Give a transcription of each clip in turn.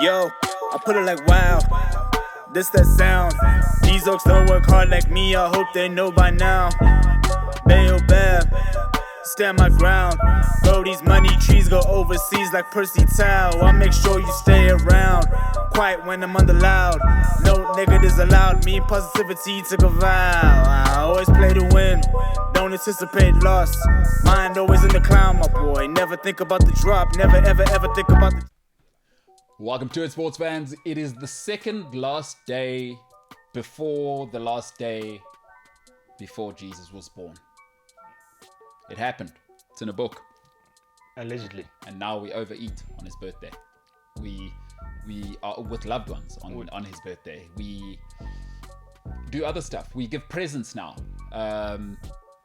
Yo, I put it like wow, this that sound. These oaks don't work hard like me, I hope they know by now. Bayo Bab, stand my ground. Bro, these money trees go overseas like Percy Tau. I make sure you stay around, quiet when I'm under loud. No negatives allowed, me and positivity took a vow. I always play to win, don't anticipate loss. Mind always in the clown, my boy. Never think about the drop, never ever ever think about the... Welcome to it, sports fans. It is the second last day before the last day before Jesus was born. It happened. It's in a book. Allegedly. And now we overeat on his birthday. We are with loved ones on his birthday. We do other stuff. We give presents now.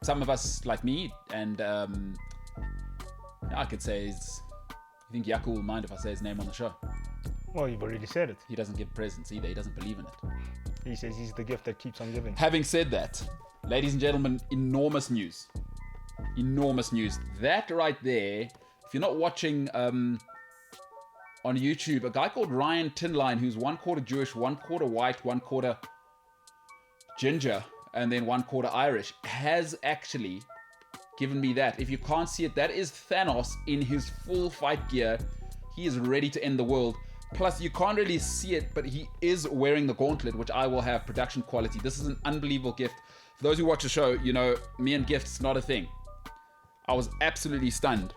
Some of us, like me, and I could say, I think Yaku will mind if I say his name on the show. Well, you've already said it. He doesn't give presents either. He doesn't believe in it. He says he's the gift that keeps on giving. Having said that, ladies and gentlemen, enormous news. Enormous news. That right there, if you're not watching on YouTube, a guy called Ryan Tinline, who's 1/4 Jewish, 1/4 white, 1/4 ginger, and then 1/4 Irish, has actually given me that. If you can't see it, that is Thanos in his full fight gear. He is ready to end the world. Plus, you can't really see it, but he is wearing the gauntlet, which I will have production quality. This is an unbelievable gift. For those who watch the show, you know, me and gifts, not a thing. I was absolutely stunned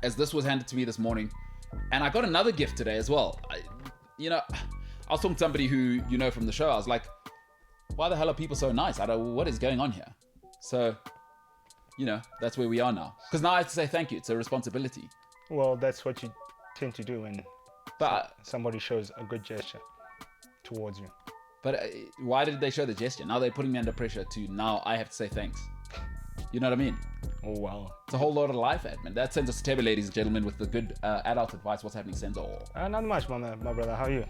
as this was handed to me this morning. And I got another gift today as well. I was talking to somebody who, you know, from the show. I was like, why the hell are people so nice? What is going on here? So, you know, that's where we are now. Because now I have to say thank you. It's a responsibility. Well, that's what you tend to do when somebody shows a good gesture towards you. But why did they show the gesture? Now they're putting me under pressure to now I have to say thanks. You know what I mean? Oh, wow. It's a whole lot of life, man. That sends us to table, ladies and gentlemen, with the good adult advice. What's happening, Senzo? Not much, my brother. How are you?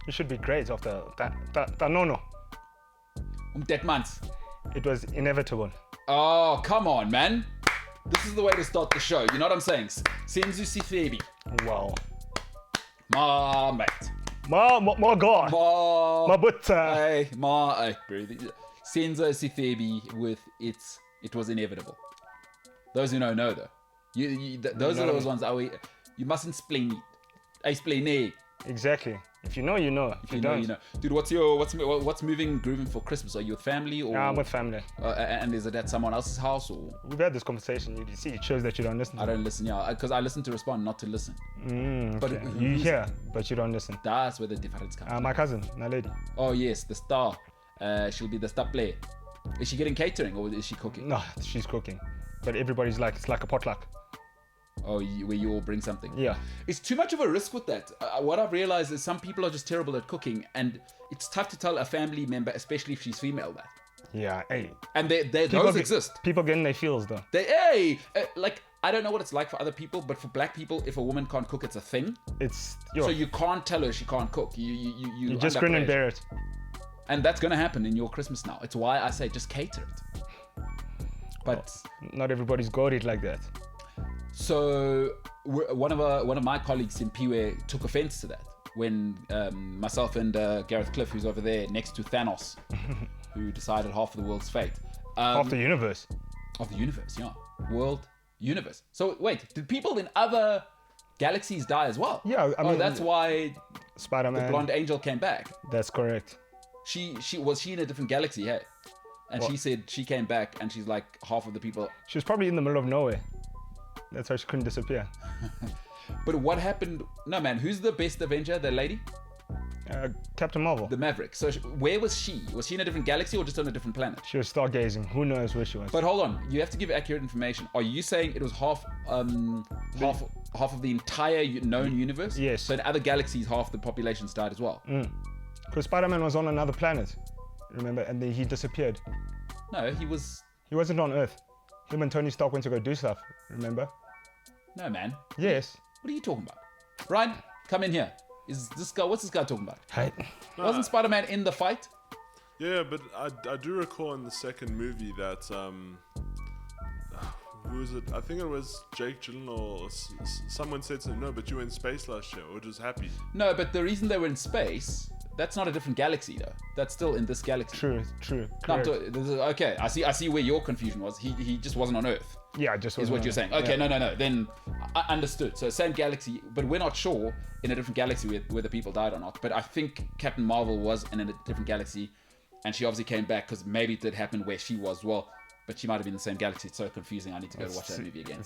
You should be great after that. No. That month. It was inevitable. Oh, come on, man. This is the way to start the show. You know what I'm saying? Senzo Sifebi. Wow. Ma, mate. Ma God. Ma butter. Hey, bro. Senzo Sifebi with it was inevitable. Those who know though. Those are those ones you mustn't explain it. Explain it. Exactly. If you know, you know. If you don't, you know. Dude, what's moving, grooving for Christmas? Are you with family or? I'm with family. And is it at someone else's house or? We've had this conversation. You see, it shows that you don't listen. I don't listen, yeah, because I listen to respond, not to listen. Okay. But you hear, but you don't listen. That's where the difference comes. My cousin, my lady. Oh yes, the star. She'll be the star player. Is she getting catering or is she cooking? No, she's cooking. But everybody's like, it's like a potluck. Oh, where you all bring something. Yeah. It's too much of a risk with that. What I've realized is some people are just terrible at cooking, and it's tough to tell a family member, especially if she's female, that. Yeah, hey. And those exist. People get in their feels, though. I don't know what it's like for other people, but for black people, if a woman can't cook, it's a thing. So you can't tell her she can't cook. You just grin and bear it. And that's going to happen in your Christmas now. It's why I say just cater it. But not everybody's got it like that. So one of my colleagues in Piwe took offense to that when myself and Gareth Cliff, who's over there next to Thanos, who decided half of the world's fate. Half the universe. Of the universe, yeah. World, universe. So wait, did people in other galaxies die as well? Yeah, I mean, that's why Spider-Man. The blonde angel came back. That's correct. She was in a different galaxy, hey? And she said she came back and she's like half of the people. She was probably in the middle of nowhere. That's why she couldn't disappear. But what happened? No, man. Who's the best Avenger? The lady? Captain Marvel. The Maverick. So where was she? Was she in a different galaxy or just on a different planet? She was stargazing. Who knows where she was? But hold on. You have to give accurate information. Are you saying it was half of the entire known universe? Yes. So in other galaxies, half the populations died as well? Because Spider-Man was on another planet, remember? And then he disappeared. No, he wasn't on Earth. Him and Tony Stark went to go do stuff, remember? No, man. Yes. What are you talking about? Ryan, come in here. What's this guy talking about? Hey. Wasn't Spider-Man in the fight? Yeah, but I do recall in the second movie that who was it? I think it was Jake Gyllenhaal or someone said to him, no, but you were in space last year, or just happy. No, but the reason they were in space, that's not a different galaxy though. That's still in this galaxy. True. No, okay, I see where your confusion was. He just wasn't on Earth. Yeah, just is what you're saying. Okay, no. Then I understood. So same galaxy, but we're not sure in a different galaxy whether people died or not. But I think Captain Marvel was in a different galaxy, and she obviously came back because maybe it did happen where she was. Well, but she might have been in the same galaxy. It's so confusing. I need to go watch that movie again.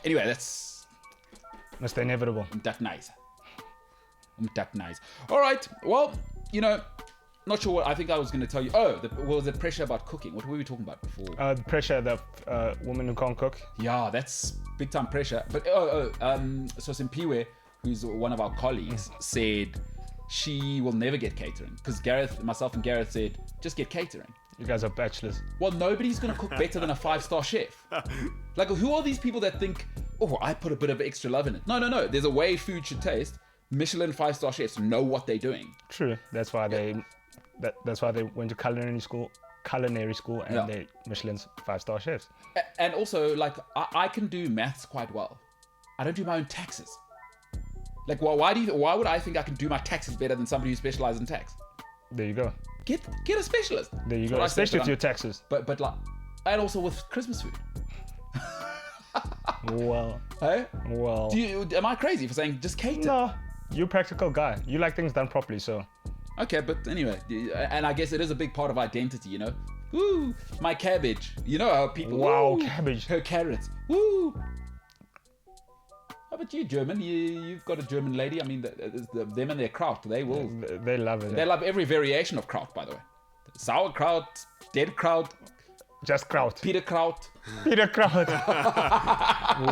Anyway, that's Mr. Inevitable. That nice. All right. Well, not sure what I think I was going to tell you. Oh, was the pressure about cooking? What were we talking about before? The pressure that women who can't cook. Yeah, that's big time pressure. But so Simpiwe, who's one of our colleagues, said she will never get catering because myself and Gareth said just get catering. You guys are bachelors. Well, nobody's going to cook better than a 5-star chef. Like, who are these people that think, oh, I put a bit of extra love in it? No. There's a way food should taste. Michelin 5-star chefs know what they're doing. True. That's why that's why they went to culinary school, and they Michelin's 5-star chefs. And also, like, I can do maths quite well. I don't do my own taxes. Like, why would I think I can do my taxes better than somebody who specializes in tax? There you go. Get a specialist. There you go. Especially with your taxes. But like, and also with Christmas food. Well. Hey? Well. Am I crazy for saying just cater? No. You're a practical guy. You like things done properly, so. Okay, but anyway, and I guess it is a big part of identity, Woo, my cabbage. You know how people. Wow, woo, cabbage. Her carrots. Woo. How about you, German? You've got a German lady. I mean, them and their kraut, they will. They love it. They love every variation of kraut, by the way. Sauerkraut, dead kraut. Just kraut. Peter kraut.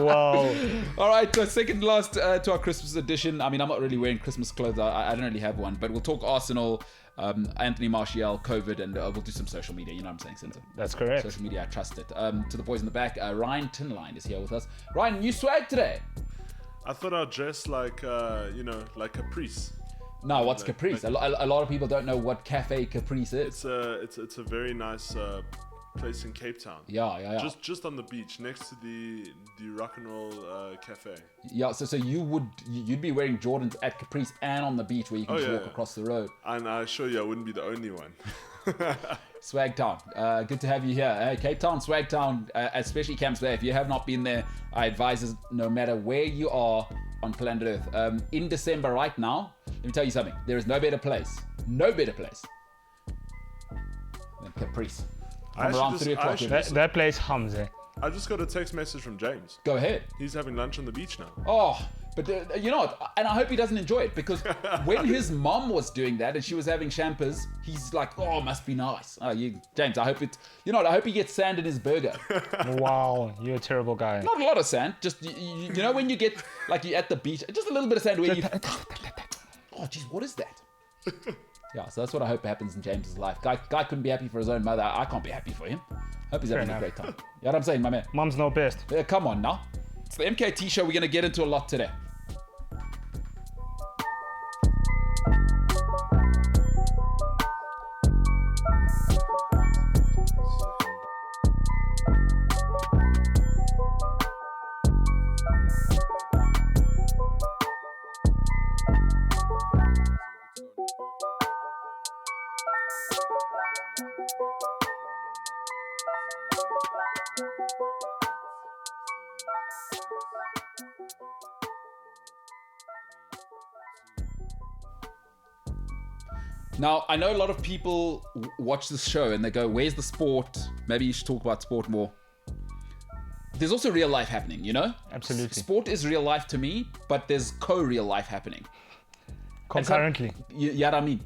Wow. All right, so second last to our Christmas edition. I mean, I'm not really wearing Christmas clothes. I don't really have one, but we'll talk Arsenal, Anthony Martial, COVID, and we'll do some social media. You know what I'm saying, Cinta? That's correct. Social media, I trust it. To the boys in the back, Ryan Tinline is here with us. Ryan, new swag today. I thought I'd dress like, like Caprice. No, what's Caprice? A lot of people don't know what Cafe Caprice is. It's a very nice place in Cape Town. Yeah. Just on the beach, next to the rock and roll cafe. Yeah, so you'd be wearing Jordans at Caprice and on the beach where you can walk across the road. And I assure you, I wouldn't be the only one. Swag Town, good to have you here. Cape Town, Swag Town, especially Camps Bay. If you have not been there, I advise no matter where you are on planet Earth. In December right now, let me tell you something. There is no better place than Caprice. Around 3 o'clock. That place hums, eh? I just got a text message from James. Go ahead. He's having lunch on the beach now. Oh, but you know what? And I hope he doesn't enjoy it because when his mom was doing that and she was having champers, he's like, oh, must be nice. James, I hope it. You know what? I hope he gets sand in his burger. Wow, you're a terrible guy. Not a lot of sand. Just you know when you get like you at the beach, just a little bit of sand where you. Oh, geez, what is that? Yeah, so that's what I hope happens in James's life. Guy couldn't be happy for his own mother. I can't be happy for him. Hope he's having a great time. You know what I'm saying, my man? Mum's know best. Yeah, come on now. It's the MKT Show. We're going to get into a lot today. Now, I know a lot of people watch this show and they go, where's the sport? Maybe you should talk about sport more. There's also real life happening, you know? Absolutely. Sport is real life to me, but there's co-real life happening. Concurrently. Yeah, I mean.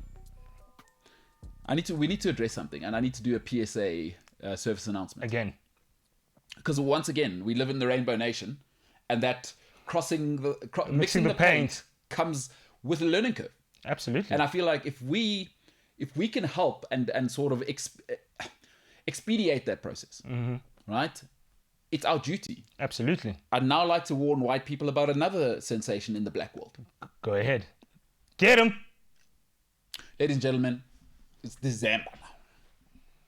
We need to address something, and I need to do a PSA service announcement. Again. Because once again, we live in the Rainbow Nation, and that mixing the paint comes with a learning curve. Absolutely. And I feel like if we can help and sort of expedite that process, right? It's our duty. Absolutely. I'd now like to warn white people about another sensation in the black world. Go ahead. Get him. Ladies and gentlemen, it's December now.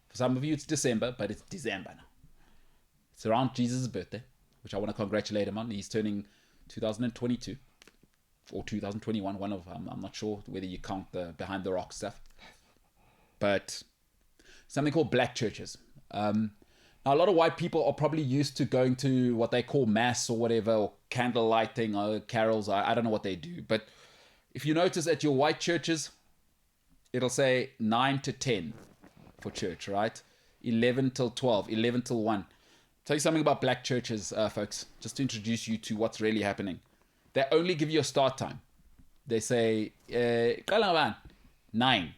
For some of you, it's December, but it's December now. It's around Jesus' birthday, which I want to congratulate him on. He's turning 2022 or 2021, one of them. I'm not sure whether you count the behind the rock stuff. But something called black churches. Now, a lot of white people are probably used to going to what they call mass or whatever, or candle lighting or carols. I don't know what they do. But if you notice at your white churches, it'll say 9 to 10 for church, right? 11 till 12, 11 till 1. Tell you something about black churches, folks, just to introduce you to what's really happening. They only give you a start time. They say, 9.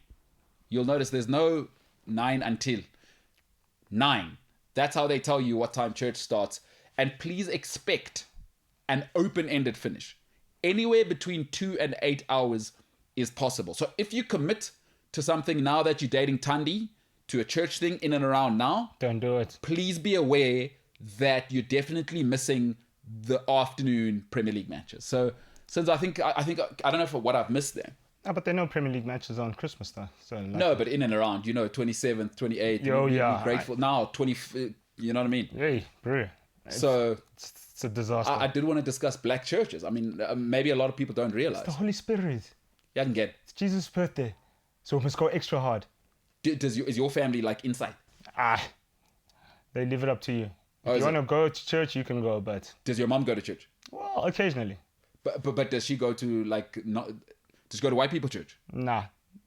You'll notice there's no 9 until 9. That's how they tell you what time church starts. And please expect an open-ended finish. Anywhere between 2 and 8 hours is possible. So if you commit to something now that you're dating Thandi, to a church thing in and around now, don't do it. Please be aware that you're definitely missing the afternoon Premier League matches. So since I don't know for what I've missed there. Ah, but there are no Premier League matches on Christmas though. So like, no, but in and around, 27th, 28th. Oh yeah, grateful now. 20. You know what I mean? Hey, bro. So it's a disaster. I did want to discuss black churches. I mean, maybe a lot of people don't realize. It's the Holy Spirit. Yeah, I can get. It's Jesus' birthday, so we must go extra hard. Is your family like inside? They leave it up to you. Oh, if you want to go to church, you can go, but... Does your mom go to church? Well, occasionally. But does she go to, like, not... Does she go to white people church? Nah.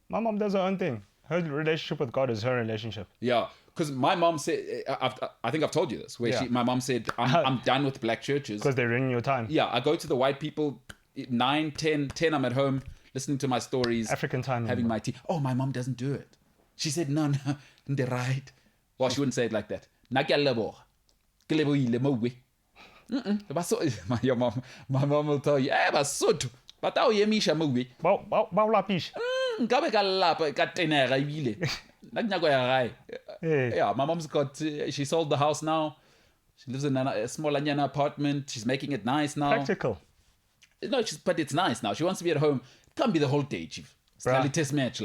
My mom does her own thing. Her relationship with God is her relationship. Yeah, because my mom said... I think I've told you this, where my mom said, I'm done with black churches. Because they're ruining your time. Yeah, I go to the white people, 9, 10, I'm at home, listening to my stories. African time. Having my tea. Oh, my mom doesn't do it. She said, no, they're right. Well, she wouldn't say it like that. My mom will tell you, Basotho, but how you misha movie? Yeah, my mom's got, she sold the house now. She lives in a small Anyana apartment. She's making it nice now. Practical. No, but it's nice now. She wants to be at home. It can't be the whole day, chief. Test match.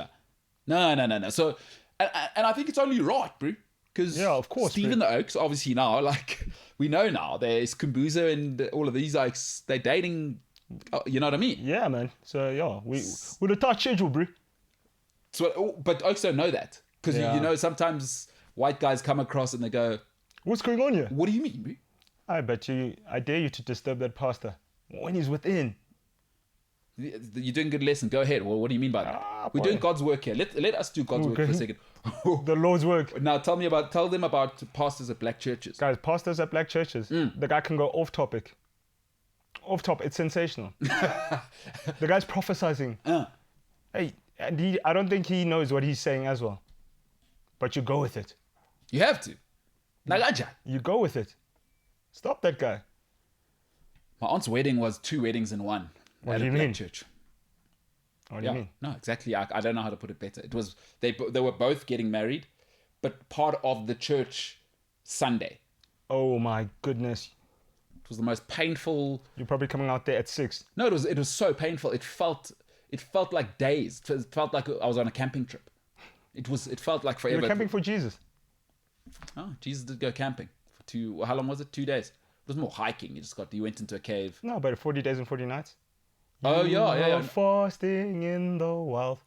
No. So, and I think it's only right, bro. Because of course, Stephen the Oaks, obviously now, like, we know now, there's Kumbuza and all of these, like, they're dating, you know what I mean? Yeah, man. So, yeah, we're the tight schedule, bro. So, but Oaks don't know that. Because, you know, sometimes white guys come across and they go, what's going on here? What do you mean, bro? I dare you to disturb that pastor when he's within. You're doing good lesson. Go ahead. Well, what do you mean by that? We're doing God's work here. Let us do God's work for a second. The Lord's work. Now tell them about pastors at black churches. Guys, pastors at black churches. The guy can go off topic. Off top, it's sensational. The guy's prophesizing. Hey, and I don't think he knows what he's saying as well. But you go with it. You have to. Nagaja. You go with it. Stop that guy. My aunt's wedding was 2 weddings in one. What do you mean? Church. What do you mean? No, exactly. I don't know how to put it better. It was they were both getting married, but part of the church Sunday. Oh my goodness! It was the most painful. You're probably coming out there at 6. No, it was so painful. It felt like days. It felt like I was on a camping trip. It felt like forever. You were camping for Jesus. Oh, Jesus did go camping for 2. How long was it? 2 days. It was more hiking. You went into a cave. No, but 40 days and 40 nights. Oh, yeah. Fasting in the wild.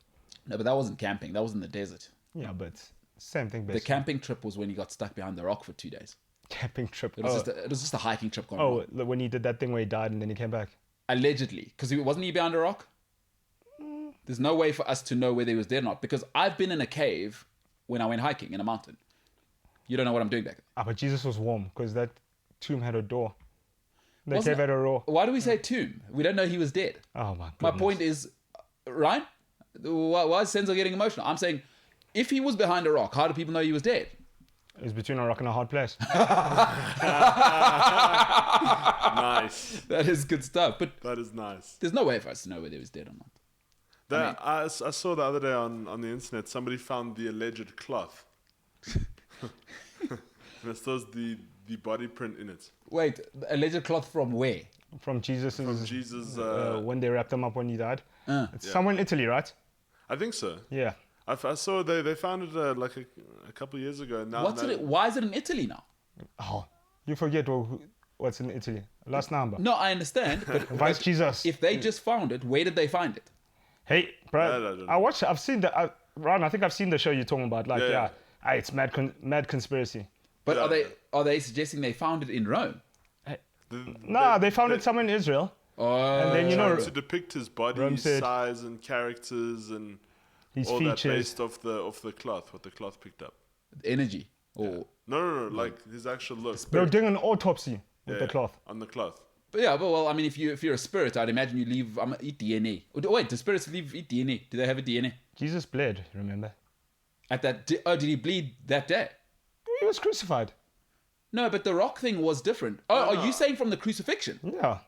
No, but that wasn't camping. That was in the desert. Yeah, but same thing, basically. The camping trip was when he got stuck behind the rock for 2 days. Camping trip. It was just a hiking trip going on. Oh, when he did that thing where he died and then he came back. Allegedly. Because wasn't he behind a rock? There's no way for us to know whether he was dead or not. Because I've been in a cave when I went hiking in a mountain. You don't know what I'm doing back there. But Jesus was warm because that tomb had a door. The cave had a door. Why do we say tomb? We don't know he was dead. Oh my goodness. My point is, Ryan, why is Senzo getting emotional? I'm saying, if he was behind a rock, how do people know he was dead? It was between a rock and a hard place. Nice. That is good stuff. But that is nice. There's no way for us to know whether he was dead or not. I saw the other day on the internet, somebody found the alleged cloth. And it says the body print in it. Wait, alleged cloth from where? From Jesus. When they wrapped him up when he died. It's somewhere in Italy, right? I think so. Yeah. I saw they found it like a couple of years ago. Now, why is it in Italy now? Oh, You forget what's in Italy. Last number. No, I understand, but Vice Jesus. if they just found it, where did they find it? Hey, bro, No. I've seen the, Ron, I think I've seen the show you're talking about. Like, Yeah. it's mad conspiracy. But Yeah. are they suggesting they found it in Rome? Nah, they found it somewhere in Israel. Oh, And then, you know, Trying to depict his body Rome said- size and characters and his all that features. based off the cloth, what the cloth picked up. energy. Or No, like his actual look. They were doing an autopsy with the cloth. On the cloth. But yeah, well, I mean, if you're a spirit, I'd imagine you leave eat DNA. Wait, do spirits eat DNA? Do they have a DNA Jesus bled, remember? at that? Did he bleed that day? He was crucified. No, but the rock thing was different. Oh, are you saying from the crucifixion? Yeah.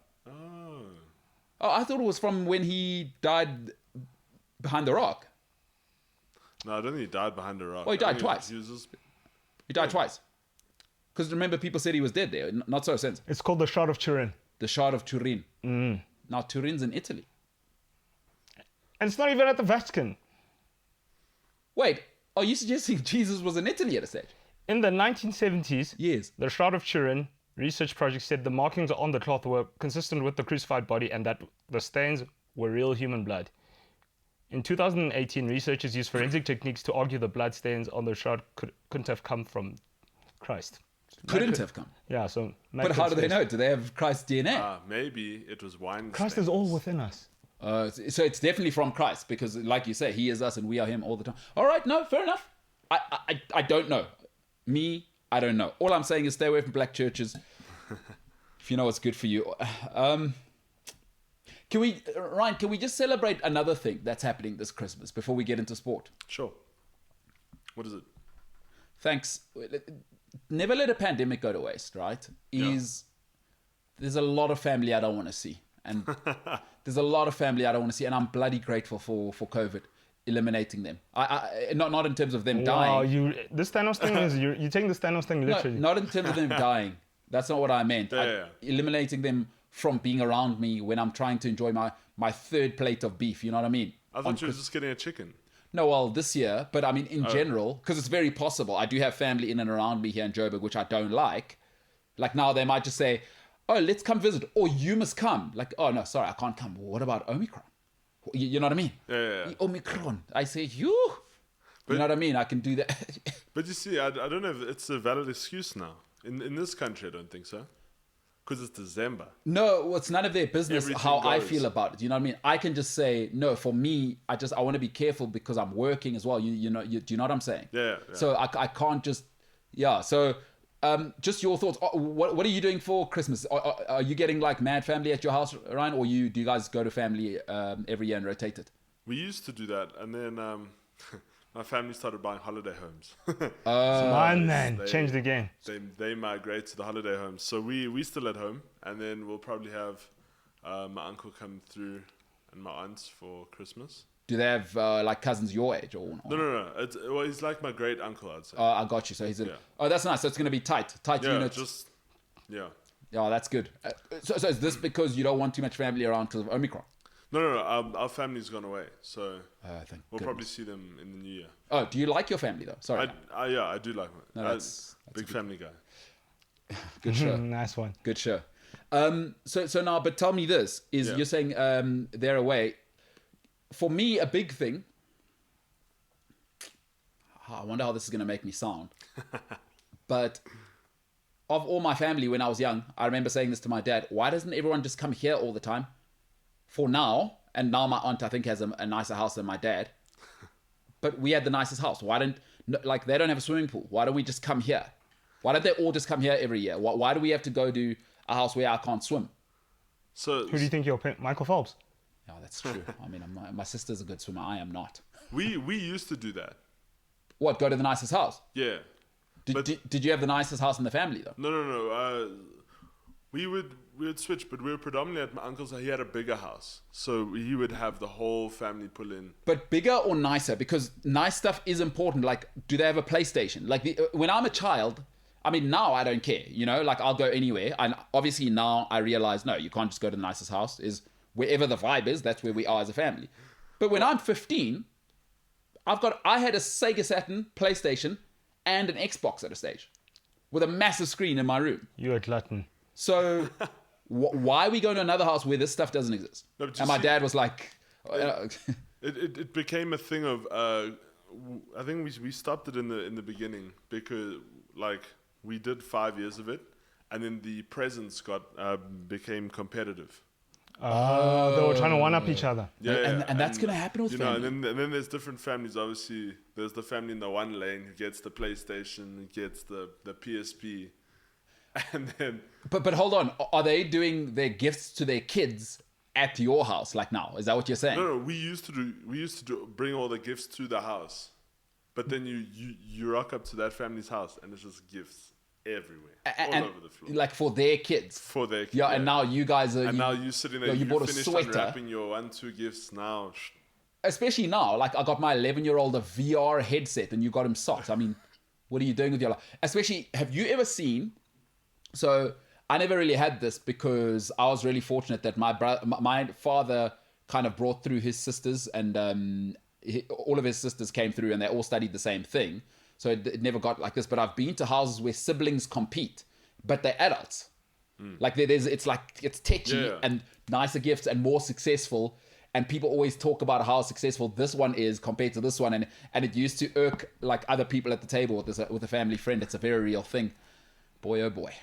Oh, I thought it was from when he died behind the rock. No, I don't think he died behind a rock. Well, he died I think twice. He was just, He died twice. Because remember, people said he was dead there. Not so sense. It's called the Shroud of Turin. The Shard of Turin. Now Turin's in Italy. And it's not even at the Vatican. Wait, are you suggesting Jesus was in Italy at a stage? In the 1970s, Yes. the Shroud of Turin research project said the markings on the cloth were consistent with the crucified body and that the stains were real human blood. In 2018, researchers used forensic techniques to argue the blood stains on the shroud couldn't have come from Christ. Couldn't have come. Yeah, so... But how do they know? Do they have Christ's DNA? maybe it was wine. Christ is all within us. So it's definitely from Christ because, like you say, he is us and we are him all the time. All right, no, fair enough. I don't know. I don't know. All I'm saying is stay away from black churches if you know what's good for you. Ryan, can we just celebrate another thing that's happening this Christmas before we get into sport? Sure. What is it? Thanks. Never let a pandemic go to waste, right? There's a lot of family I don't want to see. And there's a lot of family I don't want to see. And I'm bloody grateful for COVID eliminating them. I not in terms of them dying. Wow, this Thanos thing is... You're taking this Thanos thing literally. No, not in terms of them dying. That's not what I meant. Yeah. Eliminating them from being around me when I'm trying to enjoy my third plate of beef. You know what I mean? I thought you were just getting a chicken. No, well, this year, but I mean, in general, because it's very possible. I do have family in and around me here in Joburg, which I don't like. Like now they might just say, oh, let's come visit, or you must come. Like, oh, no, sorry, I can't come. What about Omicron? You know what I mean? Yeah. Omicron. I say, you know what I mean? I can do that. But you see, I don't know if it's a valid excuse now. In this country, I don't think so. Because it's December. No, it's none of their business Everything how I goes. feel about it. You know what I mean? I can just say, no, for me, I want to be careful because I'm working as well. Do you know what I'm saying? Yeah. So I can't just, so just your thoughts. What are you doing for Christmas? Are you getting like mad family at your house, Ryan? Or do you guys go to family every year and rotate it? We used to do that, and then my family started buying holiday homes. Man, change the game. They migrate to the holiday homes. So we still at home, and then we'll probably have my uncle come through and my aunts for Christmas. Do they have like cousins your age or No. He's like my great uncle, I'd say. I got you. So he's oh, that's nice. So it's going to be tight units. Yeah. Yeah, that's good. So is this because you don't want too much family around because of Omicron? No. Our family's gone away, so we'll probably see them in the new year. Oh, do you like your family though? Sorry. I do like it. No, that's big family guy. good show. Nice one. Good show. So now, but tell me this: you're saying they're away. For me, a big thing. I wonder how this is going to make me sound. But of all my family, when I was young, I remember saying this to my dad: why doesn't everyone just come here all the time? For now, and now my aunt, I think, has a nicer house than my dad. But we had the nicest house. Why don't, like, they don't have a swimming pool. Why don't we just come here? Why don't they all just come here every year? Why do we have to go to a house where I can't swim? So Who do you think you're Michael Phelps? Yeah, that's true. I mean, my sister's a good swimmer. I am not. we used to do that. What, go to the nicest house? Yeah. Did you have the nicest house in the family, though? No. We would switch, but we were predominantly at my uncle's. He had a bigger house, so he would have the whole family pull in. But bigger or nicer? Because nice stuff is important. Like, do they have a PlayStation? Like, when I'm a child, I mean, now I don't care. You know, like, I'll go anywhere. And obviously now I realize, no, you can't just go to the nicest house. Is wherever the vibe is, that's where we are as a family. But when I'm 15, I had a Sega Saturn, PlayStation, and an Xbox at a stage. with a massive screen in my room. You're a glutton. So why are we going to another house where this stuff doesn't exist? No, but you And my see- dad was like, It became a thing of I think we stopped it in the beginning because like we did 5 years of it, and then the presents became competitive. They were trying to one up each other. And that's gonna happen with family. And then there's different families. Obviously, there's the family in the one lane who gets the PlayStation, who gets the PSP, and then But hold on, are they doing their gifts to their kids at your house like now? Is that what you're saying? no, we used to bring all the gifts to the house, but then you rock up to that family's house and it's just gifts everywhere, all over the floor. Like for their kids. For their kids. Yeah, and now you guys are. And now you're sitting there, you you bought a finished sweater. unwrapping your 1-2 gifts now. Especially now, like I got my 11-year-old a VR headset and you got him socks. I mean, what are you doing with your life? Especially, have you ever seen? So I never really had this because I was really fortunate that my father kind of brought through his sisters, and all of his sisters came through and they all studied the same thing. So it never got like this. But I've been to houses where siblings compete, but they're adults. Like it's tetchy and nicer gifts and more successful. And people always talk about how successful this one is compared to this one. And it used to irk like other people at the table with a family friend. It's a very real thing. Boy, oh boy.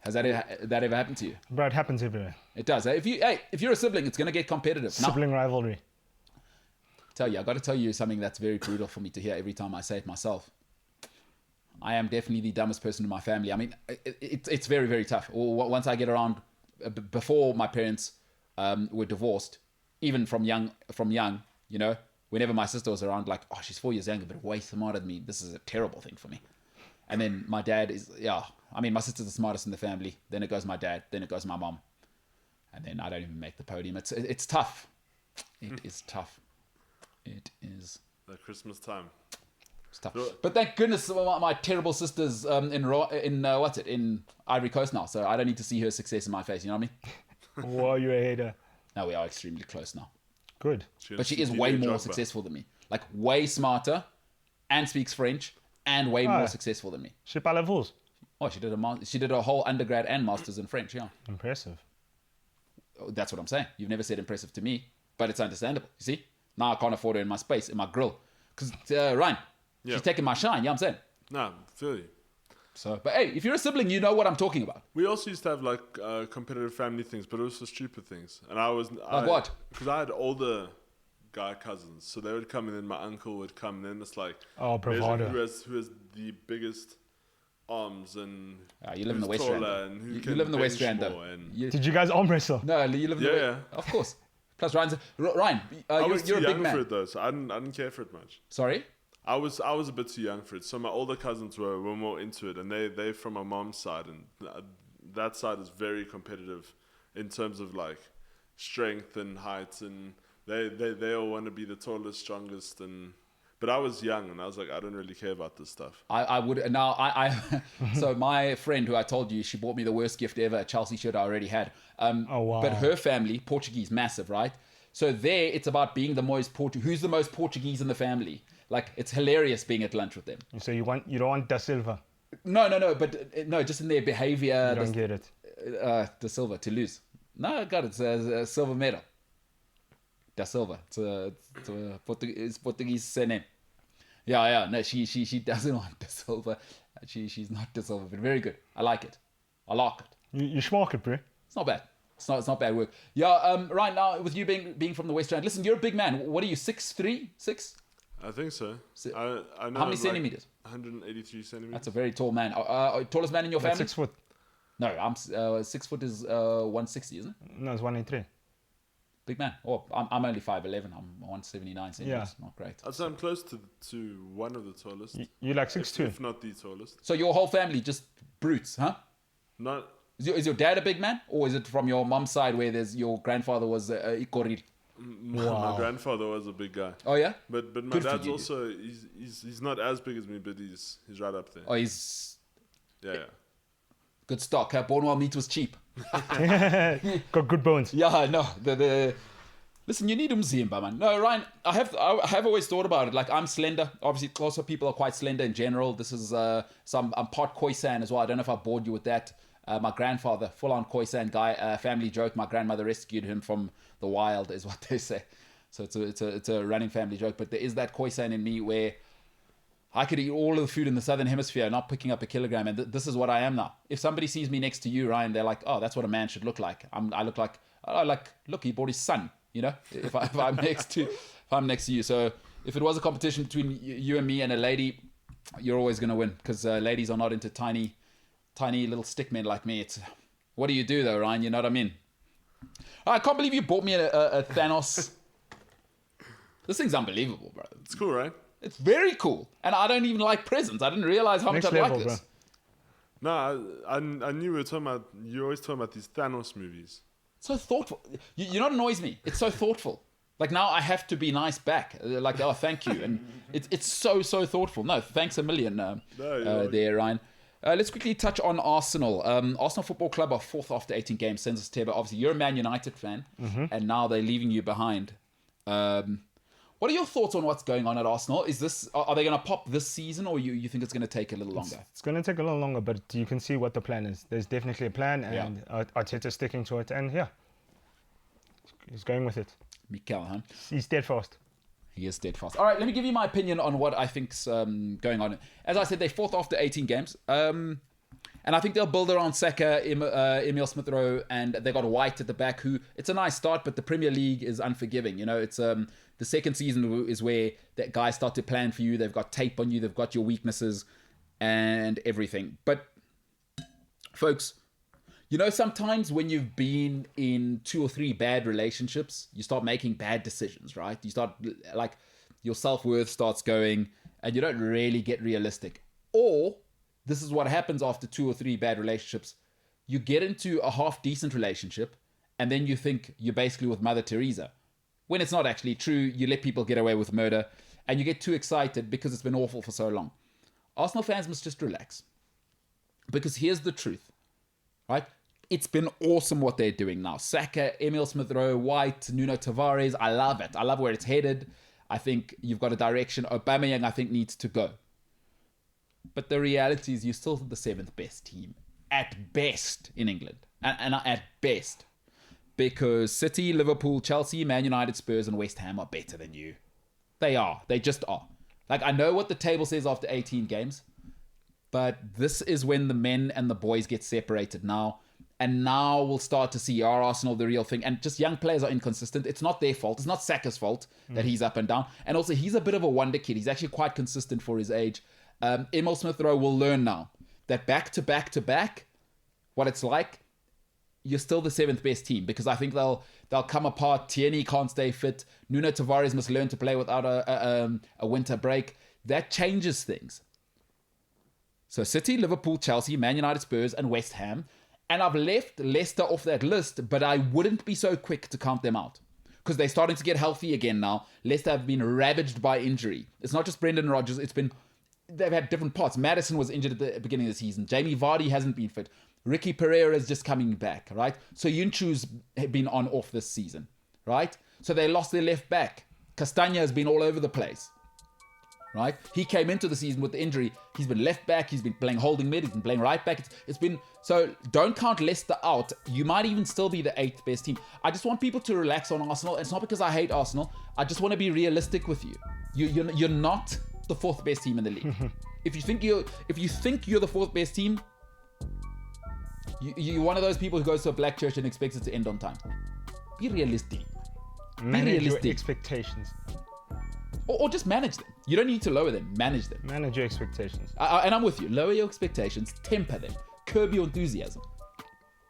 Has that ever happened to you? Bro, it happens everywhere. It does. If you're a sibling, it's going to get competitive. Now, Sibling rivalry. I got to tell you something that's very brutal for me to hear every time I say it myself. I am definitely the dumbest person in my family. I mean, it's very, very tough. Or once I get around, before my parents were divorced, even from young, you know, whenever my sister was around, like, oh, she's 4 years younger, but way smarter than me. This is a terrible thing for me. And then my dad is, I mean, my sister's the smartest in the family. Then it goes my dad. Then it goes my mom. And then I don't even make the podium. It's tough. It is tough. It is. The Christmas time. It's tough. But thank goodness my terrible sister's in Ivory Coast now. So I don't need to see her success in my face. You know what I mean? Whoa, you're a hater. No, we are extremely close now. Good. But she is way more successful than me. Like way smarter and speaks French and way more successful than me. Je parle vous. Oh, she did a whole undergrad and masters in French, yeah. Impressive. That's what I'm saying. You've never said impressive to me, but it's understandable. You see? Now I can't afford her in my space, in my grill. Because, Ryan, she's taking my shine, you know what I'm saying? Nah, feel you. So, but hey, if you're a sibling, you know what I'm talking about. We also used to have like competitive family things, but also stupid things. And what? Because I had older guy cousins, so they would come and then my uncle would come, and then it's like, bravado. who has the biggest arms and You live in the who's West Rand. taller though. and who You can live in the West bench Rand, though. more and- You- Did you guys arm wrestle? no, you live in the Yeah, West. Of course. Plus, Ryan, I was you're too a big young man. for it though, so I didn't care for it much. Sorry? I was a bit too young for it. So my older cousins were more into it, and they're from my mom's side, and that side is very competitive in terms of like strength and height, and they all want to be the tallest, strongest, but I was young and I was like, I don't really care about this stuff. I would now so my friend who I told you, she bought me the worst gift ever, a Chelsea shirt I already had. Oh, wow. But her family, Portuguese, massive, right? So there, it's about being the most who's the most Portuguese in the family. Like, it's hilarious being at lunch with them. So you don't want Da Silva. No, but no, just in their behavior. You don't get it. Da Silva, to lose. No, God, it's a silver medal. Da Silva. It's a Portuguese surname. Yeah. No, she doesn't want Da Silva. She's not Da Silva, but very good. I like it. You schmark it, bro. It's not bad. It's not bad work. Yeah. Right now, with you being from the West Rand, listen, you're a big man. What are you? 6'3", 6"? I think so. I know. How many centimeters? 183 centimeters. That's a very tall man. Tallest man in your That's family? 6 foot. No, I'm 6 foot is 160, isn't it? No, it's 183. Big man. Oh, I'm only 5'11". I'm 179 centimeters. Yeah. Not great. I'd say I'm close to one of the tallest. You like 6'2". if not the tallest. So your whole family just brutes, huh? Not. Is your dad a big man, or is it from your mom's side where your grandfather was Ikoril? Wow. My grandfather was a big guy. Oh yeah. But my Good for dad's you. also he's not as big as me, but he's right up there. Oh, he's Yeah. good stock. Huh? Born while meat was cheap. Got good bones. Yeah, no. Listen, you need Umzimba, man. No, Ryan, I have always thought about it. Like, I'm slender. Obviously, lots of people are quite slender in general. This is I'm part Khoisan as well. I don't know if I bored you with that. My grandfather, full-on Khoisan guy, family joke. My grandmother rescued him from the wild, is what they say. So it's a running family joke. But there is that Khoisan in me where I could eat all of the food in the southern hemisphere, not picking up a kilogram. And this is what I am now. If somebody sees me next to you, Ryan, they're like, oh, that's what a man should look like. Look, he brought his son. You know, if I'm next to you. So if it was a competition between you and me and a lady, you're always going to win, because ladies are not into tiny little stick men like me. It's, what do you do though, Ryan? You know what I mean? I can't believe you bought me a Thanos. This thing's unbelievable, bro. It's cool, right? It's very cool. And I don't even like presents. I didn't realize how much I like this. Bro. No, I knew we were talking about, you're always talking about these Thanos movies. So thoughtful. You know what annoys me? It's so thoughtful. Like, now I have to be nice back. Like, oh, thank you. And it's so thoughtful. No, thanks a million there, Ryan. Let's quickly touch on Arsenal. Arsenal Football Club are 4th after 18 games. Sends us Teba. Obviously, you're a Man United fan, and now they're leaving you behind. What are your thoughts on what's going on at Arsenal? Are they going to pop this season, or you think it's going to take a little longer? It's going to take a little longer, but you can see what the plan is. There's definitely a plan, and Arteta's sticking to it, and he's going with it. Mikel, huh? He's steadfast. He is steadfast. All right, let me give you my opinion on what I think's going on. As I said, they're 4th after 18 games. And I think they'll build around Saka, Emil Smith-Rowe, and they got White at the back, who, it's a nice start, but the Premier League is unforgiving. You know, it's the second season is where that guys start to plan for you. They've got tape on you. They've got your weaknesses and everything. But, folks, you know, sometimes when you've been in 2 or 3 bad relationships, you start making bad decisions, right? You start, like, your self-worth starts going, and you don't really get realistic. Or, this is what happens after 2 or 3 bad relationships. You get into a half-decent relationship, and then you think you're basically with Mother Teresa. When it's not actually true, you let people get away with murder, and you get too excited because it's been awful for so long. Arsenal fans must just relax. Because here's the truth, right? It's been awesome what they're doing now. Saka, Emil Smith-Rowe, White, Nuno Tavares. I love it. I love where it's headed. I think you've got a direction. Aubameyang, I think, needs to go. But the reality is you're still the 7th best team. At best in England. And at best. Because City, Liverpool, Chelsea, Man United, Spurs, and West Ham are better than you. They are. They just are. Like, I know what the table says after 18 games. But this is when the men and the boys get separated now. And now we'll start to see, are Arsenal the real thing? And just young players are inconsistent. It's not their fault. It's not Saka's fault that he's up and down. And also, he's a bit of a wonder kid. He's actually quite consistent for his age. Emil Smith-Rowe will learn now that back to back, what it's like, you're still the 7th best team. Because I think they'll come apart. Tierney can't stay fit. Nuno Tavares must learn to play without a winter break. That changes things. So City, Liverpool, Chelsea, Man United, Spurs, and West Ham. And I've left Leicester off that list, but I wouldn't be so quick to count them out. Because they're starting to get healthy again now. Leicester have been ravaged by injury. It's not just Brendan Rodgers, they've had different parts. Maddison was injured at the beginning of the season. Jamie Vardy hasn't been fit. Ricky Pereira is just coming back, right? So Yunchu's been on off this season, right? So they lost their left back. Castagna has been all over the place, right? He came into the season with the injury. He's been left back. He's been playing holding mid. He's been playing right back. It's been... So don't count Leicester out. You might even still be the 8th best team. I just want people to relax on Arsenal. It's not because I hate Arsenal. I just want to be realistic with you. You're not the 4th best team in the league. If you think you're the 4th best team, you're one of those people who goes to a black church and expects it to end on time. Be realistic. Manage your expectations. Or just manage them. You don't need to lower them. Manage them. Manage your expectations. And I'm with you. Lower your expectations. Temper them. Curb your enthusiasm.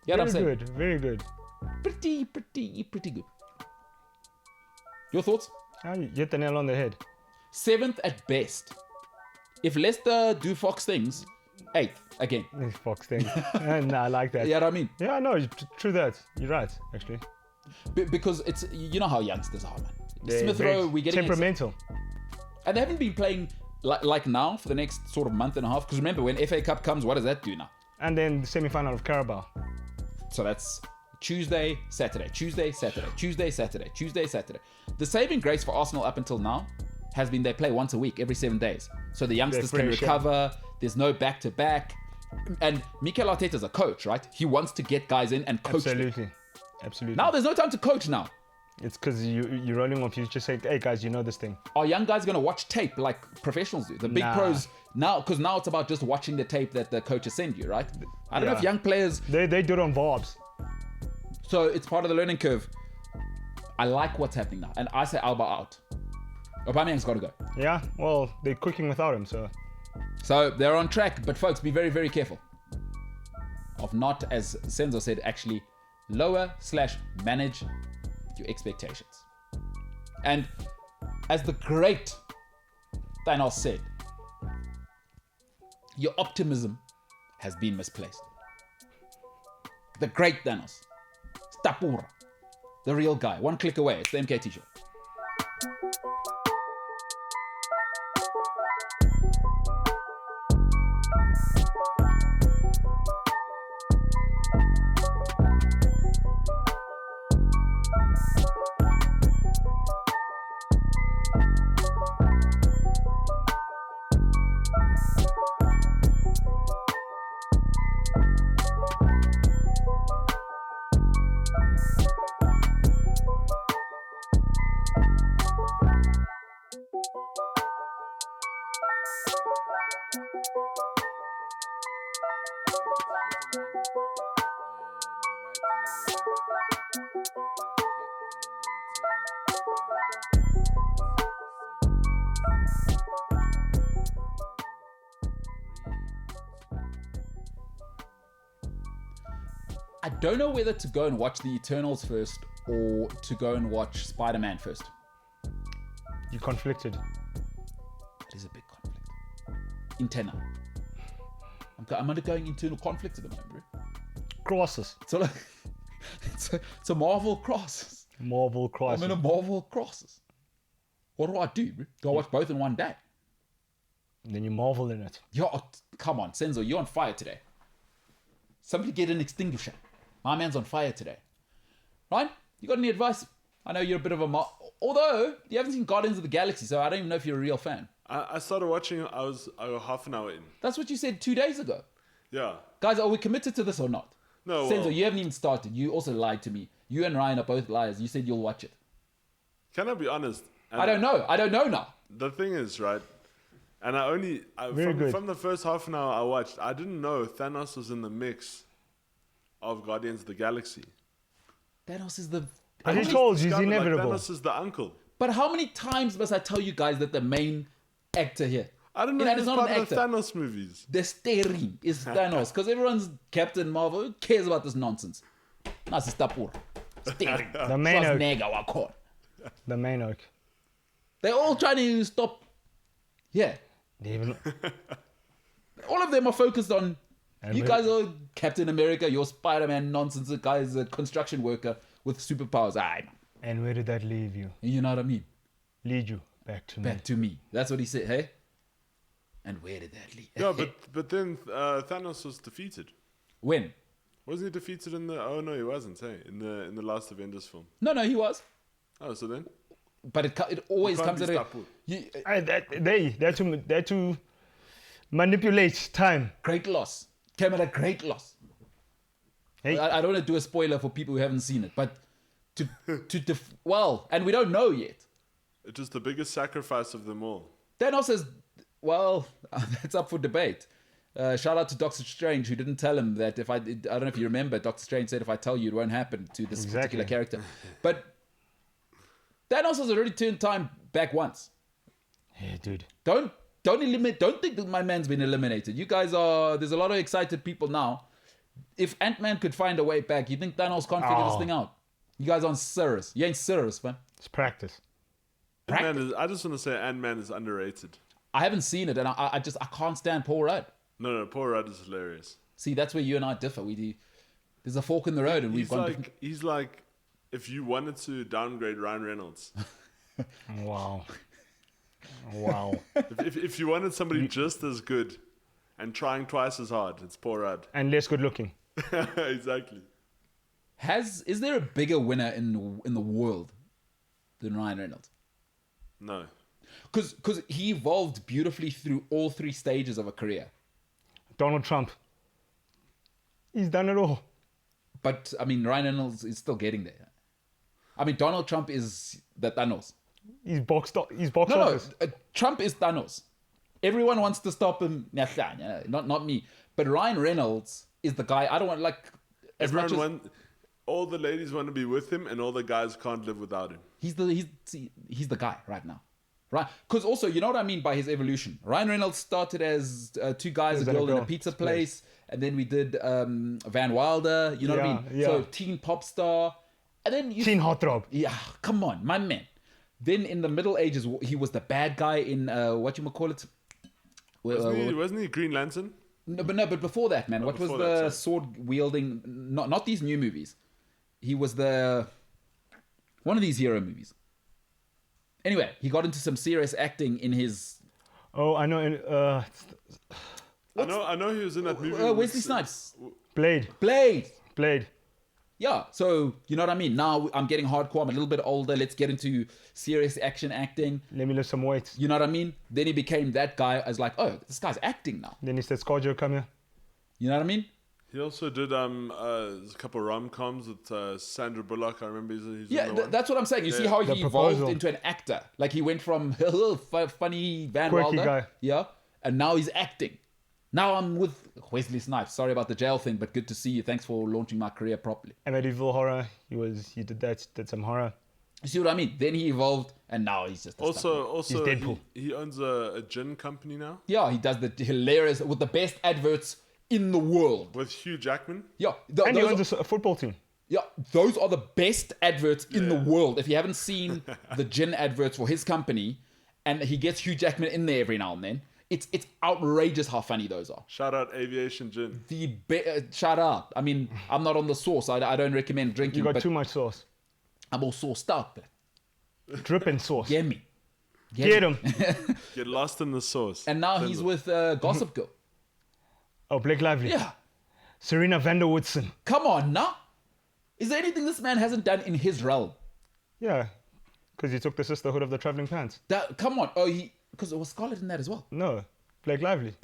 You know what I'm saying? Very good. Pretty good. Your thoughts? You hit the nail on the head. 7th at best. If Leicester do Fox things, 8th again. Fox things. No, I like that. You know what I mean? Yeah, no, true that. You're right, actually. Because it's, you know how youngsters are, man. They're Smith-Rowe, we're getting temperamental. And they haven't been playing like now for the next sort of month and a half. Because remember, when FA Cup comes, what does that do now? And then the semi-final of Carabao. So that's Tuesday, Saturday, Tuesday, Saturday, Tuesday, Saturday, Tuesday, Saturday. The saving grace for Arsenal up until now has been they play once a week, every 7 days. So the youngsters can recover. There's no back-to-back. And Mikel Arteta's a coach, right? He wants to get guys in and coach them. Absolutely. Now there's no time to coach now. It's because you're rolling off. You just say, hey, guys, you know this thing. Are young guys going to watch tape like professionals do? The big pros now, because now it's about just watching the tape that the coaches send you, right? I don't know if young players... They do it on vibes. So it's part of the learning curve. I like what's happening now. And I say Alba out. Aubameyang's got to go. Yeah, well, they're cooking without him, so... So they're on track. But folks, be very, very careful of not, as Senzo said, actually lower/manage your expectations. And as the great Thanos said, your optimism has been misplaced. The great Thanos, Stapura, the real guy, one click away. It's the MKT Show. I don't know whether to go and watch the Eternals first or to go and watch Spider-Man first. You're conflicted. It is a big conflict. Internal. I'm undergoing internal conflict at the moment, bro. Crosses. So like, it's a Marvel crisis. Marvel crisis. I'm in a Marvel crisis. What do I do, bro? Do I watch both in one day? Then you marvel in it. Yo, come on, Senzo, you're on fire today. Somebody get an extinguisher. My man's on fire today. Right? You got any advice? I know you're a bit of a... Although, you haven't seen Guardians of the Galaxy, so I don't even know if you're a real fan. I started watching, I was half an hour in. That's what you said 2 days ago. Yeah. Guys, are we committed to this or not? No. Senzo, Well, you haven't even started. You also lied to me. You and Ryan are both liars. You said you'll watch it. can I be honest? And I don't know. I don't know now. The thing is, right? And from the first half an hour I watched, I didn't know Thanos was in the mix of Guardians of the Galaxy. Thanos is the... But he told you, he's Discovered, inevitable. Like, Thanos is the uncle. But how many times must I tell you guys that the main actor here... I don't know You if it's he's not part an of the actor. Thanos movies. The steering is Thanos. Because everyone's Captain Marvel. Who cares about this nonsense? Nasi Stapur. Steering. The main oak. Schwarzenegger, Wakon. The main oak. They're all trying to stop... Yeah. They even... All of them are focused on... And you we- guys are Captain America. You're Spider-Man nonsense. The guy's a construction worker with superpowers. And where did that leave you? You know what I mean? Lead you back to me. Back to me. That's what he said, hey? And where did that lead? Yeah, but then Thanos was defeated. When? Wasn't he defeated in the? Oh no, he wasn't. Hey, in the last Avengers film. No, he was. Oh, so then But it always can't comes be at a... Stapur. They're to manipulate time. Great loss. Came at a great loss. Hey. I don't want to do a spoiler for people who haven't seen it, but well, and we don't know yet. It was the biggest sacrifice of them all. Thanos says, well, that's up for debate. Shout out to Doctor Strange, who didn't tell him that I don't know if you remember, Doctor Strange said if I tell you, it won't happen to this particular character. But Thanos has already turned time back once. Yeah, dude. Don't think that my man's been eliminated. You guys there's a lot of excited people now. If Ant-Man could find a way back, you think Thanos can't figure this thing out? You guys aren't serious. You ain't serious, man. It's practice. Ant-Man I just want to say Ant-Man is underrated. I haven't seen it, and I can't stand Paul Rudd. No, Paul Rudd is hilarious. See, that's where you and I differ. There's a fork in the road, and we've gone. He's like if you wanted to downgrade Ryan Reynolds. Wow. if you wanted somebody just as good and trying twice as hard, it's Paul Rudd. And less good looking. Exactly. Is there a bigger winner in the world than Ryan Reynolds? No. Because he evolved beautifully through all 3 stages of a career. Donald Trump. He's done it all. But, I mean, Ryan Reynolds is still getting there. I mean, Donald Trump is the Thanos. He's boxed No, office. Trump is Thanos. Everyone wants to stop him. Not me. But Ryan Reynolds is the guy. I don't want, like... All the ladies want to be with him, and all the guys can't live without him. He's the guy right now. Right? Because also, you know what I mean by his evolution. Ryan Reynolds started as 2 guys, a girl in a pizza place. And then we did Van Wilder. You know what I mean? Yeah. So teen pop star. And then Teen heartthrob. Yeah, come on, my man. Then in the Middle Ages, he was the bad guy in whatchamacallit? Wasn't he Green Lantern? No, but before that, man. What was the sword-wielding... Not these new movies. He was one of these hero movies. Anyway, he got into some serious acting in his... Oh, I know. I know he was in that movie. Wesley Snipes. Blade. Yeah, so you know what I mean? Now I'm getting hardcore. I'm a little bit older. Let's get into serious action acting. Let me lift some weight. You know what I mean? Then he became that guy. I was like, oh, this guy's acting now. Then he said, Scarjo, come here. You know what I mean? He also did a couple of rom-coms with Sandra Bullock. I remember he's Yeah, that's what I'm saying. You see how he evolved into an actor. Like he went from funny Van Quirky Wilder. guy. Yeah. And now he's acting. Now I'm with Wesley Snipes. Sorry about the jail thing, but good to see you. Thanks for launching my career properly. Amityville Horror. He did some horror. You see what I mean? Then he evolved, and now he's just also He's Deadpool. He owns a gin company now. Yeah, he does the hilarious with the best adverts in the world. With Hugh Jackman. Yeah, And he owns a football team. Yeah, those are the best adverts in the world. If you haven't seen the gin adverts for his company, and he gets Hugh Jackman in there every now and then, it's outrageous how funny those are. Shout out Aviation Gin. Shout out. I mean, I'm not on the sauce. I don't recommend drinking. You got too much sauce. I'm all sauced up. Dripping sauce. Get me. Get him. Get lost in the sauce. And now he's with Gossip Girl. Oh, Blake Lively. Yeah. Serena van der Woodsen. Come on, now. Is there anything this man hasn't done in his realm? Yeah. Because he took the Sisterhood of the Traveling Pants. Come on. Oh, because it was Scarlett in that as well. No. Blake Lively.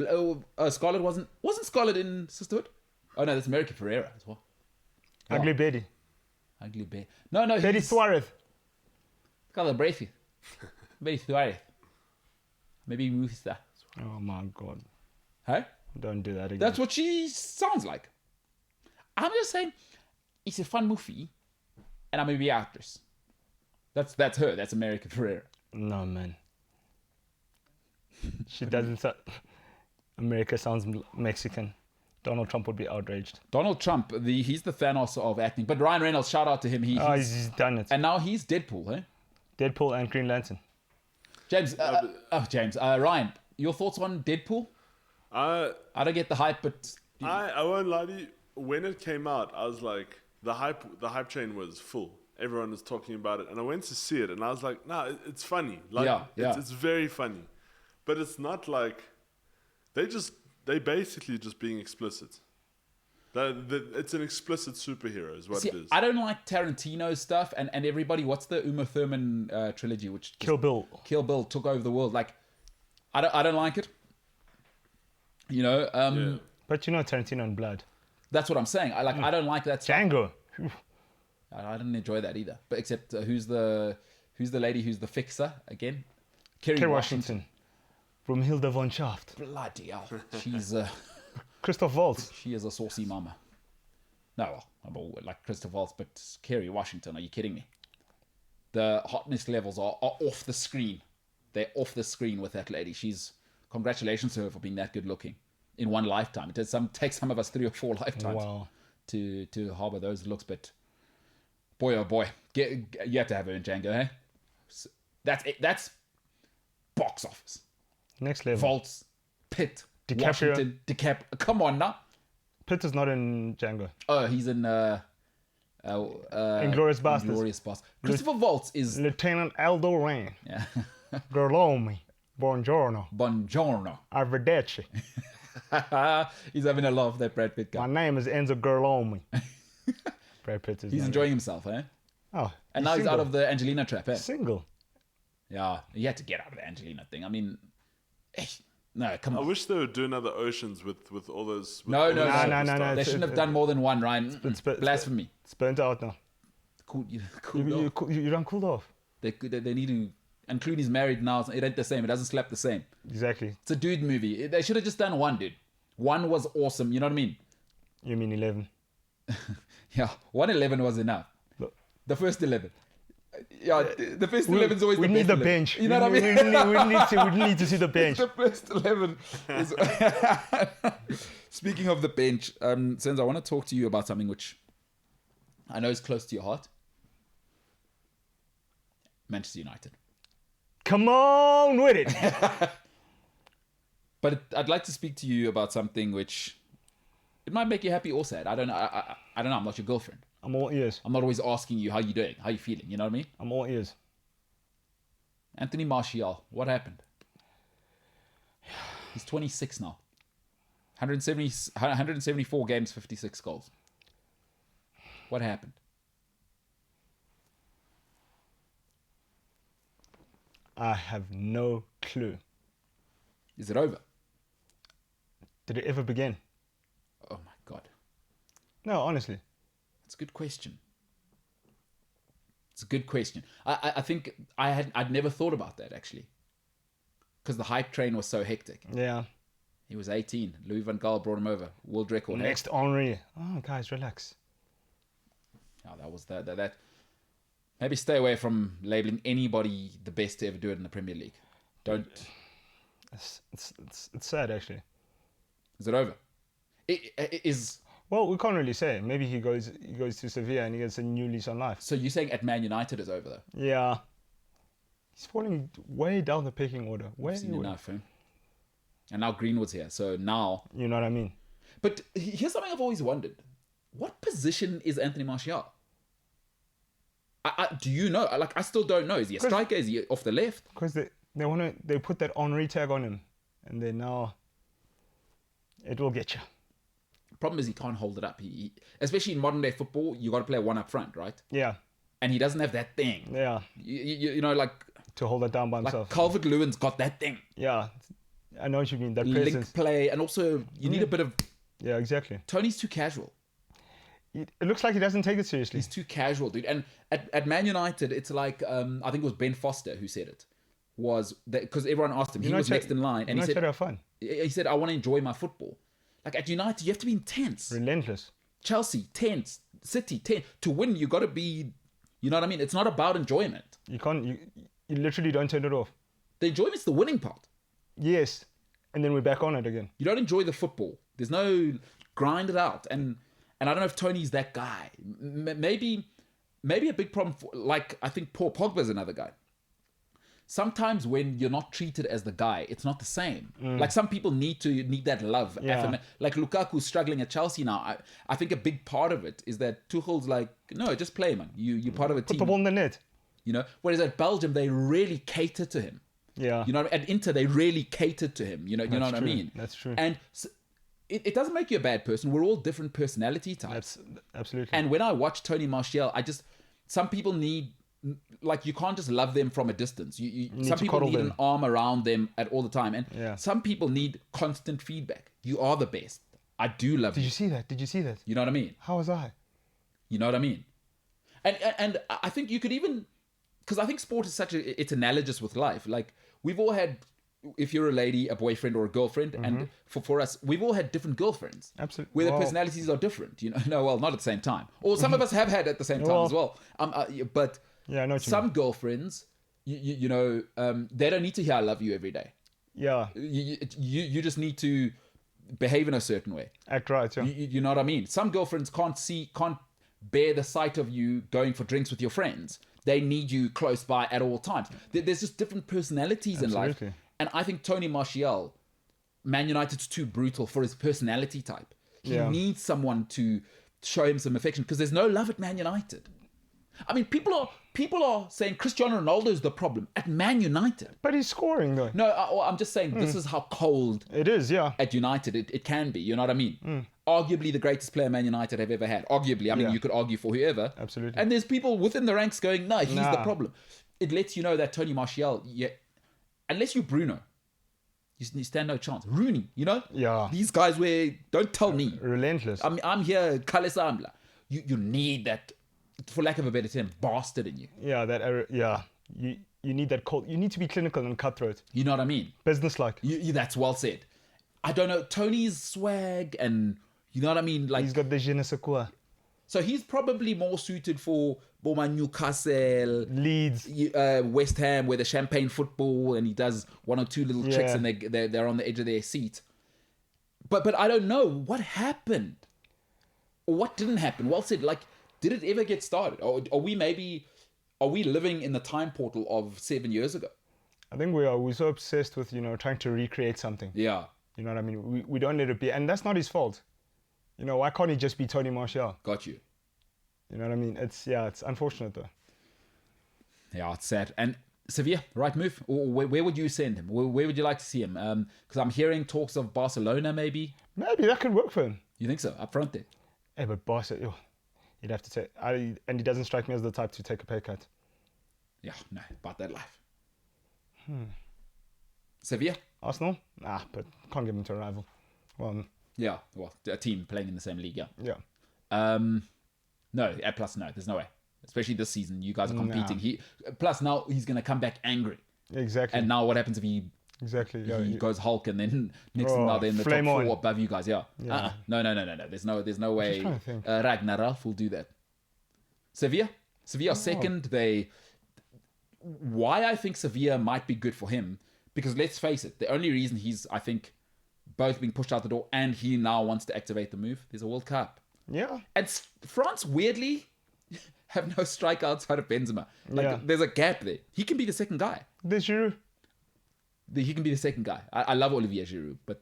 Scarlett wasn't Scarlett in Sisterhood? Oh no, that's America Ferrera as well. Yeah. Ugly Betty. Ugly Betty. No, Betty Suarez. Call Bracey. Betty Suarez. Maybe Musa. Oh my God. Hey? Don't do that again. That's what she sounds like. I'm just saying, it's a fun movie, and I'm a movie actress. That's her. That's America Ferrera. No, man. She doesn't sound... America sounds Mexican. Donald Trump would be outraged. Donald Trump, he's the Thanos of acting. But Ryan Reynolds, shout out to him. He's done it. And now he's Deadpool, eh? Deadpool and Green Lantern. James, Ryan, your thoughts on Deadpool? I don't get the hype, but... I won't lie to you. When it came out, I was like, the hype train was full. Everyone was talking about it. And I went to see it, and I was like, nah, it's funny. Like, it's very funny. But it's not like... They basically just being explicit. It's an explicit superhero is what it is. I don't like Tarantino's stuff and everybody. What's the Uma Thurman trilogy? Which Kill Bill. Kill Bill took over the world. Like, I don't like it. You know. But you know Tarantino and Blood. That's what I'm saying. I don't like that stuff. Django. I didn't enjoy that either. But except who's the lady who's the fixer again? Kerry Washington. Brumhilde von Schaft. Bloody hell. She's Christoph Waltz. She is a saucy mama. No, I'm all like Christoph Waltz, but Kerry Washington, are you kidding me? The hotness levels are off the screen. They're off the screen with that lady. Congratulations to her for being that good looking in one lifetime. It does take some of us 3 or 4 lifetimes to harbor those looks, but boy oh boy, you have to have her in Django, eh? That's box office. Next level. Waltz, Pitt, DiCaprio. Washington, come on now. Pitt is not in Django. Oh, he's in Inglourious Basterds. Inglourious Basterds. Christopher Waltz is Lieutenant Aldo Rain. Yeah. Gerlomi. Buongiorno. Buongiorno. Arrivederci. He's having a laugh, that Brad Pitt guy. My name is Enzo Gerlomi. Brad Pitt is. He's enjoying himself, eh? Oh, And now he's out of the Angelina trap, eh? Single. Yeah, he had to get out of the Angelina thing. I mean, no, come I on. wish they would do another Oceans with all those. No. No. They shouldn't have done more than one, Ryan. Blasphemy. It's burnt out now. Cool, You done cooled off. They need to. And Clooney's married now. It ain't the same. It doesn't slap the same. Exactly. It's a dude movie. They should have just done one, dude. One was awesome. You know what I mean? You mean 11? Yeah, 111 was enough. Look. The first 11. Yeah, the first 11 is always we the need best the 11. bench. You know what I mean? We need to see the bench. The first 11 is... Speaking of the bench, Senzo, I want to talk to you about something which I know is close to your heart. Manchester United. Come on with it. But I'd like to speak to you about something which it might make you happy or sad. I don't know. I don't know. I'm not your girlfriend. I'm all ears. I'm not always asking you how you doing, how you feeling. You know what I mean? I'm all ears. Anthony Martial, what happened? He's 26 now. 174 games, 56 goals. What happened? I have no clue. Is it over? Did it ever begin? Oh my God. No, honestly. It's a good question. It's a good question. I think I'd never thought about that actually. Because the hype train was so hectic. Yeah. He was 18. Louis van Gaal brought him over. World record. Next Henri. Oh, guys, relax. Yeah, that was that. Maybe stay away from labeling anybody the best to ever do it in the Premier League. Don't. It's sad, actually. Is it over? It is. Well, we can't really say. Maybe he goes to Sevilla and he gets a new lease on life. So you're saying at Man United is over though? Yeah. He's falling way down the picking order. Way Seen enough, eh? And now Greenwood's here. So now. You know what I mean? But here's something I've always wondered. What position is Anthony Martial? Do you know? Like, I still don't know. Is he a striker? Is he off the left? Because they put that Henri tag on him, and then now it will get you. Problem is he can't hold it up. He especially in modern day football, you got to play one up front, right? Yeah. And he doesn't have that thing. Yeah. You know, like to hold it down by himself. Like Calvert-Lewin's got that thing. Yeah, I know what you mean. That link presence. Play, and also you need a bit of. Yeah, exactly. Tony's too casual. It looks like he doesn't take it seriously. He's too casual, dude. And at Man United, it's like I think it was Ben Foster who said it. Was that because everyone asked him, he was next in line, and he said, have fun. He said, I want to enjoy my football. Like at United, you have to be intense. Relentless. Chelsea, tense. City, tense. To win, you got to be, you know what I mean? It's not about enjoyment. You can't, you literally don't turn it off. The enjoyment's the winning part. Yes. And then we're back on it again. You don't enjoy the football. There's no grind it out. And I don't know if Tony's that guy. Maybe a big problem for, like, I think Paul Pogba's another guy. Sometimes when you're not treated as the guy, it's not the same. Like some people need that love. Yeah. Like Lukaku's struggling at Chelsea now. I think a big part of it is that Tuchel's like, no, just play, man. You're part of a team. Put the ball in the net. You know, whereas at Belgium they really cater to him. Yeah. You know, at Inter they really catered to him. You know what I mean? That's true. And so, it doesn't make you a bad person. We're all different personality types. Absolutely. And when I watch Tony Martial, some people need, like, you can't just love them from a distance. Some people need an arm around them at all the time. And some people need constant feedback. You are the best. I do love you. Did you see that? You know what I mean? How was I? You know what I mean? And I think you could even, because I think sport is it's analogous with life. Like, we've all had, if you're a lady, a boyfriend or a girlfriend, and for us, we've all had different girlfriends. Absolutely. Where the personalities are different. You know, no, well, not at the same time. Or some of us have had at the same time as well. But yeah, I know what some girlfriends, you know, they don't need to hear "I love you" every day. Yeah. You just need to behave in a certain way. Act right. Yeah. You know what I mean? Some girlfriends can't bear the sight of you going for drinks with your friends. They need you close by at all times. There's just different personalities in life. And I think Tony Martial, Man United's too brutal for his personality type. He needs someone to show him some affection because there's no love at Man United. I mean, people are saying Cristiano Ronaldo is the problem at Man United. But he's scoring though. No, I'm just saying this is how cold It is, yeah. at United it can be. You know what I mean? Arguably the greatest player Man United have ever had. Arguably, I mean, Yeah. you could argue for whoever. Absolutely. And there's people within the ranks going, no, he's the Nah. problem. It lets you know that Tony Martial, unless you're Bruno, you stand no chance. Rooney, you know? Yeah. These guys don't tell me. Relentless. I'm here, Kalesambla. You need that, for lack of a better term, bastard in you. Yeah, you need that cold. You need to be clinical and cutthroat. You know what I mean? Business-like. That's well said. I don't know, Tony's swag and, you know what I mean? Like, He's got the je ne sais quoi. so he's probably more suited for Boma Newcastle, Leeds. West Ham, where the champagne football, and he does one or two little tricks, Yeah. and they're on the edge of their seat. But I don't know what happened, or what didn't happen. Well said. Like, did it ever get started, or are we living in the time portal of 7 years ago? I think we're so obsessed with, trying to recreate something. Yeah, You know what I mean? We don't let it be. And that's not his fault. Why can't he just be Tony Martial? got you. You know what I mean? It's unfortunate though. Yeah, it's sad. And Sevilla, right move. Or where would you send him? Where would you like to see him? Because I'm hearing talks of Barcelona, maybe. Maybe that could work for him. You think so? Up front there. Hey, but Barca, he'd have to take. And he doesn't strike me as the type to take a pay cut. Yeah, no, about that life. Sevilla? Arsenal? Nah, but can't give him to a rival. Well, Yeah, well, a team playing in the same league, yeah. yeah. No, plus no, there's no way. Especially this season, you guys are competing. Plus now he's going to come back angry. Exactly. And now what happens if he Yeah. he goes Hulk and then next thing now they're in the top flame on. 4 above you guys, yeah. Yeah. No. There's no way trying to think. Ragnaralf will do that. Sevilla second. Why I think Sevilla might be good for him, because let's face it, the only reason he's, I think, both being pushed out the door and he now wants to activate the move, there's a World Cup. Yeah. And France, weirdly, have no striker outside of Benzema. There's a gap there. He can be the second guy. This Giroud. He can be the second guy. I love Olivier Giroud, but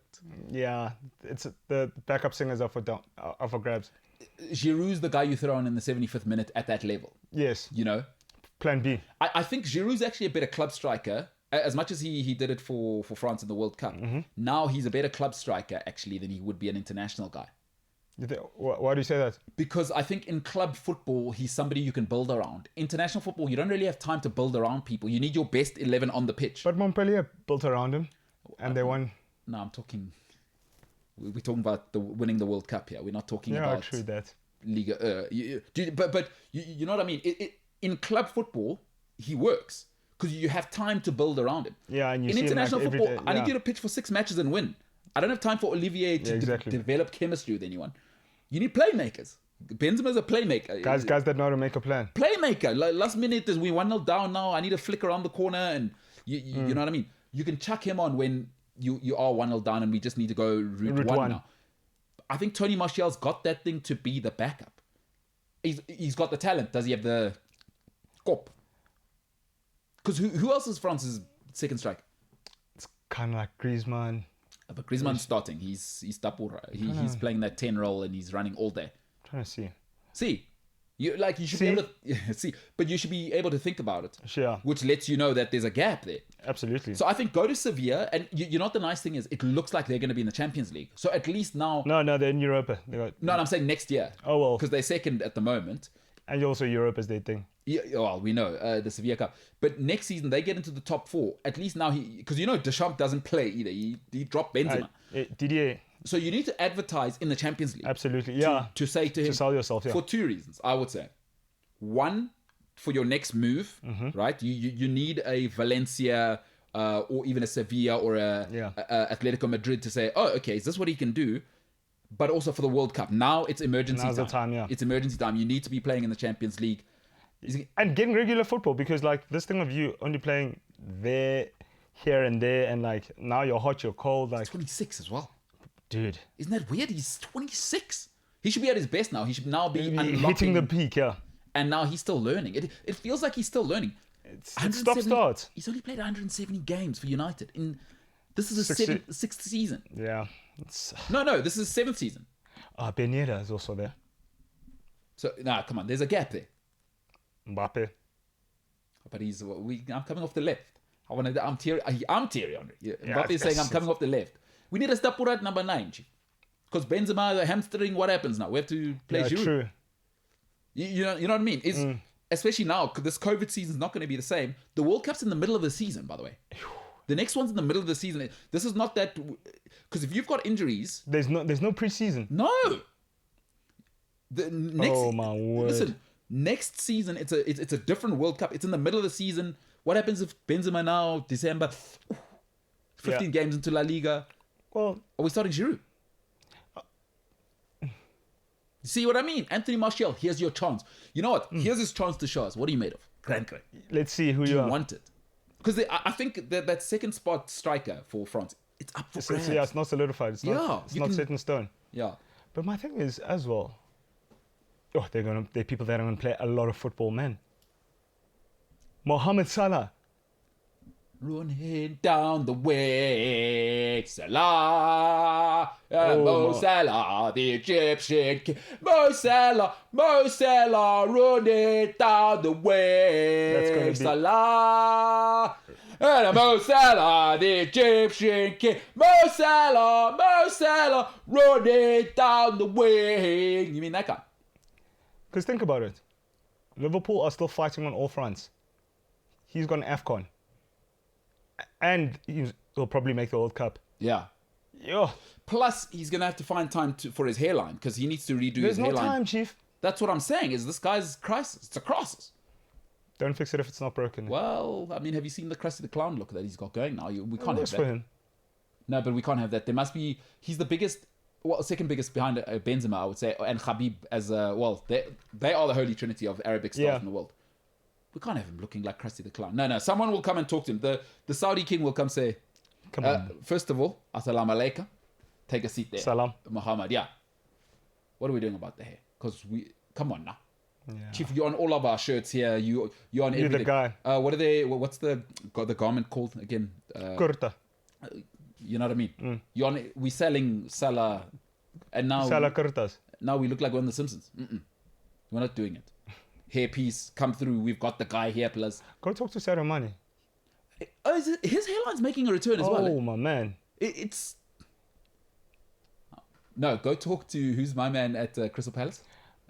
Yeah. It's the backup singers are for grabs. Giroud's the guy you throw on in the 75th minute at that level. Yes. You know? Plan B. I think Giroud's actually a better club striker. As much as he did it for France in the World Cup, now he's a better club striker, actually, than he would be an international guy. Why do you say that? Because I think in club football, he's somebody you can build around. International football, you don't really have time to build around people. You need your best 11 on the pitch. But Montpellier built around him, and they won. No, I'm talking... We're talking about winning the World Cup here. We're not talking about True that. Liga. But you know what I mean? In club football, he works. Because you have time to build around him. Yeah, and you in see him, international like, every football, day, I need you to pitch for 6 matches and win. I don't have time for Olivier to exactly. develop chemistry with anyone. You need playmakers. Benzema's a playmaker. Guys that know how to make a plan. Playmaker. Last minute, we 1-0 down now. I need a flick around the corner, and you know what I mean. You can chuck him on when you are 1-0 down, and we just need to go route one now. I think Tony Martial's got that thing to be the backup. He's got the talent. Does he have the cop? Because who else is France's second striker? It's kind of like Griezmann. But Griezmann's starting. He's Tapura. He's playing that 10 role and he's running all day. I'm trying to see. See, you should be able to see, but you should be able to think about it. Sure. Which lets you know that there's a gap there. Absolutely. So I think go to Sevilla, and you know what the nice thing is, it looks like they're going to be in the Champions League. So at least now. No, they're in Europa. No, I'm saying next year. Oh well. Because they're second at the moment. And also Europe is their thing. Yeah, well, we know the Sevilla Cup, but next season they get into the top 4. At least now because Deschamps doesn't play either. He dropped Benzema. Didier. So you need to advertise in the Champions League. Absolutely, yeah. To say to him, to sell yourself, yeah. For 2 reasons, I would say. One, for your next move, right? You need a Valencia or even a Sevilla or a Atletico Madrid to say, oh, okay, is this what he can do? But also for the World Cup. Now it's emergency Now's time. the time, yeah. It's emergency time. You need to be playing in the Champions League. And getting regular football, because like this thing of you only playing there, here and there, and like now you're hot, you're cold. Like 26 as well. Dude. Isn't that weird? He's 26. He should be at his best now. He should now be hitting the peak, yeah. And now he's still learning. It feels like he's still learning. It's stop-start. He's only played 170 games for United. This is his sixth season. Yeah. No, this is his 7th season. Beneda is also there. So, come on. There's a gap there. Mbappe. But I'm coming off the left. I'm Thierry Henry. Yeah, Mbappe is saying I'm that's- coming off the left. We need a Stapura at number 9, chief. Because Benzema, the hamstring, what happens now? We have to play Yeah, Giroud. true. You know what I mean? Especially now, 'cause this COVID season is not going to be the same. The World Cup's in the middle of the season, by the way. The next one's in the middle of the season. This is not that... Because if you've got injuries... There's no preseason. No! The next, Oh, my word. Listen, next season, it's a different World Cup. It's in the middle of the season. What happens if Benzema now, December, 15 games into La Liga? Well, Are we starting Giroud? See what I mean? Anthony Martial, here's your chance. You know what? Here's his chance to show us. What are you made of? Grand. let's see who Do you you are. want it? Because I think that second spot striker for France, it's up for grabs. Yeah, it's not solidified. It's Yeah, not, it's you not can- set in stone. Yeah. But my thing is, as well, they're people that are going to play a lot of football, man. Mohamed Salah. Running down the way, Salah, Oh, Mo my. Salah, the Egyptian king. Mo Salah, running down the way, That's gonna be- Salah, and Mo Salah, the Egyptian king. Mo Salah, running down the way. You mean that guy? Because think about it. Liverpool are still fighting on all fronts. He's got an AFCON. And he'll probably make the World Cup. Yeah. Yo, Plus, he's going to have to find time for his hairline because he needs to redo his there's no hairline. time, Chief. That's what I'm saying, is this guy's crisis. It's a crisis. Don't fix it if it's not broken. Well, I mean, have you seen the Krusty the Clown look that he's got going now? We can't have works that. for him. No, but we can't have that. There must be... He's the biggest... Well, second biggest behind Benzema, I would say. And Khabib as... well, they are the holy trinity of Arabic stars Yeah. in the world. We can't have him looking like Krusty the Clown. No, someone will come and talk to him. The Saudi king will come say... Come on. First of all, assalamu alaikum. Take a seat there. Salam. Muhammad, yeah. What are we doing about the hair? Because come on now. Yeah. Chief, you're on all of our shirts here. You're on You're the everything. guy. What are they? What's the garment called again? Kurta. You know what I mean? You're on. We're selling Salah, and now Salah Kurtas. now we look like we're on The Simpsons. We're not doing it. Hairpiece come through. We've got the guy here plus. Go talk to Sadio Mane. Oh, his hairline's making a return as well. Oh, my man. It's no. Go talk to who's my man at Crystal Palace.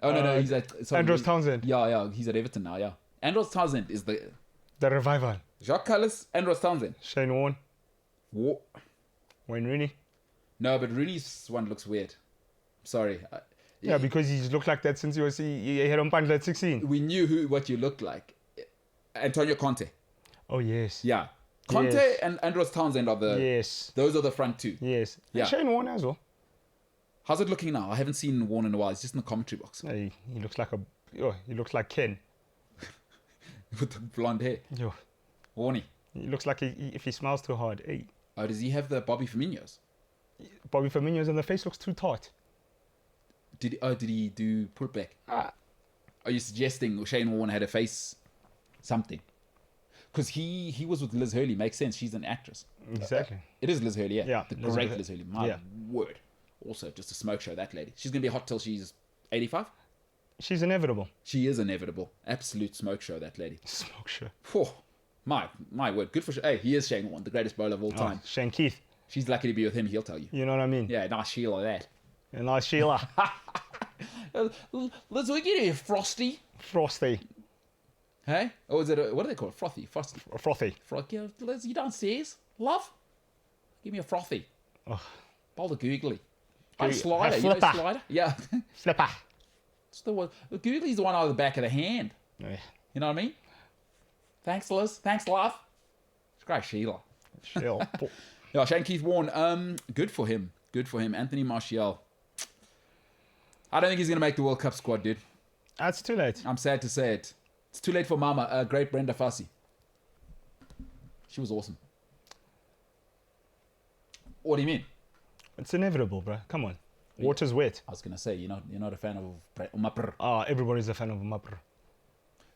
Oh no, he's at Andros Townsend. Yeah, he's at Everton now. Yeah, Andros Townsend is the The revival. Jacques Callis. Andros Townsend. Shane Warne. What? Wayne Rooney. No, but Rooney's one looks weird. Sorry. Yeah, because he's looked like that since he had on Pandla at 16. We knew what you looked like. Antonio Conte. Oh, yes. Yeah. Conte Yes. and Andros Townsend are the... Yes. Those are the front two. Yes. Yeah. And Shane Warne as well. How's it looking now? I haven't seen Warren in a while. He's just in the commentary box Yeah, he looks like he looks like Ken. with the blonde hair. Yo, Warney. he looks like if he smiles too hard. Hey, Oh, does he have the Bobby Firmino's? Bobby Firmino's and the face looks too tight. Did he do pullback? Are you suggesting Shane Warne had a face something? Because he was with Liz Hurley. Makes sense. She's an actress. Exactly. It is Liz Hurley, yeah. Yeah, The Liz great Hurley. Liz Hurley. My Yeah. word. Also, just a smoke show, that lady. She's going to be hot till she's 85? She's inevitable. She is inevitable. Absolute smoke show, that lady. Smoke show. Phew. My word. Good for... Hey, he is Shane Warne, the greatest bowler of all Oh, time. Shane Keith. She's lucky to be with him, he'll tell you. You know what I mean? Yeah, nice Sheila, that. And nice Sheila. Let's we get here, Frosty. Frosty. Hey? Or is it what do they call it? Frothy. Frosty. Or frothy. Yeah, let's you downstairs. Love? Give me a frothy. Oh. Bowl the googly. Oh, Goo- slider. a You know flipper. slider? Yeah. Flipper. It's the one. The googly's the one out of the back of the hand. Yeah. You know what I mean? Thanks, Liz. Thanks, love. It's great, Sheila. Sheila. Yeah, Shane Keith Warne. Good for him. Good for him. Anthony Martial. I don't think he's going to make the World Cup squad, dude. That's too late. I'm sad to say it. It's too late for Mama. Great Brenda Fassie. She was awesome. What do you mean? It's inevitable, bro. Come on. Water's wet. I was going to say, you're not a fan of Mapr. Everybody's a fan of Mapr.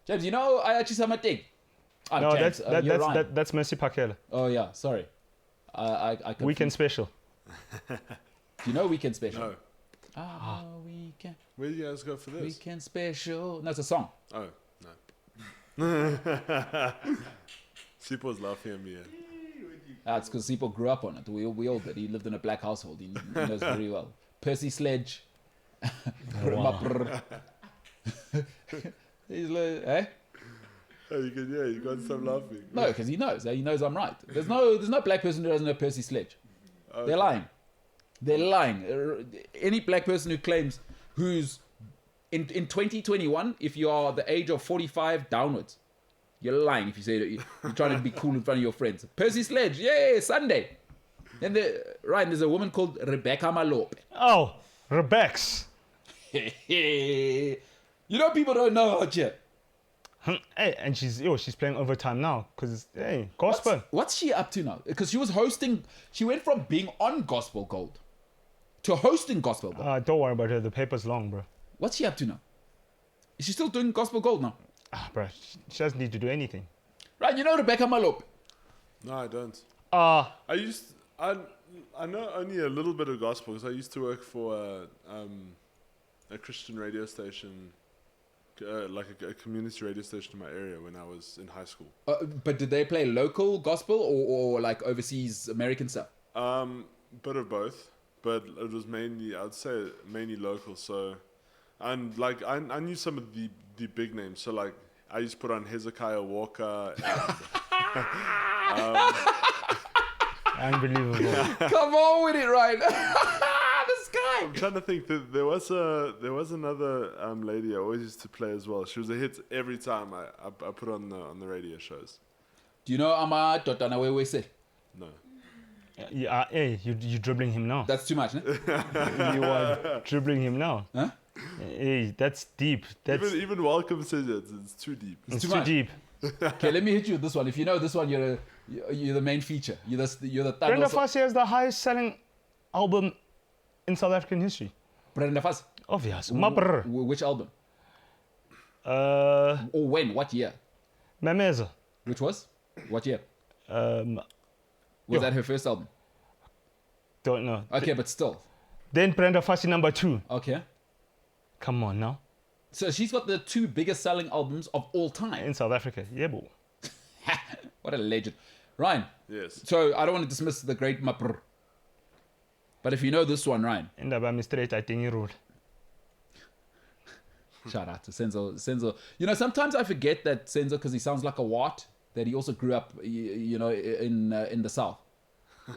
James, you know, I actually saw my dig. Oh, No, James, you're right. that's Mercy Pakela. Oh, yeah, sorry. I confused. Weekend special. Do you know Weekend Special? No. Weekend. Where do you guys go for this? Weekend Special. No, it's a song. Oh, no. Sipo's laughing at me. That's because Sipo grew up on it. We all did. He lived in a black household. He knows very well. Percy Sledge. He's like, eh? Oh, you can't stop laughing. No, because he knows. He knows I'm right. There's no black person who doesn't know Percy Sledge. Okay. They're lying. They're lying. Any black person who claims who's in 2021, if you are the age of 45 downwards, you're lying if you say that you're trying to be cool in front of your friends. Percy Sledge, yeah, Sunday. Then there's a woman called Rebecca Malope. Oh, Rebex. You know people don't know her yet. Hey, and she's playing overtime now because hey, gospel. What's she up to now? Because she was hosting. She went from being on Gospel Gold to hosting Gospel Gold. Don't worry about her. The paper's long, bro. What's she up to now? Is she still doing Gospel Gold now? Bro, she doesn't need to do anything. Right, you know Rebecca Malope. No, I don't. Uh, I know only a little bit of gospel because I used to work for a Christian radio station, like a community radio station in my area when I was in high school. But did they play local gospel or like overseas American stuff? Bit of both, but it was I'd say mainly local. So, and like I knew some of the big names. So like I used to put on Hezekiah Walker. And, unbelievable. Come on with it, right? This guy. I'm trying to think. There was another lady I always used to play as well. She was a hit every time I put on the radio shows. Do you know Ama Totana Wewese? No. Yeah, hey, you dribbling him now. That's too much, ne? You are dribbling him now. Huh? Hey, that's deep. That's Even Welcome says it's too deep. it's too too much. deep. Okay, let me hit you with this one. If you know this one, you're the main feature. You're the Brenda Thanos. Fassie has the highest selling album in South African history. Brenda Fassie. Obvious. Mapper. Which album? Uh, Or when? What year? Memeza. Which was? What year? Um, Was that her first album? don't know. Okay, but still. Then Brenda Fassie number 2. Okay. Come on now. So she's got the 2 biggest selling albums of all time. In South Africa. Yeah, boo. What a legend. Ryan. Yes. So I don't want to dismiss the great Mapr. But if you know this one, Ryan. Indaba mistraight I think road. Shout out to Senzo. You know, sometimes I forget that Senzo, because he sounds like a Wat, that he also grew up, you know, in the South.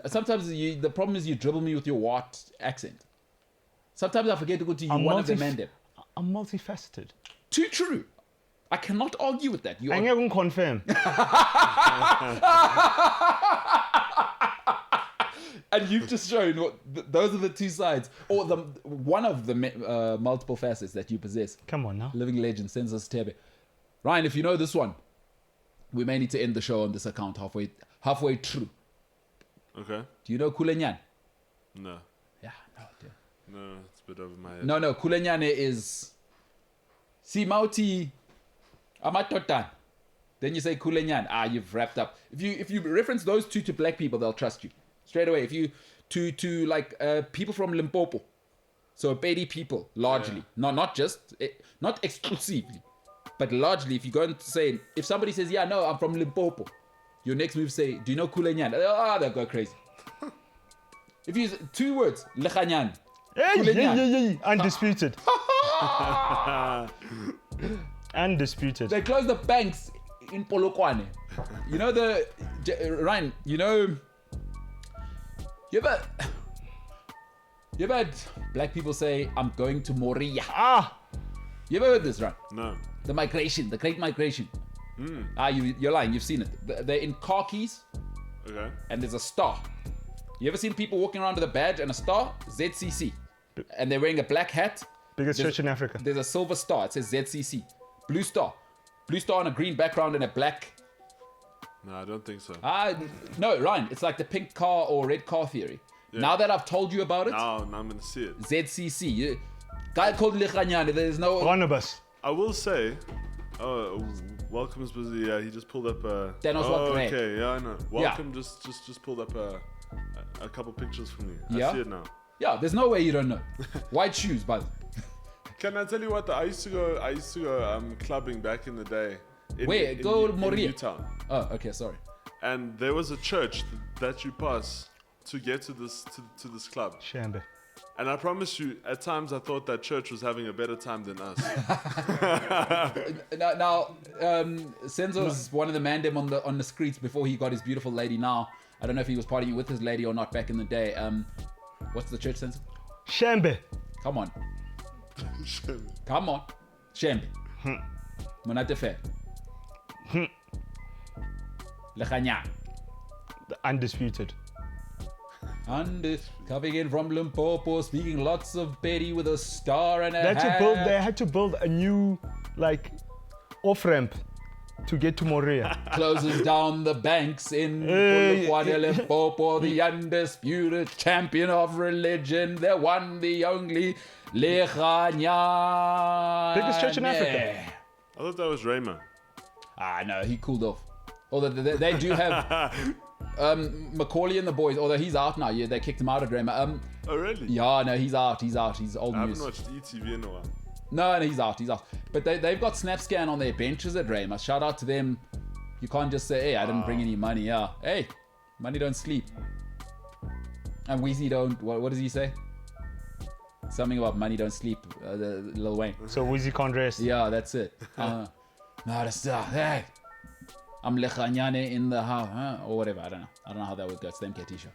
Sometimes the problem is you dribble me with your Wat accent. Sometimes I forget to go to you, one of the men there. I'm multifaceted. Too true. I cannot argue with that. You I'm are, going to confirm. and you've just shown those are the 2 sides, or one of the multiple facets that you possess. Come on now. Living legend, Senzo Stebe. Ryan, if you know this one, we may need to end the show on this account halfway through. Okay. Do you know Kulenyane? No. Yeah, no, dear. No, it's a bit over my head. No, Kulenyane is si mauti amatotan. Then you say Kulenyane. You've wrapped up. If you reference those 2 to black people, they'll trust you straight away. If you to like people from Limpopo, so Pedi people largely, not exclusively, but largely. If you go and say, if somebody says, yeah, no, I'm from Limpopo, your next move say, do you know Kulenyane? They'll go crazy. If you use 2 words, Lekhanyan. Hey, undisputed. Undisputed. They closed the banks in Polokwane. You know Ryan, you know, you ever had black people say, I'm going to Moria? You ever heard this, Ryan? No. The great migration. You're lying, you've seen it. They're in khakis. Okay. And there's a star. You ever seen people walking around with a badge and a star? ZCC. And they're wearing a black hat. Biggest church in Africa. There's a silver star. It says ZCC. Blue star on a green background and a black. No, I don't think so. No, Ryan. It's like the pink car or red car theory. Yeah. Now that I've told you about it. Now I'm going to see it. ZCC. Guy called Lekhanyan. There's no... Barnabas. I will say... Welcome's busy. Yeah, he just pulled up. Okay, yeah, I know. Welcome just pulled up a couple pictures for me. I see it now. Yeah, there's no way you don't know. White shoes, but. Can I tell you what? I used to go clubbing back in the day, Where? Go to in Moria. Newtown. Oh, okay, sorry. And there was a church that you pass to get to this club. Shambe. And I promise you, at times I thought that church was having a better time than us. Now, Senzo's one of the mandem on the streets before he got his beautiful lady. Now, I don't know if he was partying with his lady or not back in the day. What's the church, Senzo? Shambe. Come on. Come on. Shembe. Monate fair. Lechanya. The undisputed. And coming in from Limpopo, speaking lots of Betty with a star and a They hat. had to build a new, like, off-ramp to get to Moria. Closes down the banks in Hey, Polokwane, Limpopo, the undisputed champion of religion, the one, the only, Lechanya. Biggest church in Africa. I thought that was Rayma. Ah, no, he cooled off. Although they do have Macaulay and the boys, although he's out now. Yeah, they kicked him out of Rayma. Oh, really? Yeah, no, he's out. He's old I news. haven't watched ETV in a while. No, he's out. But they've got SnapScan on their benches at Rayma. Shout out to them. You can't just say, hey, I didn't bring any money. Yeah. Hey, money don't sleep. And Weezy don't, what does he say? Something about money don't sleep, Lil Wayne. So Wizzy can't rest. Yeah, that's it. No, that's, hey, I'm Lechanyane in the house, huh? Or whatever, I don't know. I don't know how that would go. It's the MKT Show.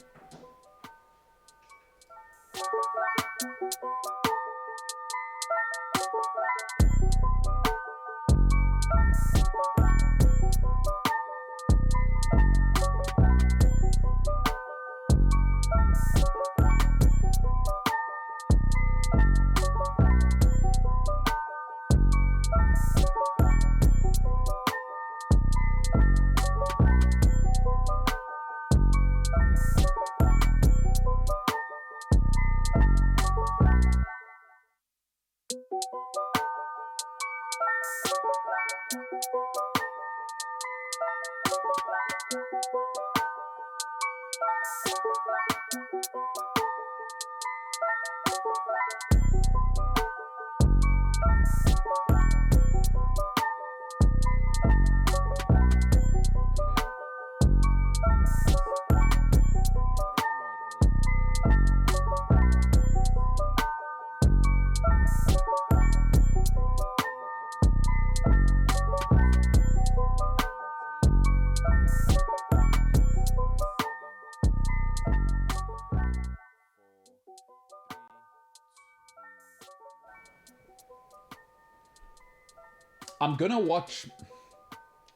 I'm gonna watch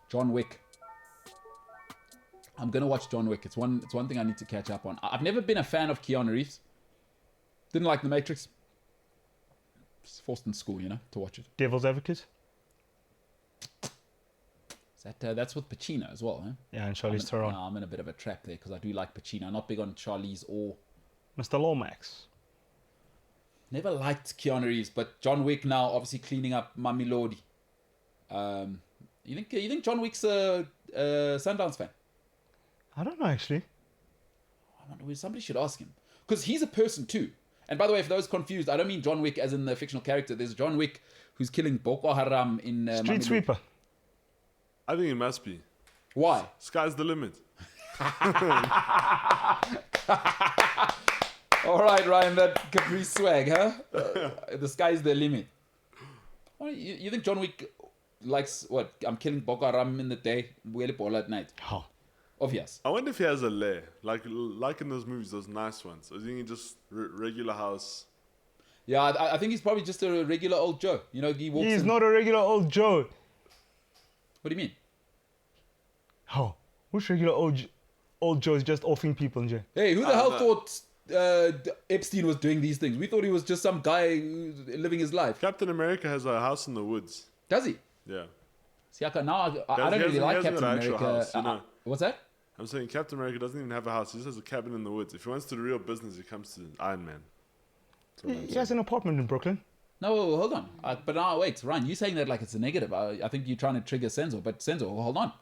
John Wick. It's one thing I need to catch up on. I've never been a fan of Keanu Reeves. Didn't like The Matrix. Just forced in school, to watch it. Devil's Advocate. Is that's with Pacino as well, huh? Yeah, and Charlize Theron. No, I'm in a bit of a trap there because I do like Pacino. I'm not big on Charlize or Mr. Lomax. Never liked Keanu Reeves, but John Wick now obviously cleaning up Mami Lodi. You think John Wick's a Sundance fan? I don't know, actually. I wonder, somebody should ask him. Because he's a person too. And by the way, for those confused, I don't mean John Wick as in the fictional character. There's John Wick who's killing Boko Haram in Street Sweeper. I think it must be. Why? Sky's the limit. All right, Ryan, that Capri swag, huh? The sky's the limit. You think John Wick likes what? I'm killing Boko Haram in the day, ball at night. Oh. Obvious. I wonder if he has a lair, like in those movies, those nice ones. Or do you think he just regular house? Yeah, I think he's probably just a regular old Joe. He walks He's in. not a regular old Joe. What do you mean? Oh, which regular old Joe is just offing people in jail? Hey, who the hell thought Epstein was doing these things? We thought he was just some guy living his life. Captain America has a house in the woods. Does he? Yeah. See, I don't really like Captain America. House, What's that? I'm saying Captain America doesn't even have a house. He just has a cabin in the woods. If he wants to do real business, he comes to Iron Man. He has an apartment in Brooklyn. No, hold on. But now, wait, Ryan, you're saying that like it's a negative. I think you're trying to trigger Senzo. But Senzo, hold on.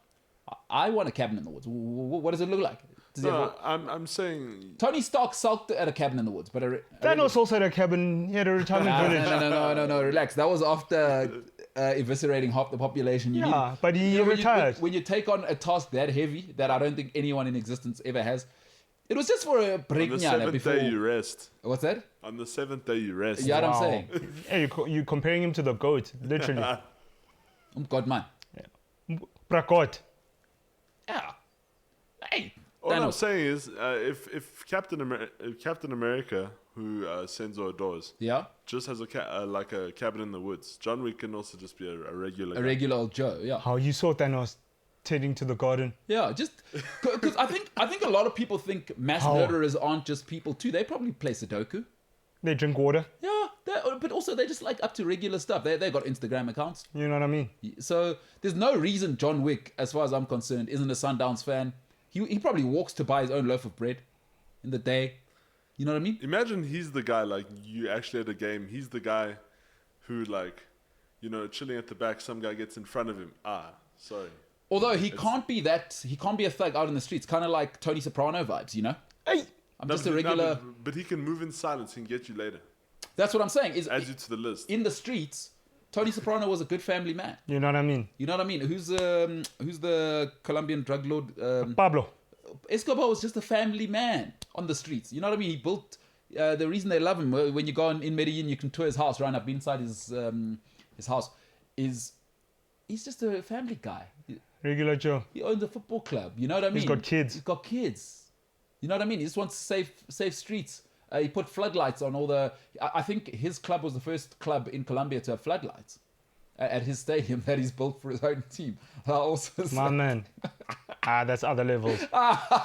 I want a cabin in the woods. What does it look like? No, I'm saying Tony Stark sulked at a cabin in the woods, but Thanos also had a cabin. He had a retirement village. no, relax. That was after eviscerating half the population. Yeah, but he retired. When you take on a task that heavy, that I don't think anyone in existence ever has, it was just for a break. on the seventh day you rest. What's that? On the seventh day you rest. Yeah, what I'm saying. Hey, you comparing him to the goat, literally. God, man. Prakot. Yeah. Hey. All I'm Thanos. saying is, if Captain America, who Senzo adores, Yeah. just has like a cabin in the woods, John Wick can also just be a regular. A guy. regular old Joe. Yeah. How you saw Thanos tending to the garden. Yeah, just because I think a lot of people think mass How? murderers aren't just people too. They probably play Sudoku. They drink water. Yeah, but also they're just like up to regular stuff. They got Instagram accounts. You know what I mean? So there's no reason John Wick, as far as I'm concerned, isn't a Sundowns fan. He probably walks to buy his own loaf of bread in the day. You know what I mean? Imagine he's the guy, like, you actually at a game, he's the guy who, like, you know, chilling at the back, some guy gets in front of him. Sorry. Although he can't be a thug out in the streets, kind of like Tony Soprano vibes, you know? Hey, I'm just a regular. But he can move in silence, he can get you later. That's what I'm saying. Add you to the list. In the streets, Tony Soprano was a good family man. you know what I mean? You know what I mean? Who's the Colombian drug lord? Pablo. Escobar was just a family man on the streets. You know what I mean? He built. The reason they love him, when you go in Medellin, you can tour his house. Right, I've been inside his house. He's just a family guy. Regular Joe. He owns a football club. You know what I mean? He's got kids. He's got kids. You know what I mean? He just wants safe streets. He put floodlights on all the. I think his club was the first club in Colombia to have floodlights at his stadium that he's built for his own team. My man. That's other levels.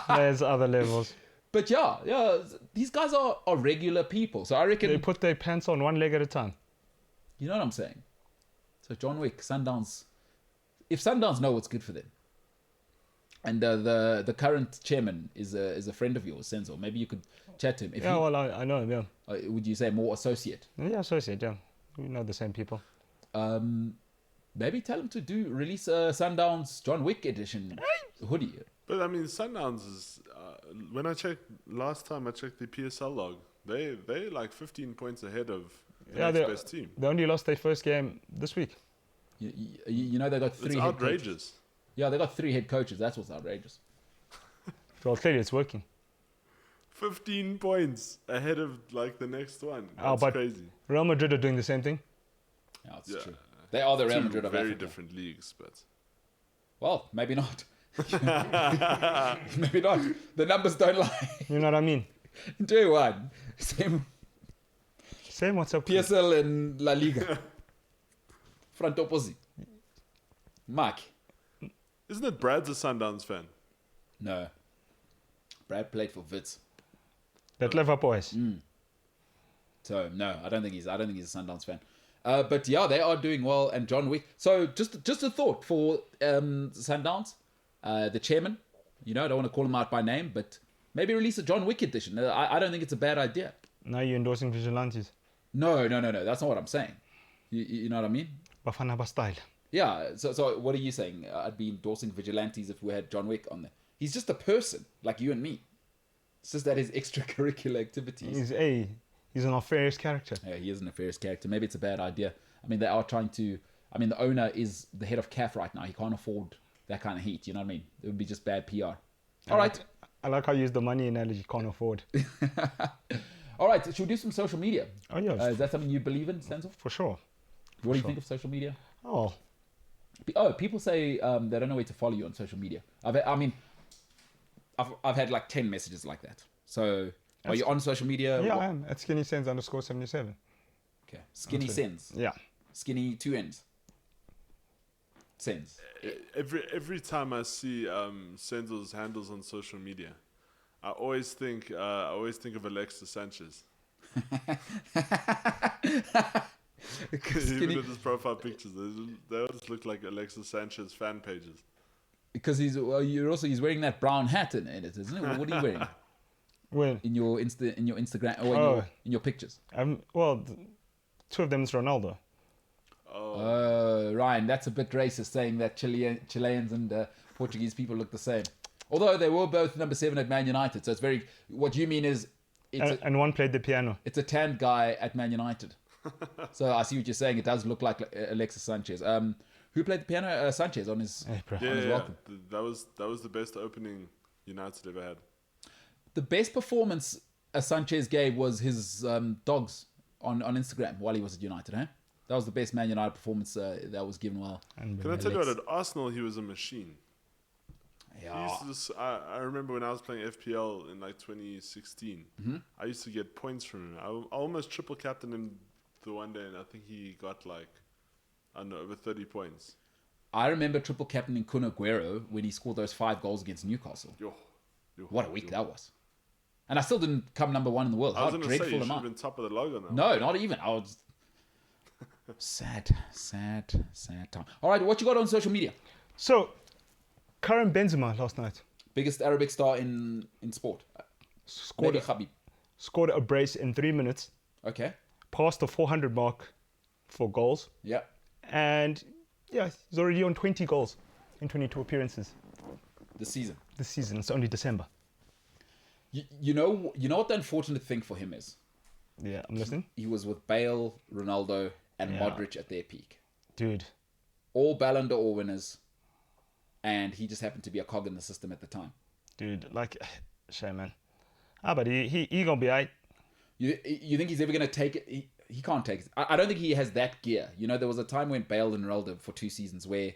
There's other levels. But yeah, these guys are regular people. So I reckon. They put their pants on one leg at a time. You know what I'm saying? So John Wick, Sundowns. If Sundowns know what's good for them, and the current chairman is a friend of yours, Senzo, maybe you could chat to him. If Well, I know him, yeah. would you say more associate? Yeah, associate, yeah. We know the same people. Maybe tell him to release a Sundowns John Wick edition hoodie. But I mean, Sundowns is, when last time I checked the PSL log, they like 15 points ahead of the next best team. They only lost their first game this week. You know they got 3 It's head outrageous. coaches. Yeah, they got 3 head coaches. That's what's outrageous. Well, clearly it's working. 15 points ahead of like the next one. Oh, That's but crazy. Real Madrid are doing the same thing. Yeah, it's Yeah. true. They are the Real Two Madrid of very Africa. different leagues, but Well, maybe not. Maybe not. The numbers don't lie. You know what I mean? Day one, same Same what's up. PSL and La Liga. Front opposite. Mark. isn't it Brad's a Sundowns fan? No. Brad played for Wits. That Liverpool boys. So no, I don't think he's a Sundowns fan. But yeah, they are doing well, and John Wick. So just a thought for Sundowns, the chairman. You know, I don't want to call him out by name, but maybe release a John Wick edition. I don't think it's a bad idea. Now you're endorsing vigilantes. No. That's not what I'm saying. You know what I mean? Bafana Bastyle. Yeah. So what are you saying? I'd be endorsing vigilantes if we had John Wick on there. He's just a person like you and me. It's just that his extracurricular activities. He's an nefarious character. Yeah, he is a nefarious character. Maybe it's a bad idea. I mean, they are trying to. I mean, the owner is the head of CAF right now. He can't afford that kind of heat. You know what I mean? It would be just bad PR. All right. I like how you use the money analogy. Can't afford. All right. Should we do some social media? Oh yeah, Is that something you believe in, Stenzel? for sure. What do you think of social media? Oh, People say they don't know where to follow you on social media. I've had like 10 messages like that. So are you on social media? yeah, I am at skinnysense_77. Okay. Skinny Sens. Yeah. Skinny 2 ends. Sens. Every time I see Senzo's handles on social media, I always think of Alexis Sanchez. Even with his profile pictures, they always look like Alexis Sanchez fan pages. Because he's wearing that brown hat in it, isn't it? What are you wearing When? in your Instagram or in your pictures? Well, two of them is Ronaldo. Ryan, that's a bit racist saying that Chileans and Portuguese people look the same. Although they were both number 7 at Man United, so it's very. What you mean is, And one played the piano. it's a tanned guy at Man United. So I see what you're saying. It does look like Alexis Sanchez. Who played the piano? Sanchez on his. Hey, bro. Yeah, his yeah, welcome. that was the best opening United ever had. The best performance Sanchez gave was his dogs on Instagram while he was at United. That was the best Man United performance that was given well. And Can I tell you what? At Arsenal, he was a machine. Yeah. He used to I remember when I was playing FPL in like 2016. I used to get points from him. I almost triple captained him the one day, and I think he got like, I don't know, over 30 points. I remember triple captaining Kun Aguero when he scored those 5 goals against Newcastle. What a week that was. And I still didn't come number 1 in the world. I How was going to say, dreadful you am should I? have been top of the logo now. No, not even. I was sad time. All right, what you got on social media? So, Karim Benzema last night Biggest Arabic star in sport. scored Maybe Khabib. scored a brace in 3 minutes, Okay. passed the 400 mark for goals, Yeah. and yeah, he's already on 20 goals in 22 appearances The season. this season. It's only December. You know what the unfortunate thing for him is? Yeah, I'm listening. He was with Bale, Ronaldo, and Yeah. Modric at their peak. Dude, All Ballon d'Or winners, and he just happened to be a cog in the system at the time. like, shame, man. But he gonna be alright. You think he's ever going to take it? He can't take it. I don't think he has that gear. You know, there was a time when Bale and Ronaldo for 2 seasons where...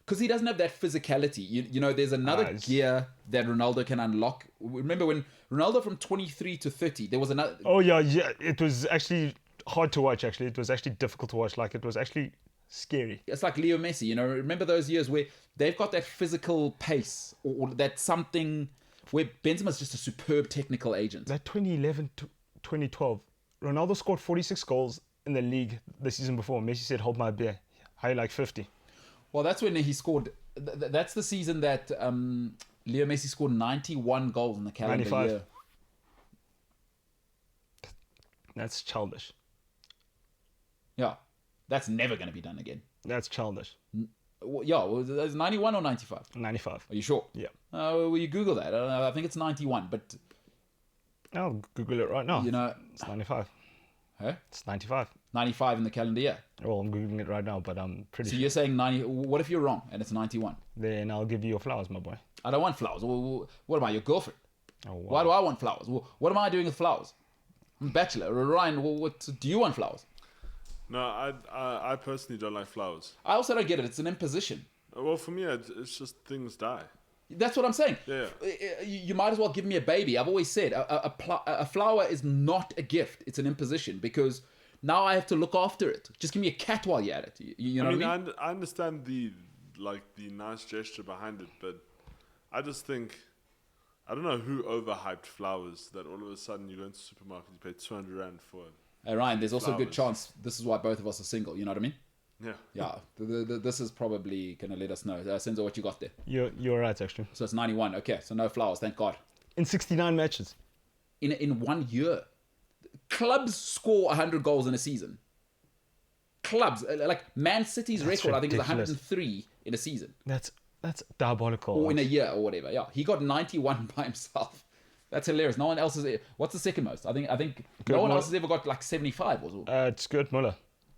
Because he doesn't have that physicality. You know, there's another gear that Ronaldo can unlock. Remember when Ronaldo from 23 to 30, there was another... Oh, yeah. It was actually hard to watch, actually. It was actually difficult to watch. Like, it was actually scary. It's like Leo Messi, you know, remember those years where they've got that physical pace or that something where Benzema's just a superb technical agent. That 2011 to 2012, Ronaldo scored 46 goals in the league the season before. Messi said, hold my beer. How like 50? Well, that's when he scored. That's the season that Leo Messi scored 91 goals in the calendar 95. year. That's childish. Yeah, that's never going to be done again. That's childish. Well, it's 91 or 95? 95. Are you sure? Yeah. Will you Google that? I think it's 91, but I'll Google it right now. you know, It's 95. huh? It's 95. 95 in the calendar year. Well, I'm Googling it right now, but I'm pretty So sure. you're saying 90? What if you're wrong and it's 91? Then I'll give you your flowers, my boy. I don't want flowers. What am I, your girlfriend? Oh, wow. Why do I want flowers? What am I doing with flowers? I'm a bachelor. Ryan, what do you want flowers? No, I personally don't like flowers. I also don't get it. It's an imposition. Well, for me, it's just things die. That's what I'm saying. Yeah. You might as well give me a baby. I've always said a flower is not a gift. It's an imposition because now I have to look after it. Just give me a cat while you're at it. You know what I mean? I understand the nice gesture behind it, but I just think, I don't know who overhyped flowers that all of a sudden you go into the supermarket, you pay 200 Rand for it. Hey, Ryan, there's also a good Flowers. chance this is why both of us are single. You know what I mean? Yeah. Yeah. This is probably going to let us know. Senzo, what you got there? You're right, actually. So it's 91. Okay, so no flowers, thank God. In 69 matches. In 1 year. Clubs score 100 goals in a season. Clubs. Like Man City's That's record, I think, is ridiculous. 103 in a season. That's diabolical. Or in a year or whatever. Yeah, he got 91 by himself. That's hilarious. No one else is... What's the second most? I think no one else has ever got like 75 or so. It's Gerd Muller.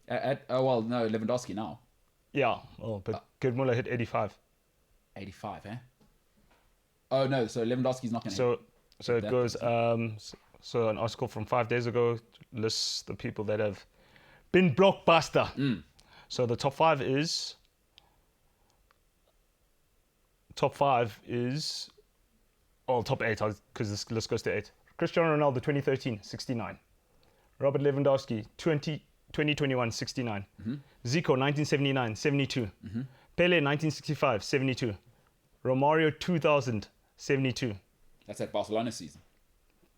Well, no, Lewandowski now. Yeah, but Gerd Muller hit 85. 85, eh? Oh, no, so Lewandowski's not going to... So it goes... So an article from 5 days ago lists the people that have been blockbuster. So the top 5 is... Top 8, because this list goes to 8. Cristiano Ronaldo, 2013, 69. Robert Lewandowski, 2021, 69. Zico, 1979, 72. Pele, 1965, 72. Romario, 2000, 72. That's that Barcelona season.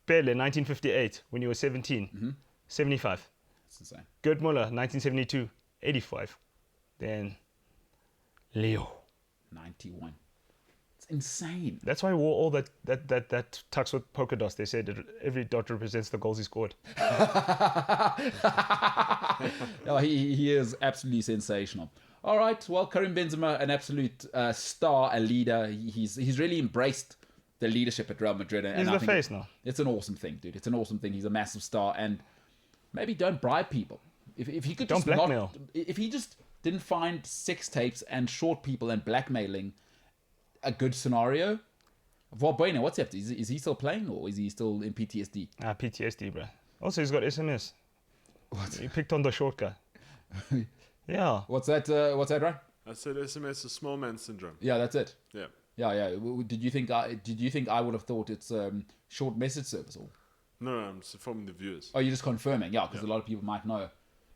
Pele, 1958, when he was 17, 75. That's insane. Gerd Muller, 1972, 85. Then Leo. 91. It's insane. That's why he wore all that tux with polka dots. They said that every dot represents the goals he scored. No, he is absolutely sensational. All right, well, Karim Benzema, an absolute star, a leader. He's really embraced the leadership at Real Madrid. And He's I the think face now. It's an awesome thing, dude. It's an awesome thing. He's a massive star. And maybe don't bribe people. If he could Don't just blackmail. if he just didn't find sex tapes and short people and blackmailing a good scenario. Bueno, what's up? Is he still playing or is he still in PTSD? PTSD, bro. Also, he's got SMS. What? He picked on the short guy. Yeah. What's that, right? I said SMS is small man syndrome. Yeah, that's it. Yeah. Yeah. Did you think I would have thought it's short message service or? No, I'm just informing the viewers. Oh, you're just confirming, yeah, because a lot of people might not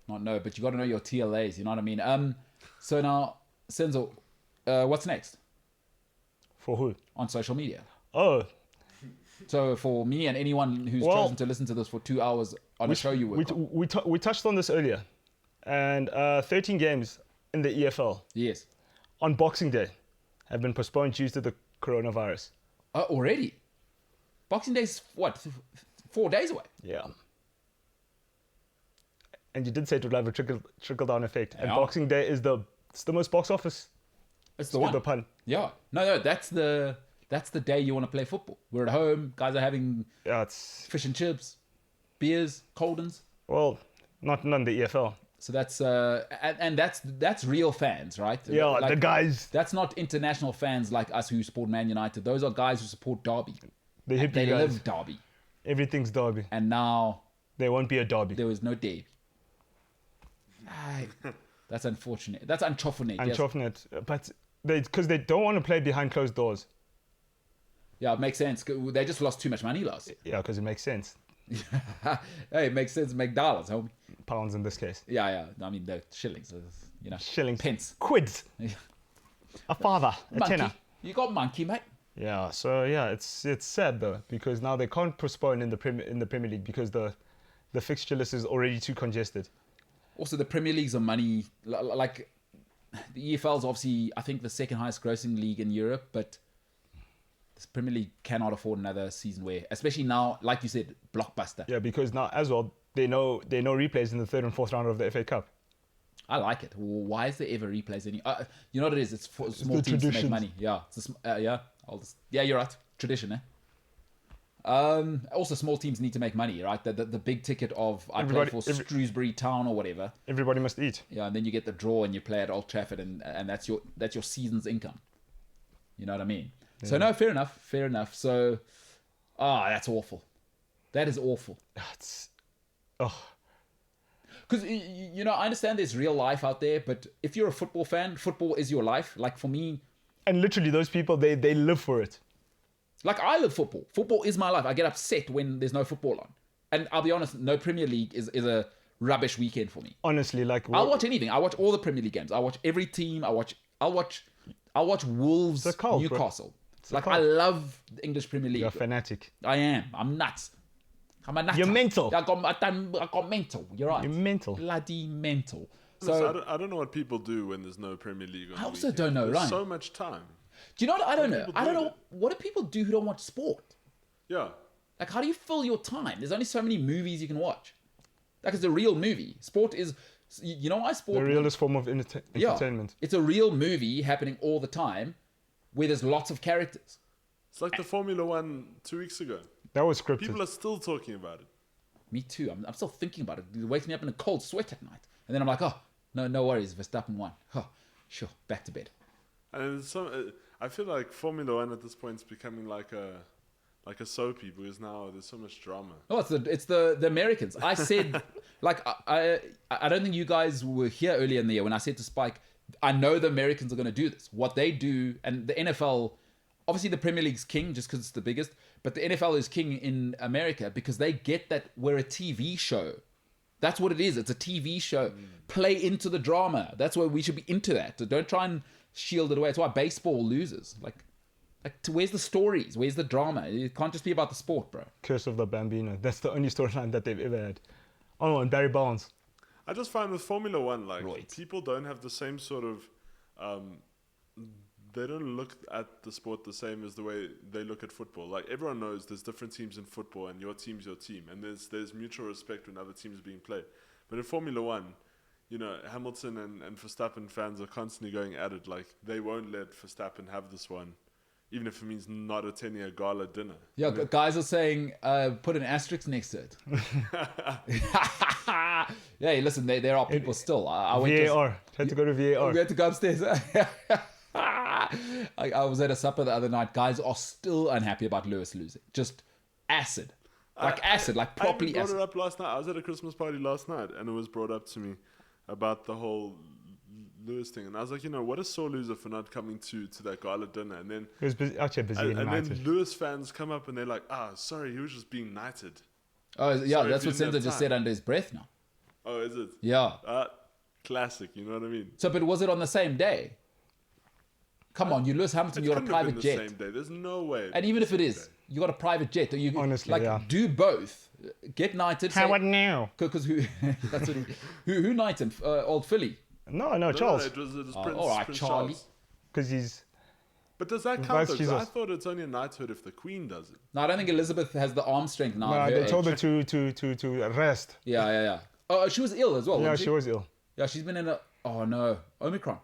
know, but you got to know your TLAs. You know what I mean? So now, Senzo, what's next For who? on social media? Oh, So for me and anyone who's Well, chosen to listen to this for 2 hours on a show you work on. we touched on this earlier. And 13 games in the EFL Yes. on Boxing Day have been postponed due to the coronavirus. Already? Boxing Day's what? 4 days away? Yeah. And you did say it would have a trickle down effect. And Yeah. Boxing Day is it's the most box office. It's the Excuse one. the pun. Yeah. No, that's the day you want to play football. We're at home. Guys are having Yeah, it's fish and chips, beers, coldens. well, not none the EFL. So that's and that's real fans, right? Yeah, Like, the guys, That's not international fans like us who support Man United. Those are guys who support Derby. the hippie They guys. live Derby. Everything's derby. And now There won't be a derby. there was no Derby. That's unfortunate. That's unfortunate. And Yes. Chofnet, but because they don't want to play behind closed doors. Yeah, it makes sense. They just lost too much money last. Yeah, because it makes sense. Hey, it makes sense. Make dollars, homie. Pounds in this case. Yeah. I mean, they're shillings. Shillings. Pence. Quids. A father. A Monkey. tenner. You got monkey, mate. Yeah, so yeah, it's sad though, because now they can't postpone in the Premier League because the fixture list is already too congested. Also, the Premier League's a money... Like, the EFL's obviously, I think, the second highest grossing league in Europe, but the Premier League cannot afford another season where, especially now, like you said, blockbuster. Yeah, because now as well they know replays in the third and fourth round of the FA Cup. I like it. Why is there ever replays? You know what it is? It's for small the teams to make traditions. money. Yeah. Yeah, you're right. Tradition, eh? Also, small teams need to make money, right? The big ticket of I play for Shrewsbury Town or whatever. Everybody must eat. Yeah, and then you get the draw and you play at Old Trafford, and that's your season's income. You know what I mean? Yeah. So no, fair enough. So, that's awful. That is awful. Because, I understand there's real life out there, but if you're a football fan, football is your life. Like, for me... And literally, those people, they live for it. Like, I love football. Football is my life. I get upset when there's no football on. And I'll be honest, no Premier League is a rubbish weekend for me. Honestly, like... I'll watch anything. I watch all the Premier League games. I watch every team. I'll watch Wolves, Newcastle. Like, I love the English Premier League. You're a fanatic. I am. I'm nuts. I'm a nutter. You're mental. I got mental. You're right. You're mental. Bloody mental. So I don't know what people do when there's no Premier League on I the also weekend. don't know, There's Ryan. so much time. Do you know what? I don't know. people I don't do know. it? What do people do who don't watch sport? Yeah. Like, how do you fill your time? There's only so many movies you can watch. Like, it's a real movie. Sport is... You know why sport... The realest form of entertainment. It's a real movie happening all the time where there's lots of characters. It's like the Formula One 2 weeks ago. That was scripted. People are still talking about it. Me too. I'm still thinking about it. It wakes me up in a cold sweat at night. And then I'm like, no worries. Verstappen won. Oh, sure. Back to bed. And I feel like Formula One at this point is becoming like a soapy because now there's so much drama. Oh, it's the Americans. I said, like, I don't think you guys were here earlier in the year when I said to Spike, I know the Americans are going to do this. What they do, and the NFL, obviously the Premier League's king just because it's the biggest, but the NFL is king in America because they get that we're a TV show. That's what it is. It's a TV show. Play into the drama. That's why we should be into that. So don't try and shield it away. It's why baseball loses. Like where's the stories? Where's the drama? It can't just be about the sport, bro. Curse of the Bambino. That's the only storyline that they've ever had. Oh, and Barry Bonds. I just find with Formula One, like, Right. people don't have the same sort of... they don't look at the sport the same as the way they look at football. Like, everyone knows there's different teams in football and your team's your team. And there's mutual respect when other teams are being played. But in Formula One, you know, Hamilton and Verstappen fans are constantly going at it. Like, they won't let Verstappen have this one, even if it means not attending a gala dinner. Yeah, guys are saying put an asterisk next to it. Yeah, listen, there are people still. I went VAR. Had to go to VAR. We had to go upstairs. I was at a supper the other night. Guys are still unhappy about Lewis losing. Just acid. Like properly I brought acid. it up last night. I was at a Christmas party last night, and it was brought up to me about the whole Lewis thing. And I was like, you know, what a sore loser for not coming to that gala dinner. And then He was actually busy in and United. then Lewis fans come up and they're like, sorry, he was just being knighted. Oh, yeah, Sorry that's if you what didn't Senzo have just time. said under his breath now. Oh, is it? Yeah. Classic, you know what I mean? So, but was it on the same day? Come on, you Lewis Hamilton, you got a couldn't have been private the jet. same day. There's no way. And even if it is, you got a private jet. Or you Honestly, like yeah. do both. Get knighted. How would now? Because who? That's what who knighted old Philly? No, Charles. it was Prince, all right, Prince Charlie. Charles. Because he's... But does that count? Vice Though? 'Cause Jesus. I thought it's only a knighthood if the Queen does it. No, I don't think Elizabeth has the arm strength now. at No, her they told her age. to rest. Yeah. Oh, she was ill as well. Yeah, wasn't she was ill. Yeah, she's been in a. Oh no, Omicron.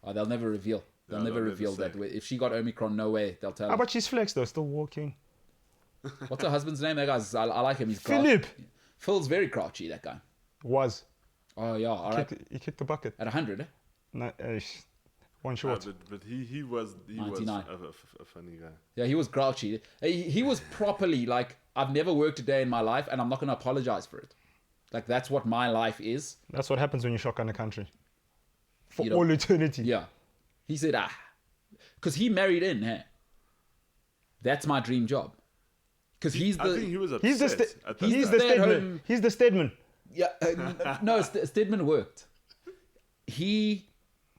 Oh, they'll never reveal. They'll Yeah, never they'll never reveal say. that. If she got Omicron, no way. They'll tell How us. about she's flexed though, still walking? What's her husband's name? That guy's. I like him. He's Philip. crouchy. Phil's very crouchy. That guy. Was. Oh yeah. All right. He kicked the bucket. At 100. Eh? No, one short. But he was 99. a funny guy. Yeah, he was grouchy. He was properly like, I've never worked a day in my life, and I'm not going to apologize for it. Like, that's what my life is. That's what happens when you shotgun a country. For You know- all eternity. Yeah. He said, because he married in, hey. That's my dream job. Because he's I think the. he was He's the upset. at that he's time. the stay-at-home- Stedman. He's the Stedman. Yeah, no, Stedman worked. He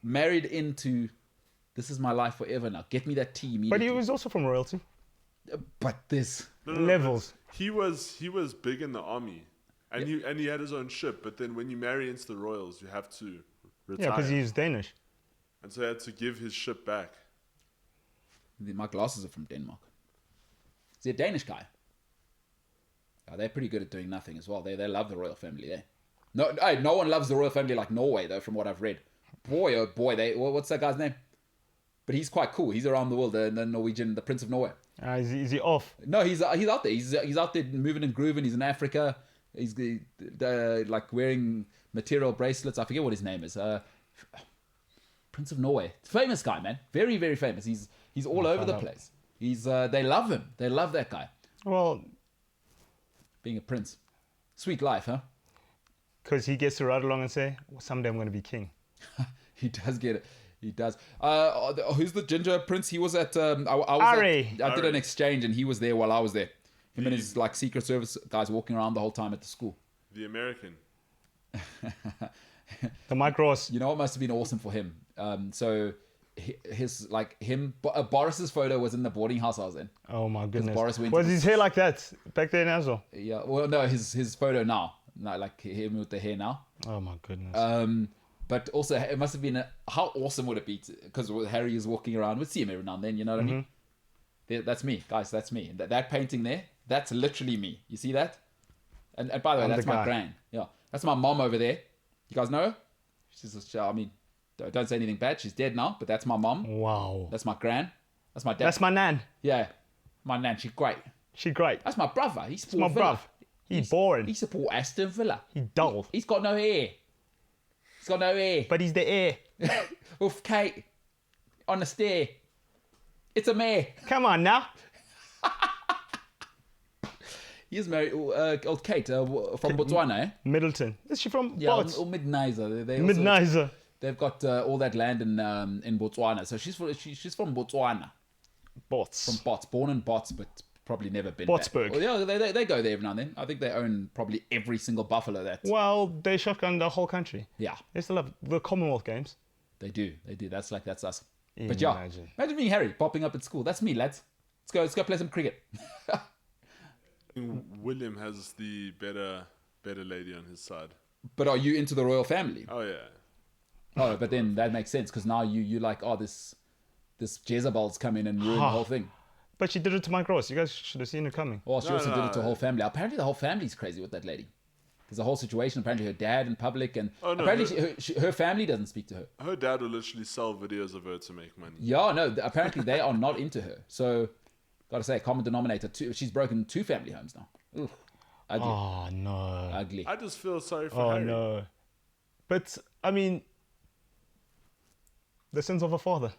married into, this is my life forever now. Get me that tea immediately. But he was also from royalty. But this. No, Levels. He was big in the army, and he had his own ship. But then when you marry into the royals, you have to retire. Yeah, because he's Danish. And so he had to give his ship back. My glasses are from Denmark. Is he a Danish guy? Oh, they're pretty good at doing nothing as well. They love the royal family, eh? No one loves the royal family like Norway, though, from what I've read. Boy, oh boy, what's that guy's name? But he's quite cool. He's around the world, the Norwegian, the Prince of Norway. Is he off? No, he's out there. He's out there moving and grooving. He's in Africa. He's like wearing material bracelets. I forget what his name is. Prince of Norway. Famous guy, man. Very, very famous. He's all over the place. They love him. They love that guy. Well, Being a prince. Sweet life, huh? because he gets to ride along and say, someday I'm going to be king. He does get it. He does. Who's the ginger prince? He was at. I Ari. did an exchange and he was there while I was there. Him and his like Secret Service guys walking around the whole time at the school. The American. The Mike Ross. You know what must have been awesome for him? So Boris's photo was in the boarding house I was in. Oh my goodness. Boris went Was to- his hair like that back then as well? Yeah. Well, no, his photo now, not like him with the hair now. Oh my goodness. But also, it must have been how awesome would it be? Because Harry is walking around. We'd see him every now and then. You know what I mean? That's me, guys. That's me. That painting there, that's literally me. You see that? And by the way, I'm that's the my guy. gran. Yeah, that's my mom over there. You guys know her? She's. I mean, don't say anything bad. She's dead now, but that's my mom. Wow. That's my gran. That's my dad. That's my nan. Yeah, my nan. She's great. She great. That's my brother. He's My Villa. bruv. He boring. He support Aston Villa. He dull. He's got no hair. He's got no hair. But he's the heir. With Kate on the stair. It's a mare. Come on now. He is married. Old Kate from Botswana, eh? Middleton. Is she from Yeah, Bots? or Midnizer. They also- Midnizer. They've got all that land in Botswana. So she's from Botswana. Bots. From Bots. Born in Bots, but probably never been Botsburg. back. Well, yeah, they go there every now and then. I think they own probably every single buffalo that... Well, they shotgun the whole country. Yeah, They still have the Commonwealth Games. they do. That's us. But yeah, Imagine. imagine being Harry popping up at school. That's me, lads. Let's go play some cricket. William has the better lady on his side. But are you into the royal family? Oh yeah. Oh, but then that makes sense because now you like, oh, this Jezebel's come in and ruin the whole thing. But she did it to Mike Ross. You guys should have seen it coming. Or she No, also no, did it to the no. whole family. Apparently the whole family's crazy with that lady. There's a whole situation. Apparently, her dad in public, and Oh, no, apparently her family doesn't speak to her. Her dad will literally sell videos of her to make money. Yeah, no. Apparently, they are not into her. So, gotta say, common denominator. She's broken 2 family homes now. Ooh, ugly, Oh no. ugly. I just feel sorry for Oh Harry. no. But I mean, the sins of a father.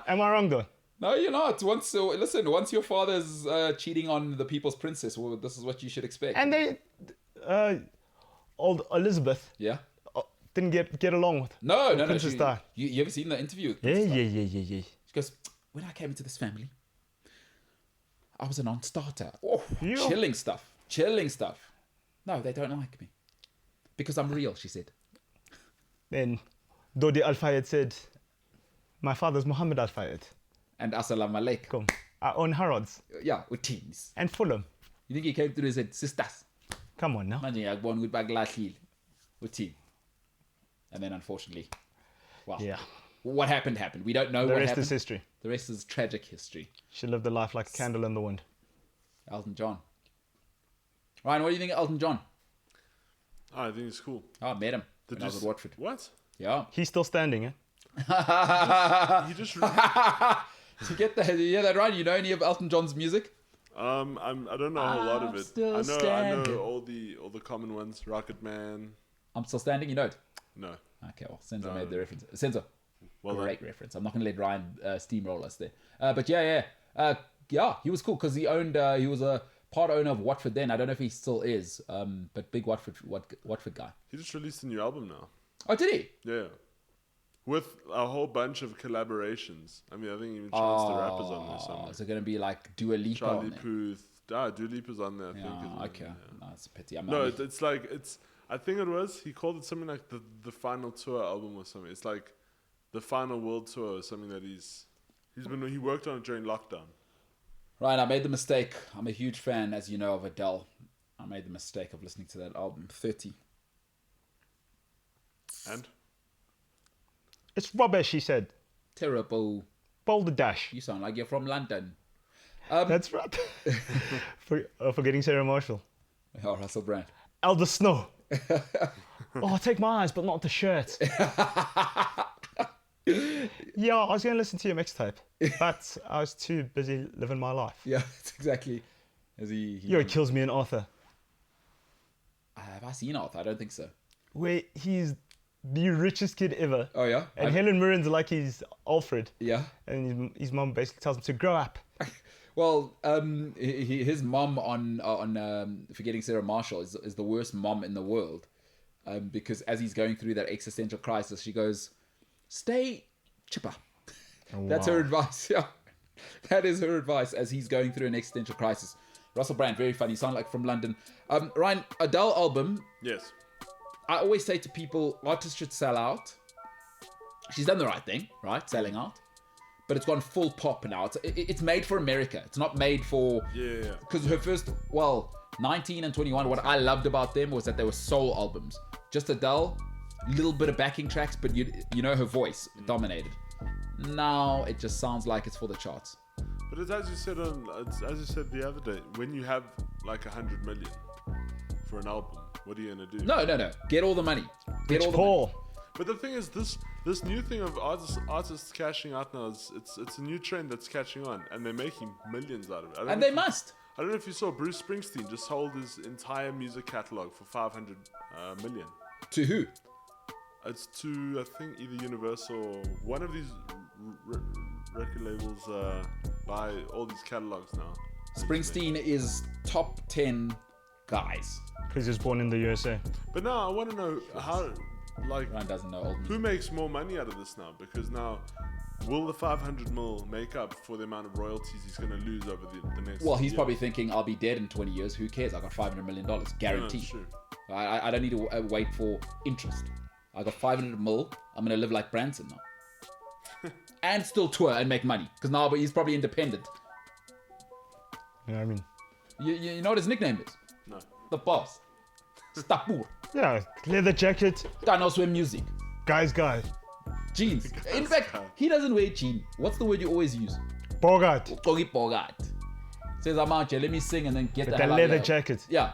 Am I wrong though? No, you're not. Once your father's cheating on the people's princess, well, this is what you should expect. And they, old Elizabeth, Yeah. didn't get along with. No. Princess Di. You ever seen the interview? With Yeah. Princess Di? She goes, when I came into this family, I was a non-starter. Oh, Yeah. chilling stuff. No, they don't like me. Because I'm real, she said. Then Dodi Al Fayed said, "My father's Muhammad Al Fayed. And assalamu alaikum. I own Harrods Yeah, with teens. and Fulham. You think he came through and said, sisters, Come on now." imagine you one with Baglatil with team. And then unfortunately, well, Yeah. what happened. We don't know The what rest happened. is history. The rest is tragic history. She lived a life like a candle in the wind. Elton John. Ryan, what do you think of Elton John? Oh, I think it's cool. Oh, I met him Did when I was you at Watford. What? Yeah. He's still standing, eh? He just. You get that? You hear that, right? You know any of Elton John's music? I don't know a whole lot of I'm it. still I standing. know all the common ones. Rocket Man. I'm still standing. You know it. No. Okay, well, Senzo made the reference. Senzo, Well great reference. I'm not going to let Ryan steamroll us there. But yeah. He was cool because he was a part owner of Watford then. I don't know if he still is, but big Watford guy. He just released a new album now. Oh, did he? Yeah. With a whole bunch of collaborations. I mean, I think even Chance the Rapper's on there somewhere. Is it going to be like Dua Lipa Charlie on there? Puth. Dua Lipa's on there, I think. Yeah, isn't it? okay. Yeah. No, it's a pity. No, I think it was, he called it something like the final tour album or something. It's like the final world tour or something that he worked on it during lockdown. Ryan, I made the mistake. I'm a huge fan, as you know, of Adele. I made the mistake of listening to that album, 30. And? It's rubbish, he said. Terrible. Boulder Dash. You sound like you're from London. That's right. Forgetting Sarah Marshall. Oh, Russell Brand. Elder Snow. Oh, take my eyes, but not the shirt. Yeah, I was going to listen to your mixtape, but I was too busy living my life. Yeah, that's exactly. As he Yo, it kills me in Arthur, have I seen Arthur? I don't think so. where he's the richest kid ever. Oh, yeah? And Helen Mirren's like he's Alfred. Yeah. And his mum basically tells him to grow up. Well, his mom on Forgetting Sarah Marshall is the worst mom in the world, because as he's going through that existential crisis, she goes, "Stay chipper." That's her advice. Yeah, that is her advice as he's going through an existential crisis. Russell Brand, very funny. Sound like from London. Ryan, Adele album. Yes. I always say to people, artists should sell out. She's done the right thing, right? Selling out. But it's gone full pop now. It's made for America. It's not made for... Yeah. Because her first, 19 and 21, what I loved about them was that they were soul albums. Just Adele, little bit of backing tracks, but you know her voice dominated. Now it just sounds like it's for the charts. But it's as you said the other day, when you have like 100 million for an album, what are you gonna do? No. Get all the money. Get all the Paul. money. But the thing is, this new thing of artists cashing out now it's a new trend that's catching on, and they're making millions out of it. And they must. I don't know if you saw Bruce Springsteen just sold his entire music catalog for 500 million. To who? It's to, I think, either Universal or one of these record labels buy all these catalogs now. Springsteen is top 10 guys. Because he was born in the USA. But now I want to know how, like, Ryan doesn't know old music. who makes more money out of this now? Because now, will the 500 mil make up for the amount of royalties he's going to lose over the next Well, he's year? probably thinking, I'll be dead in 20 years. Who cares? I got $500 million. Guaranteed. that's true. I don't need to wait for interest. I got 500 mil. I'm going to live like Branson now. And still tour and make money. Because now he's probably independent. You know what I mean? You know what his nickname is? No. The boss. Stapur. Yeah, leather jacket, Don't swim music. guy. Jeans. In fact, he doesn't wear jeans. What's the word you always use? Bogart. Uqoki Bogart. Says, I'm out here, let me sing and then get the The hell out leather of here. jacket. Yeah.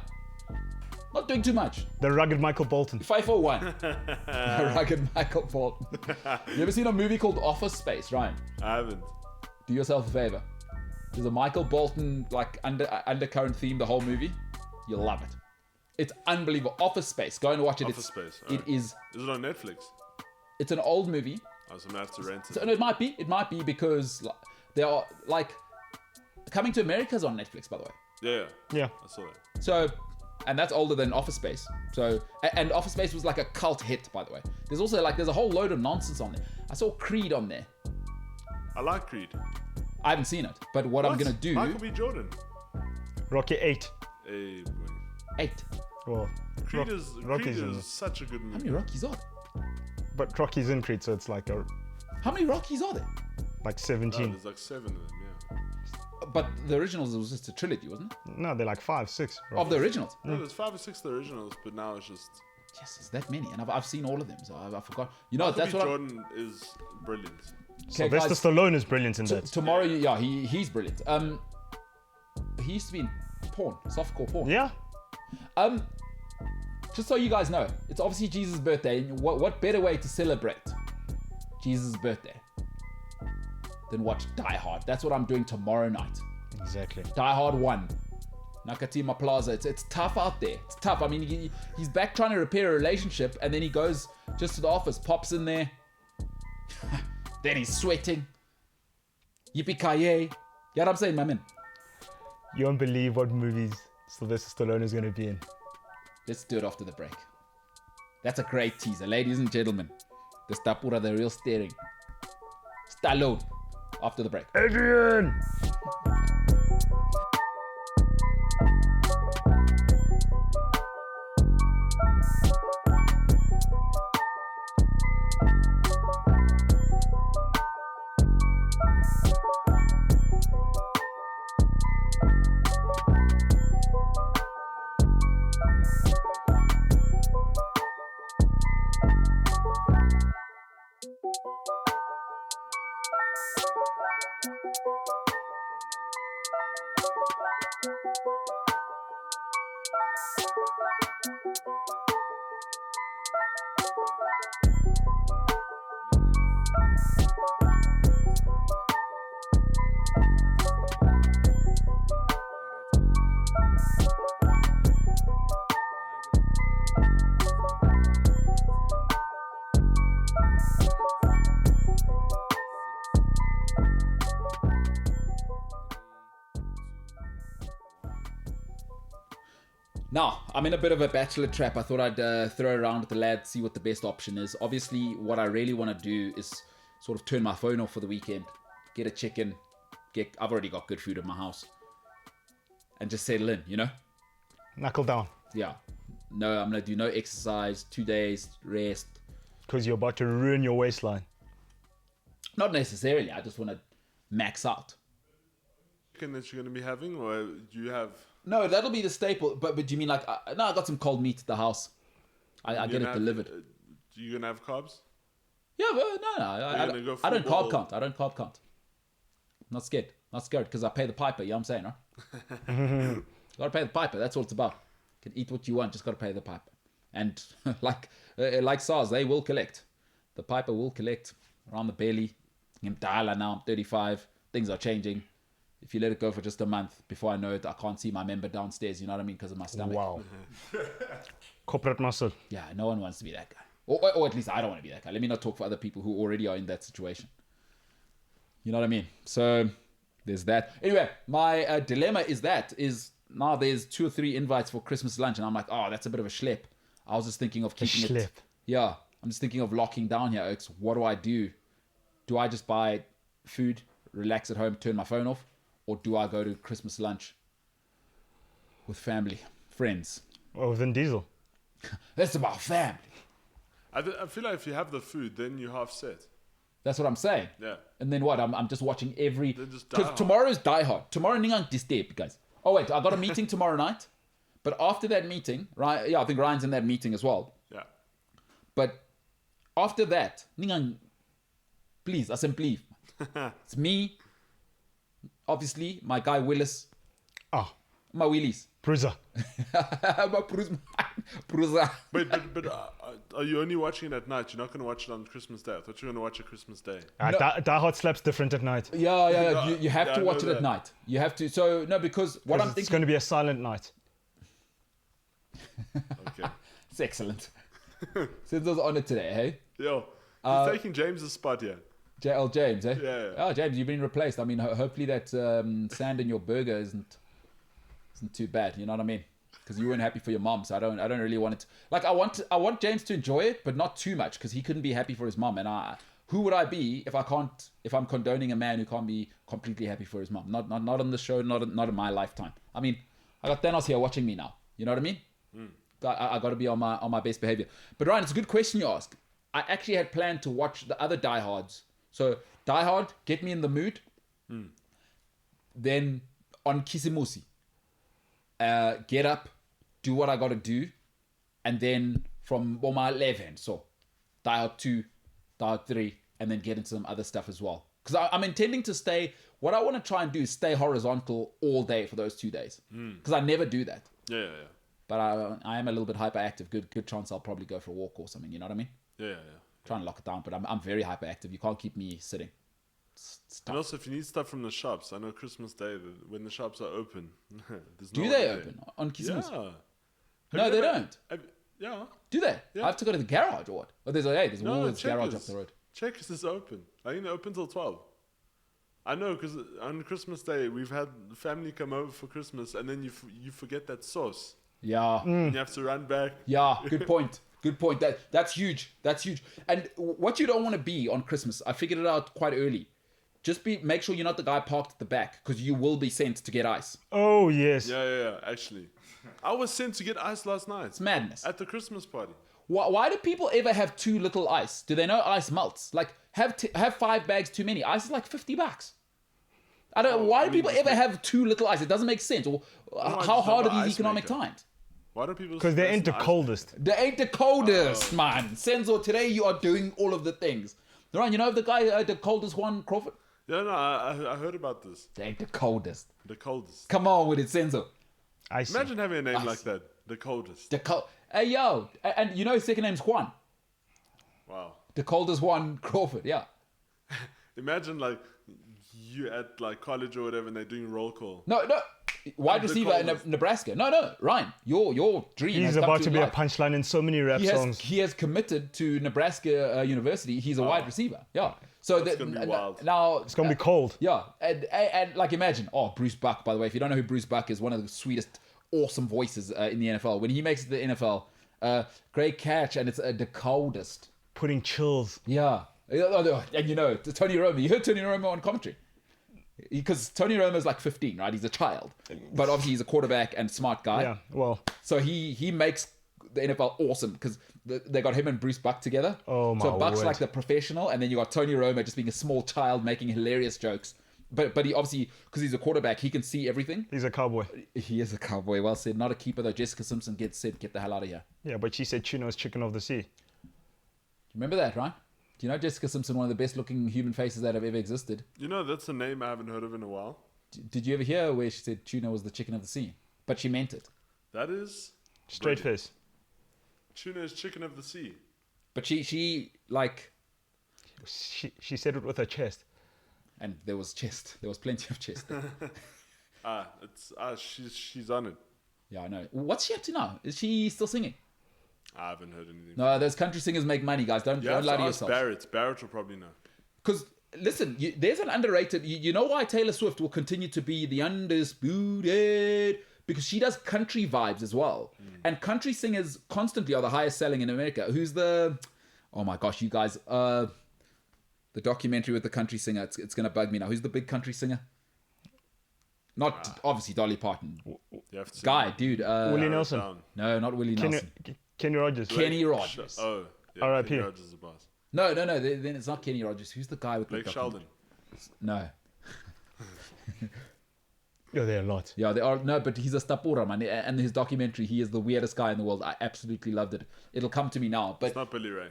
Not doing too much. The rugged Michael Bolton. 541. Rugged Michael Bolton. You ever seen a movie called Office Space, Ryan? I haven't. Do yourself a favor. There's a Michael Bolton like undercurrent theme the whole movie. You'll love it. It's unbelievable. Office Space. Go and watch it. Office Space. It is. Is it on Netflix? It's an old movie. I was gonna have to rent it. So, no, it might be. It might be because they are like Coming to America's on Netflix, by the way. Yeah. I saw that. So, and that's older than Office Space. So, and Office Space was like a cult hit, by the way. There's also there's a whole load of nonsense on there. I saw Creed on there. I like Creed. I haven't seen it, but what I'm gonna do. Michael B. Jordan. Rocky 8. Hey, 8. Well, Creed is Rocky's in it. such a good How movie. many Rockies are there? But Rocky's in Creed, so it's like How many Rockies are there? like Oh, 17. there's like 7 of them. Yeah. But the originals was just a trilogy, wasn't it? No, they're like 5, 6. Of the originals. No, there's 5 or 6 of the originals, but now it's just. Yes, it's that many, and I've seen all of them, so I forgot. You know, Michael that's B. what. Jordan is brilliant. Sylvester guys, Stallone is brilliant in that. tomorrow, he's brilliant. He used to be in porn, softcore porn. Yeah. Just so you guys know, it's obviously Jesus' birthday. And what better way to celebrate Jesus' birthday than watch Die Hard? That's what I'm doing tomorrow night. Exactly. Die Hard 1. Nakatima Plaza. It's tough out there. It's tough. I mean, he's back trying to repair a relationship, and then he goes just to the office, pops in there. Then he's sweating. Yippee-ki-yay. You know what I'm saying, my man? You won't believe what movies Sylvester Stallone is going to be in. Let's do it after the break. That's a great teaser. Ladies and gentlemen, the Stapura, the real steering. Stallone. After the break. Adrian! Now, I'm in a bit of a bachelor trap. I thought I'd throw around with the lads, see what the best option is. Obviously, what I really want to do is sort of turn my phone off for the weekend, get a chicken, I've already got good food at my house, and just settle in, you know? Knuckle down. Yeah. No, I'm going to do no exercise, 2 days, rest. Because you're about to ruin your waistline. Not necessarily. I just want to max out. Chicken that you're going to be having, or do you have? No, that'll be the staple. But do you mean like, no, I got some cold meat at the house. I get it delivered. You going to have carbs? Yeah, but no. I don't carb count. I don't carb count. I'm not scared. Not scared because I pay the piper. You know what I'm saying, right? Got to pay the piper. That's what it's about. You can eat what you want. Just got to pay the piper. And like SARS, they will collect. The piper will collect around the belly. I'm dialer now. I'm 35. Things are changing. If you let it go for just a month, before I know it, I can't see my member downstairs. You know what I mean? Because of my stomach. Wow. Corporate muscle. Yeah, no one wants to be that guy. Or at least I don't want to be that guy. Let me not talk for other people who already are in that situation. You know what I mean? So there's that. Anyway, my dilemma is now there's 2 or 3 invites for Christmas lunch. And I'm like, oh, that's a bit of a schlep. I was just thinking of keeping it. Yeah, I'm just thinking of locking down here, Oaks. What do? Do I just buy food, relax at home, turn my phone off? Or do I go to Christmas lunch with family, friends? Or Vin Diesel. That's about family. I feel like if you have the food, then you're half set. That's what I'm saying. Yeah. And then what? I'm just watching every... Then just Die Because Hard. tomorrow's Die Hard. Tomorrow, ningang disturb, guys. Oh, wait. I got a meeting tomorrow night. But after that meeting... Ryan, yeah, I think Ryan's in that meeting as well. Yeah. But after that... Ningang... Please, asem please. It's me, obviously, my guy Willis. Oh, My Willies. Bruiser. My Bruiser. But are you only watching it at night? You're not going to watch it on Christmas Day. I thought you were going to watch it Christmas Day. Die Hard slaps different at night. Yeah. You have Yeah, to I watch know it at that. night. You have to. So, no, because what I'm It's thinking... going to be a silent night. Okay. It's excellent. Sinzo's on it today, hey? Yo, he's taking James's spot here. JL James, eh? Yeah. Oh, James, you've been replaced. I mean, hopefully that sand in your burger isn't too bad. You know what I mean? Because you weren't happy for your mom, so I don't really want it. To, like, I want James to enjoy it, but not too much, because he couldn't be happy for his mom. And who would I be if I'm condoning a man who can't be completely happy for his mom? Not on the show, not in my lifetime. I mean, I got Thanos here watching me now. You know what I mean? I got to be on my best behavior. But Ryan, it's a good question you ask. I actually had planned to watch the other Die Hards. So Die Hard, get me in the mood. Then on Kisimusi, get up, do what I got to do, and then from my 11, so Die Hard 2, Die Hard 3, and then get into some other stuff as well. Because I'm intending to stay. What I want to try and do is stay horizontal all day for those 2 days. Because I never do that. Yeah. But I am a little bit hyperactive. Good chance I'll probably go for a walk or something. You know what I mean? Yeah. Trying to lock it down, but I'm very hyperactive. You can't keep me sitting. It's And tough. also, if you need stuff from the shops, I know Christmas Day, when the shops are open, there's Do no they one there. open on Kisimusi? Yeah. No, they don't. Yeah. Do they? Yeah. I have to go to the garage or what? Oh, there's No, Woolworths garage up Checkers. the road. Checkers is open. I think they're open till 12. I know, because on Christmas Day, we've had the family come over for Christmas, and then you forget that sauce. Yeah. And you have to run back. Yeah, good point. Good point. That's huge. That's huge. And what you don't want to be on Christmas, I figured it out quite early. Just make sure you're not the guy parked at the back, because you will be sent to get ice. Oh, yes. Yeah, actually. I was sent to get ice last night. It's madness. At the Christmas party. Why do people ever have too little ice? Do they know ice melts? Like, have 5 bags too many. Ice is like $50. I don't. Why do people ever have too little ice? It doesn't make sense. Or how just hard have are an these ice economic maker. times? Why do people... Because they ain't the coldest. They ain't the coldest, man. Senzo, today you are doing all of the things. Ryan, you know the guy, the coldest one, Crawford? Yeah, no, I heard about this. They ain't the coldest. The coldest. Come on with it, Senzo. I see. Imagine having a name Ice. like that. The coldest. Hey, yo. And you know his second name's Juan. Wow. The coldest one, Crawford, yeah. Imagine, like, you at, like, college or whatever, and they're doing roll call. No. Wide The receiver in coldest. Nebraska. No, Ryan. Your dream He's has come about to be a life. punchline in so many rap songs. He has committed to Nebraska University. He's a wide receiver. Yeah. So That's gonna be wild. Now It's going to be cold. Yeah, and like imagine, Bruce Buck, by the way, if you don't know who Bruce Buck is, one of the sweetest, awesome voices in the NFL. When he makes it to the NFL, great catch, and it's the coldest. Putting chills. Yeah. And you know, Tony Romo, you heard Tony Romo on commentary. Because Tony Romo's like 15, right? He's a child. But obviously he's a quarterback and smart guy. Yeah, well, So he makes the NFL awesome because they got him and Bruce Buck together. Oh, my So Buck's word. like the professional, and then you got Tony Romo just being a small child making hilarious jokes. But he obviously, because he's a quarterback, he can see everything. he's a cowboy. He is a cowboy. Well said. Not a keeper though. Jessica Simpson said, get the hell out of here. Yeah, but she said Chino's chicken of the sea. Remember that, right? Do you know Jessica Simpson, one of the best looking human faces that have ever existed? You know, that's a name I haven't heard of in a while. Did you ever hear where she said tuna was the chicken of the sea? But she meant it. That is... Straight brilliant. face. Tuna is chicken of the sea. But she like, She said it with her chest. and there was chest. There was plenty of chest. She's on it. Yeah, I know. What's she up to now? Is she still singing? I haven't heard anything. No, those country singers make money, guys. Don't You have lie to to ask yourselves. Barrett. Barrett will probably know. Because listen, there's an underrated. You know why Taylor Swift will continue to be the undisputed? Because she does country vibes as well, and country singers constantly are the highest selling in America. Who's the? Oh my gosh, you guys! The documentary with the country singer. It's gonna bug me now. Who's the big country singer? Not obviously Dolly Parton. You have to Guy, dude. Willie Nelson. down. No, not Willie Nelson. Kenny Rogers. Kenny Rogers. Oh, yeah. R.I.P. Kenny Rogers is the boss. No. Then it's not Kenny Rogers. Who's the guy with Blake the Sheldon. No. Yeah, there are a lot. Yeah, they are. No, but he's a Stapura, man. And his documentary, he is the weirdest guy in the world. I absolutely loved it. It'll come to me now. But It's not Billy Ray.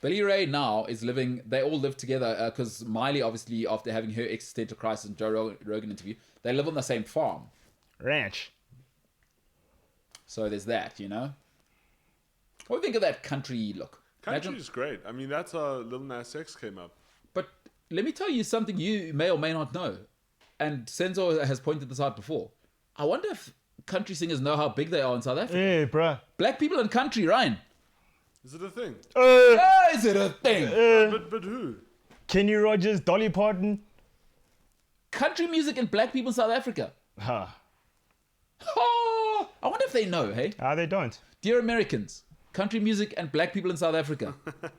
Billy Ray now is living. They all live together because Miley, obviously, after having her existential crisis in Joe Rogan interview, they live on the same farm. Ranch. So there's that, you know. What do you think of that country look? Country is great. I mean, that's how Lil Nas X came up. But let me tell you something you may or may not know. And Senzo has pointed this out before. I wonder if country singers know how big they are in South Africa. Yeah, bruh. Black people in country, Ryan. Is it a thing? Is it a thing? But who? Kenny Rogers, Dolly Parton. Country music and black people in South Africa. Huh. Oh, I wonder if they know, hey? They don't. Dear Americans, country music and black people in South Africa,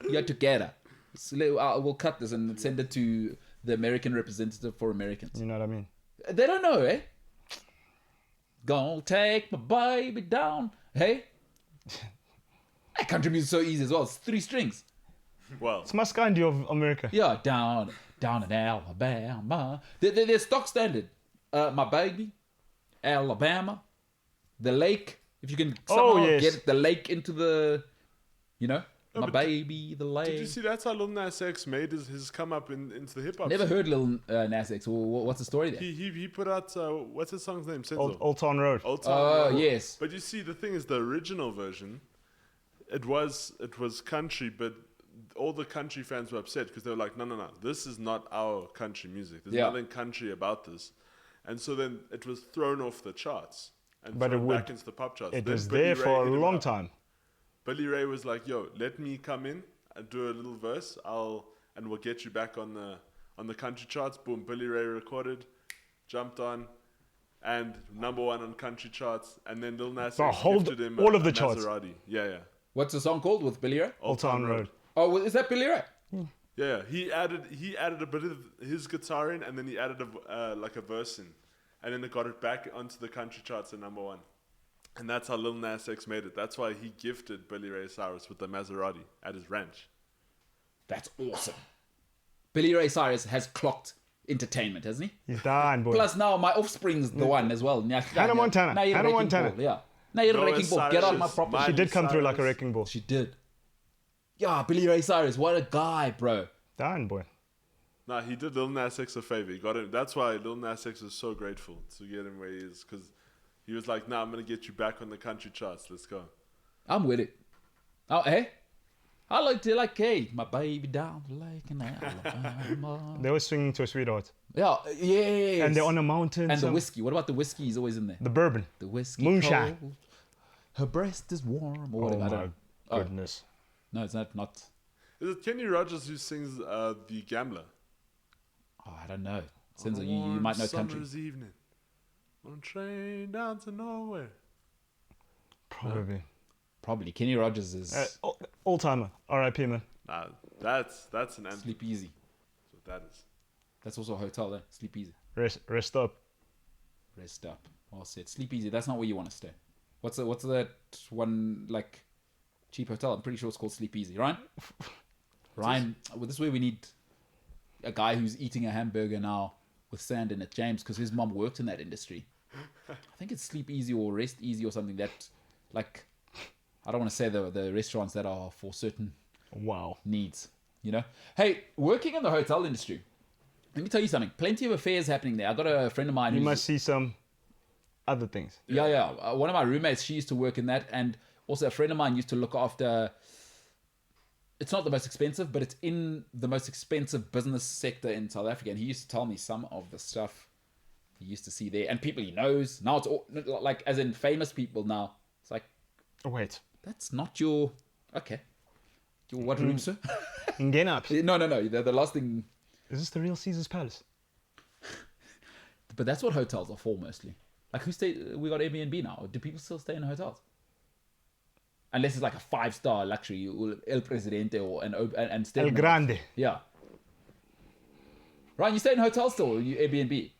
you're together. So we'll cut this and send it to the American representative for Americans. You know what I mean? They don't know, eh? Gonna take my baby down. Hey? That country music is so easy as well. It's 3 strings. Well, It's Muscandi of America. Yeah, down in Alabama. They're stock standard. My baby, Alabama, the lake. If you can somehow get the lake into the, you know, my baby, the lake. did you see that's how Lil Nas X made his come up into the hip hop? Never scene? heard Lil Nas X. What's the story there? He put out what's his song's name? Senzo. Old Town Road. Old Town Oh, Road. yes. But you see, the thing is, the original version, it was country, but all the country fans were upset because they were like, no, this is not our country music. There's nothing country about this. And so then it was thrown off the charts and thrown back into the pop charts. It Then was Billy there Ray for hit a him long up. time. Billy Ray was like, yo, let me come in and do a little verse. And we'll get you back on the country charts. Boom, Billy Ray recorded, jumped on, and #1 on country charts. And then Lil Nas X gifted him all of a the charts. Maserati. Yeah. What's the song called with Billy Ray? Old Town Road. Oh, is that Billy Ray? Yeah. He added a bit of his guitar in, and then he added a verse in. And then it got it back onto the country charts at #1. And that's how Lil Nas X made it. That's why he gifted Billy Ray Cyrus with the Maserati at his ranch. That's awesome. Billy Ray Cyrus has clocked entertainment, hasn't he? He's done, boy. Plus now my offspring's the one as well. Hannah Montana. Now you're Hannah wrecking Montana. ball. Yeah. Now you're a Noah wrecking ball. Get out of my Cyrus, property. She did come through like a Cyrus. wrecking ball. She did. Yeah, Billy Ray Cyrus. What a guy, bro. Done, boy. Nah, he did Lil Nas X a favor. He got him. That's why Lil Nas X was so grateful to get him where he is, because he was like, "Nah, I'm gonna get you back on the country charts. Let's go." I'm with it. Oh, hey. I like to hey, my baby down the lake in Alabama. They were swinging to a sweetheart. Yeah, yes. And they're on a mountain. And the whiskey. What about the whiskey? He's always in there. The bourbon. The whiskey. Moonshine. Cold. Her breast is warm. Or Oh whatever. I my don't know. goodness. No, it's not. Is it Kenny Rogers who sings "The Gambler"? Oh, I don't know. Senzo, you might know country. Summer's evening, on a train down to nowhere. Probably. Probably. Kenny Rogers is Old timer. R.I.P. man. Nah, that's an anthem. Sleep Easy. That's what that is. That's also a hotel there. Sleep Easy. Rest up. Rest up. Well said. Sleep Easy. That's not where you want to stay. What's that one like cheap hotel? I'm pretty sure it's called Sleep Easy. Ryan? Ryan, well, this is where we need a guy who's eating a hamburger now with sand in it, James, because his mom worked in that industry. I think it's Sleep Easy or Rest Easy or something that, like, I don't want to say the restaurants that are for certain Wow. needs, you know? Hey, working in the hotel industry, let me tell you something. Plenty of affairs happening there. I got a friend of mine You who's... must see some other things. Yeah. One of my roommates, she used to work in that, and also a friend of mine used to look after... It's not the most expensive, but it's in the most expensive business sector in South Africa. And he used to tell me some of the stuff he used to see there, and people he knows. Now it's all, like, as in famous people now. It's like, Wait. that's not your... Okay. Your what room, sir? Get up. No. The last thing... Is this the real Caesar's Palace? But that's what hotels are for mostly. Like, we got Airbnb now. Do people still stay in hotels? Unless it's like a 5-star luxury, El Presidente or and stay El in the- Grande. Yeah. Ryan, you stay in hotels still, or you Airbnb?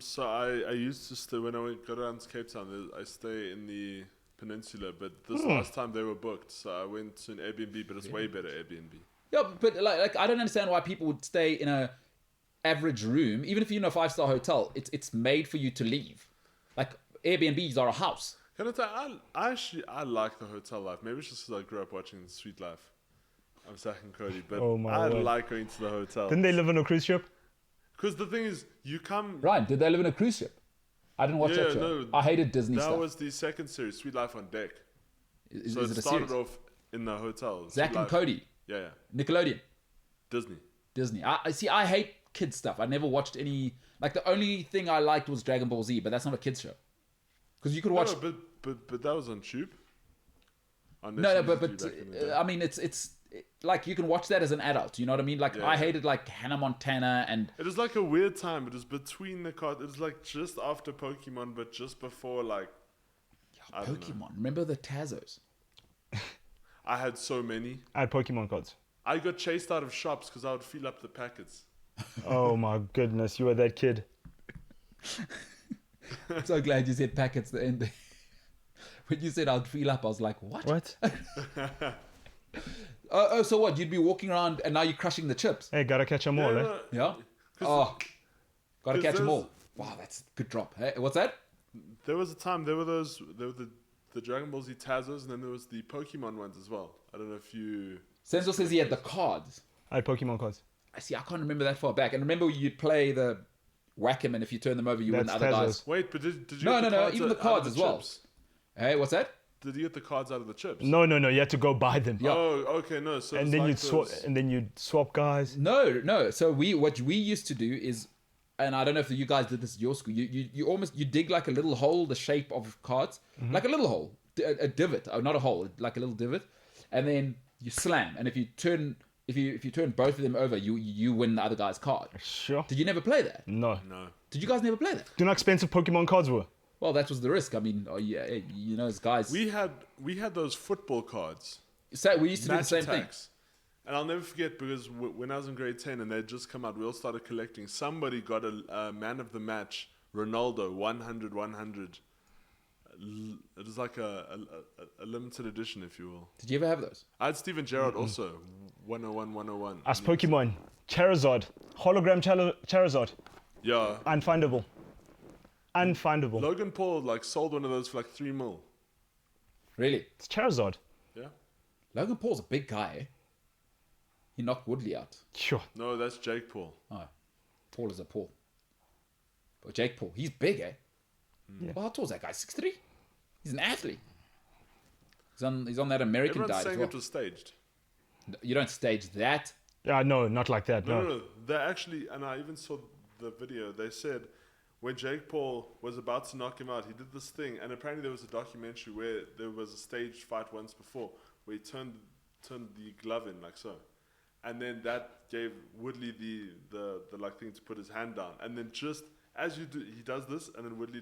So I used to stay when I got around to Cape Town. I stay in the peninsula, but this last time they were booked, so I went to an Airbnb, but it's way better Airbnb. Yeah, but like I don't understand why people would stay in a average room, even if you're in a 5-star hotel. It's made for you to leave. Like Airbnbs are a house. Can I tell you, I like the hotel life. Maybe it's just because I grew up watching Sweet Life. I'm Zach and Cody, but Oh, my I word. like going to the hotel. Didn't they live on a cruise ship? Because the thing is, you come. Ryan, did they live in a cruise ship? I didn't watch Yeah, that show. no, I hated Disney That stuff. was the second series, Sweet Life on Deck. Is So it it a started series? off in the hotel. Zach Sweet and Life. Cody, Yeah. Nickelodeon, Disney. Disney. I see. I hate kid stuff. I never watched any. Like the only thing I liked was Dragon Ball Z, but that's not a kids show. Because you could watch. No, but that was on Tube. On No, National but Music back in the day. I mean, it's like you can watch that as an adult. You know what I mean? Like Yeah. I hated like Hannah Montana and It was like a weird time. It was between the cards. It was like just after Pokemon, but just before like. I don't know. Pokemon. Remember the Tazos? I had so many. I had Pokemon cards. I got chased out of shops because I would fill up the packets. Oh my goodness, you were that kid. I'm so glad you said packets. The end. When you said I'd fill up, I was like, what? What? So what? You'd be walking around and now you're crushing the chips. Hey, gotta catch them all, eh? no, Yeah. 'cause Oh, gotta 'cause catch them those- all. Wow, that's a good drop. Hey, what's that? There was a time there were the Dragon Ball Z Tazos, and then there was the Pokemon ones as well. I don't know if you. Senzo says he had the cards. I had Pokemon cards. I see. I can't remember that far back. And remember, you'd play the whack 'em, and if you turn them over, you win the That's other guys. Tazos. Wait, but did you? No, get the no, cards even the out cards of as well. chips? Hey, what's that? Did you get the cards out of the chips? No, you had to go buy them. Yeah. Oh, okay, no. So And it's then like you'd swap, those- and then you'd swap guys. No. So what we used to do is, and I don't know if you guys did this at your school. You almost dig like a little hole, the shape of cards, like a little hole, a divot, not a hole, like a little divot, and then you slam. And if you turn both of them over, you win the other guy's card. Sure. Did you never play that? No. No. Did you guys never play that? Do you know how expensive Pokemon cards were? Well, that was the risk. I mean, you know, as guys, We had those football cards. we used to do the Match same thing. attacks. And I'll never forget because when I was in grade 10 and they'd just come out, we all started collecting. Somebody got a man of the match, Ronaldo, 100. It was like a limited edition, if you will. Did you ever have those? I had Steven Gerrard also, 101. Us Pokemon. Charizard. Hologram Charizard. Yeah. Unfindable. Unfindable. Logan Paul like sold one of those for like 3 mil. Really? It's Charizard. Yeah. Logan Paul's a big guy. Eh? He knocked Woodley out. Sure. No, that's Jake Paul. Oh, Paul is a Paul. But Jake Paul, he's big, eh? Yeah. Well, how tall is that guy? 6'3"? He's an athlete. He's on that American Everyone's diet as saying well. it was staged. You don't stage that. Yeah, no, not like that. No. No. They actually, and I even saw the video. They said when Jake Paul was about to knock him out, he did this thing, and apparently there was a documentary where there was a staged fight once before where he turned the glove in like so, and then that gave Woodley the like thing to put his hand down, and then just as you do, he does this, and then Woodley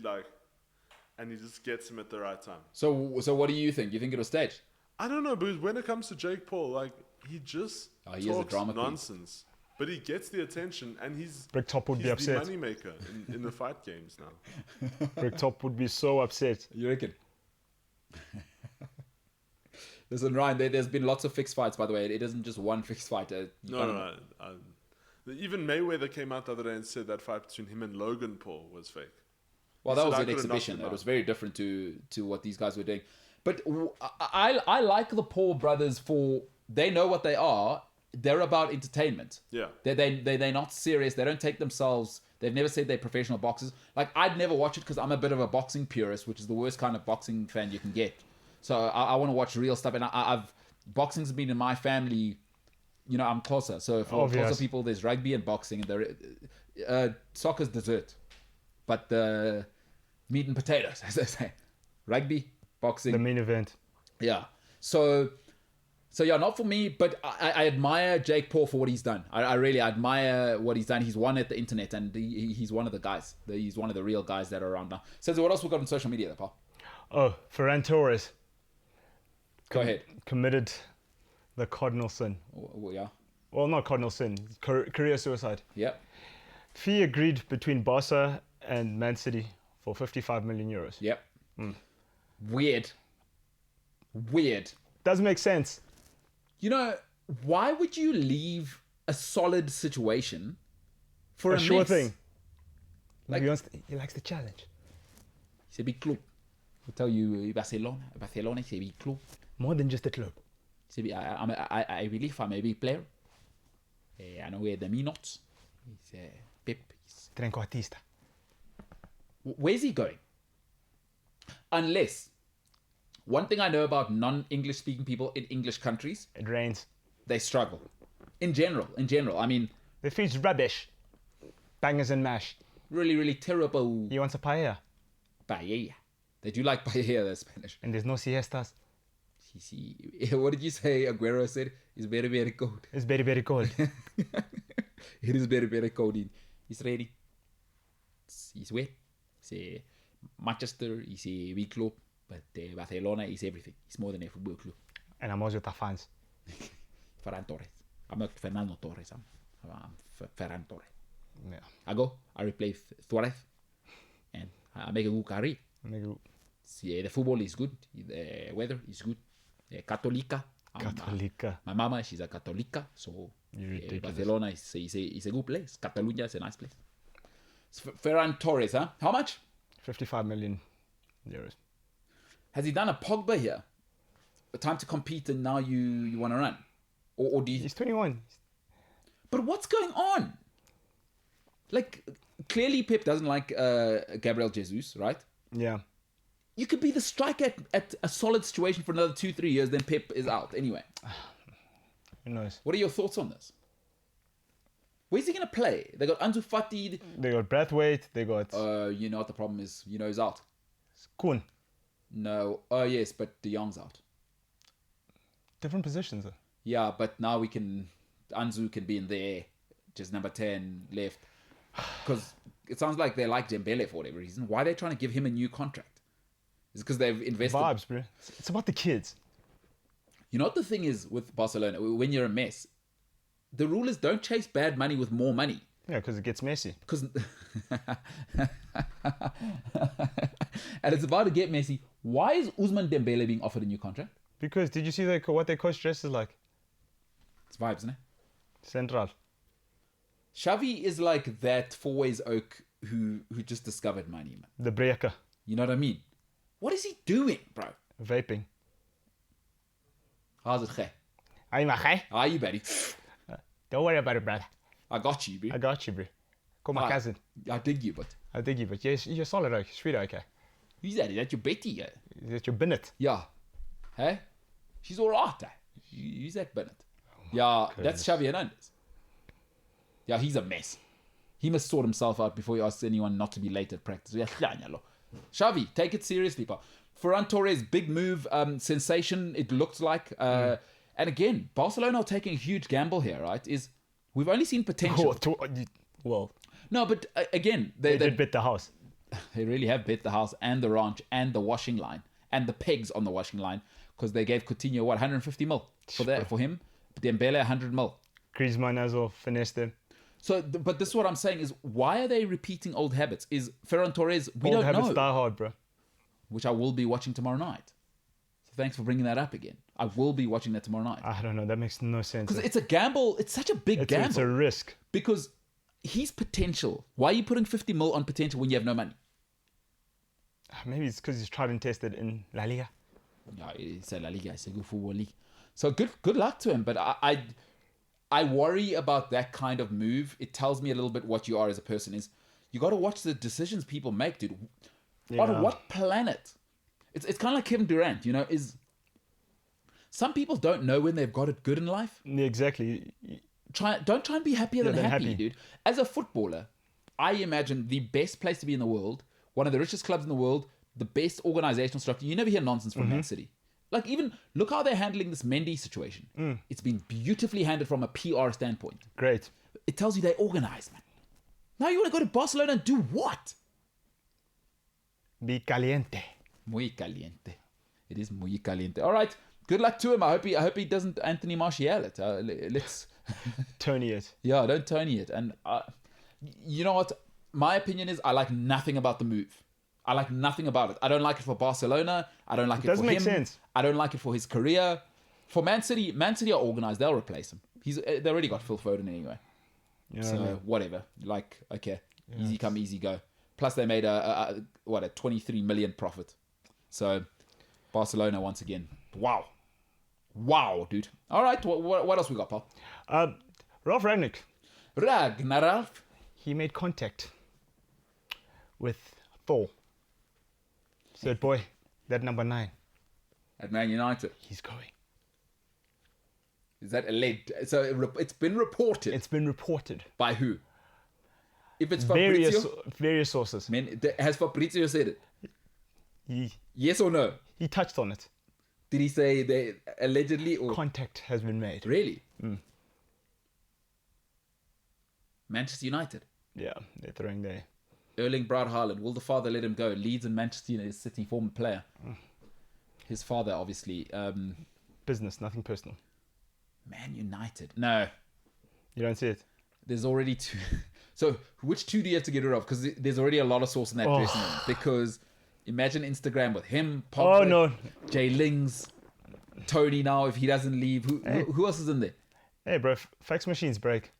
and he just gets him at the right time. So what do you think? You think it was staged? I don't know, because when it comes to Jake Paul, like he just He is a talks drama queen. nonsense. But he gets the attention, and he's Bricktop would be he's upset. the moneymaker in the fight games now. Bricktop would be so upset. You reckon? Listen, Ryan, there's been lots of fixed fights, by the way. It isn't just one fixed fight. No. Even Mayweather came out the other day and said that fight between him and Logan Paul was fake. Well, He that said, was "I an could've knocked exhibition. him It out." was very different to what these guys were doing. But I like the Paul brothers for they know what they are. They're about entertainment. Yeah. They're not serious. They don't take themselves. They've never said they're professional boxers. Like I'd never watch it because I'm a bit of a boxing purist, which is the worst kind of boxing fan you can get. So I want to watch real stuff, and boxing's been in my family. You know, I'm closer. So for Obvious. closer people, there's rugby and boxing, and soccer's dessert, but the meat and potatoes, as they say, rugby, boxing. The main event. Yeah. So yeah, not for me, but I admire Jake Paul for what he's done. I really admire what he's done. He's won at the internet, and he's one of the guys. He's one of the real guys that are around now. So what else we got on social media, there, pal? Oh, Ferran Torres Go ahead. committed the cardinal sin. Well, yeah. Well, not cardinal sin. Career suicide. Yeah. Fee agreed between Barca and Man City for 55 million euros. Yep. Weird. Doesn't make sense. You know, why would you leave a solid situation for a sure mess? thing. Like- He likes the challenge. C'est a big club. I'll tell you, Barcelona, c'est a big club. More than just a club. He said, I believe I'm a big player. I know where the minutes. He's Pep. Trequartista. Where's he going? Unless, one thing I know about non-English speaking people in English countries, It rains. they struggle. In general. I mean, The food's rubbish. Bangers and mash. really, really terrible He wants a paella. paella. They do like paella, the Spanish. And there's no siestas. What did you say Aguero said? It's very, very cold. It's very, very cold. It is very, very cold. It's ready. It's wet. It's Manchester is a big club, but Barcelona is everything. It's more than a football club. And I'm also with the fans. Ferran Torres. I'm not Fernando Torres. I'm Ferran Torres. Yeah. I go, I replace Suarez, and I make a good career. The football is good. The weather is good. Católica. Católica. My mama, she's a Católica, so Barcelona is a good place. Catalunya is a nice place. Ferran Torres, huh? How much? 55 million euros. Has he done a Pogba here? A time to compete and now you want to run? Or do you... He's 21. But what's going on? Like, clearly Pep doesn't like Gabriel Jesus, right? Yeah. You could be the striker at a solid situation for another 2-3 years, then Pep is out. Anyway. Who knows? What are your thoughts on this? Where's he going to play? They got Ansu Fati. They got Braithwaite. They got... You know what the problem is? You know he's out. Koen. No. Oh, yes, but De Jong's out. Different positions, though. Yeah, but now Ansu can be in there, just number 10 left. Because it sounds like they like Dembele for whatever reason. Why are they trying to give him a new contract? Is it because they've invested... Vibes, bro. It's about the kids. You know what the thing is with Barcelona? When you're a mess, the rule is don't chase bad money with more money. Yeah, because it gets messy. Because and it's about to get messy. Why is Ousmane Dembele being offered a new contract? Because did you see what their coach dresses like? It's vibes, isn't it? Central. Xavi is like that four-ways oak who just discovered money, man. The breaker. You know what I mean? What is he doing, bro? Vaping. How's it, Khe? Hey, my guy. How are you, buddy? Don't worry about it, brother. I got you, bro. I got you, bro. Call my cousin. I dig you, but... I dig you, but you're solid, okay? Sweet, okay? Who's that? Is that your Betty? Yeah. Is that your Bennett? Yeah. Hey? She's alright, eh? Who's that Bennett? Yeah, that's Xavi Hernandez. Yeah, he's a mess. He must sort himself out before he asks anyone not to be late at practice. Xavi, take it seriously, pal. Ferran Torres, big move, sensation, it looked like. And again, Barcelona are taking a huge gamble here, right? We've only seen potential. Well, No, but again... They did bet the house. They really have bet the house and the ranch and the washing line and the pegs on the washing line because they gave Coutinho, 150 mil for him. Dembele, 100 mil. Griezmann as well, finessed them. So, but this is what I'm saying is, why are they repeating old habits? Is Ferran Torres, we Old don't habits know. die hard, bro. Which I will be watching tomorrow night. So thanks for bringing that up again. I will be watching that tomorrow night. I don't know, that makes no sense. Because it's a gamble. It's such a big gamble. It's a risk. Because he's potential. Why are you putting 50 mil on potential when you have no money? Maybe it's because he's tried and tested in La Liga. Yeah, it's a La Liga. It's a good football league. So good luck to him. But I worry about that kind of move. It tells me a little bit what you are as a person. Is you got to watch the decisions people make, dude. Yeah. On what planet? It's kind of like Kevin Durant, you know, some people don't know when they've got it good in life. Yeah, exactly. Don't try and be happier than happy, happy, dude. As a footballer, I imagine the best place to be in the world, one of the richest clubs in the world, the best organizational structure. You never hear nonsense from Man City. Like, even look how they're handling this Mendy situation. It's been beautifully handled from a PR standpoint. Great. It tells you they're organized, man. Now you want to go to Barcelona and do what? Be caliente. Muy caliente. It is muy caliente. All right. Good luck to him. I hope he doesn't Anthony Martial it. Let's Tony it. Yeah, don't Tony it. And you know what? My opinion is I like nothing about the move. I like nothing about it. I don't like it for Barcelona. I don't like it for him. Doesn't make sense. I don't like it for his career. For Man City are organized. They'll replace him. They already got Phil Foden anyway. You know So what I mean? whatever. Like, okay, easy come, easy go. Plus they made a 23 million profit. So Barcelona once again. Wow. Wow, dude. All right, what else we got, pal? Ralph Rangnick, Ragnar. he made contact with Thor. Said, boy, that number 9, At Man United. he's going. Is that alleged? So it's been reported. It's been reported. By who? If it's Fabrizio, various sources. has Fabrizio said it? He Yes or no? touched on it. Did he say they allegedly or Contact has been made. really? Manchester United. Yeah, they're throwing there. Erling Braut Haaland. Will the father let him go? Leeds and Manchester City former player. His father, obviously. Business, nothing personal. Man United. No. You don't see it? There's already 2. So which 2 do you have to get rid of? Because there's already a lot of sauce in that dressing room. Because imagine Instagram with him, Pogba, Oh, no. Jay Lings, Tony now if he doesn't leave. Who else is in there? Hey, bro, fax machines break.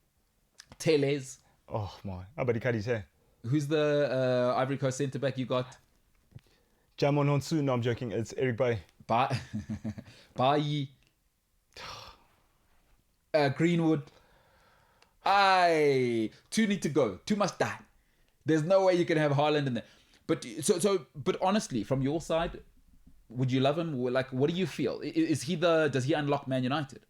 Teles. Oh, my. How about Icardi's hair? Who's the Ivory Coast centre back you got? Jamon Honsu. No, I'm joking. It's Eric Bay. Bailly. Greenwood. 2 need to go. 2 must die. There's no way you can have Haaland in there. But but honestly, from your side, would you love him? Like, what do you feel? Does he unlock Man United?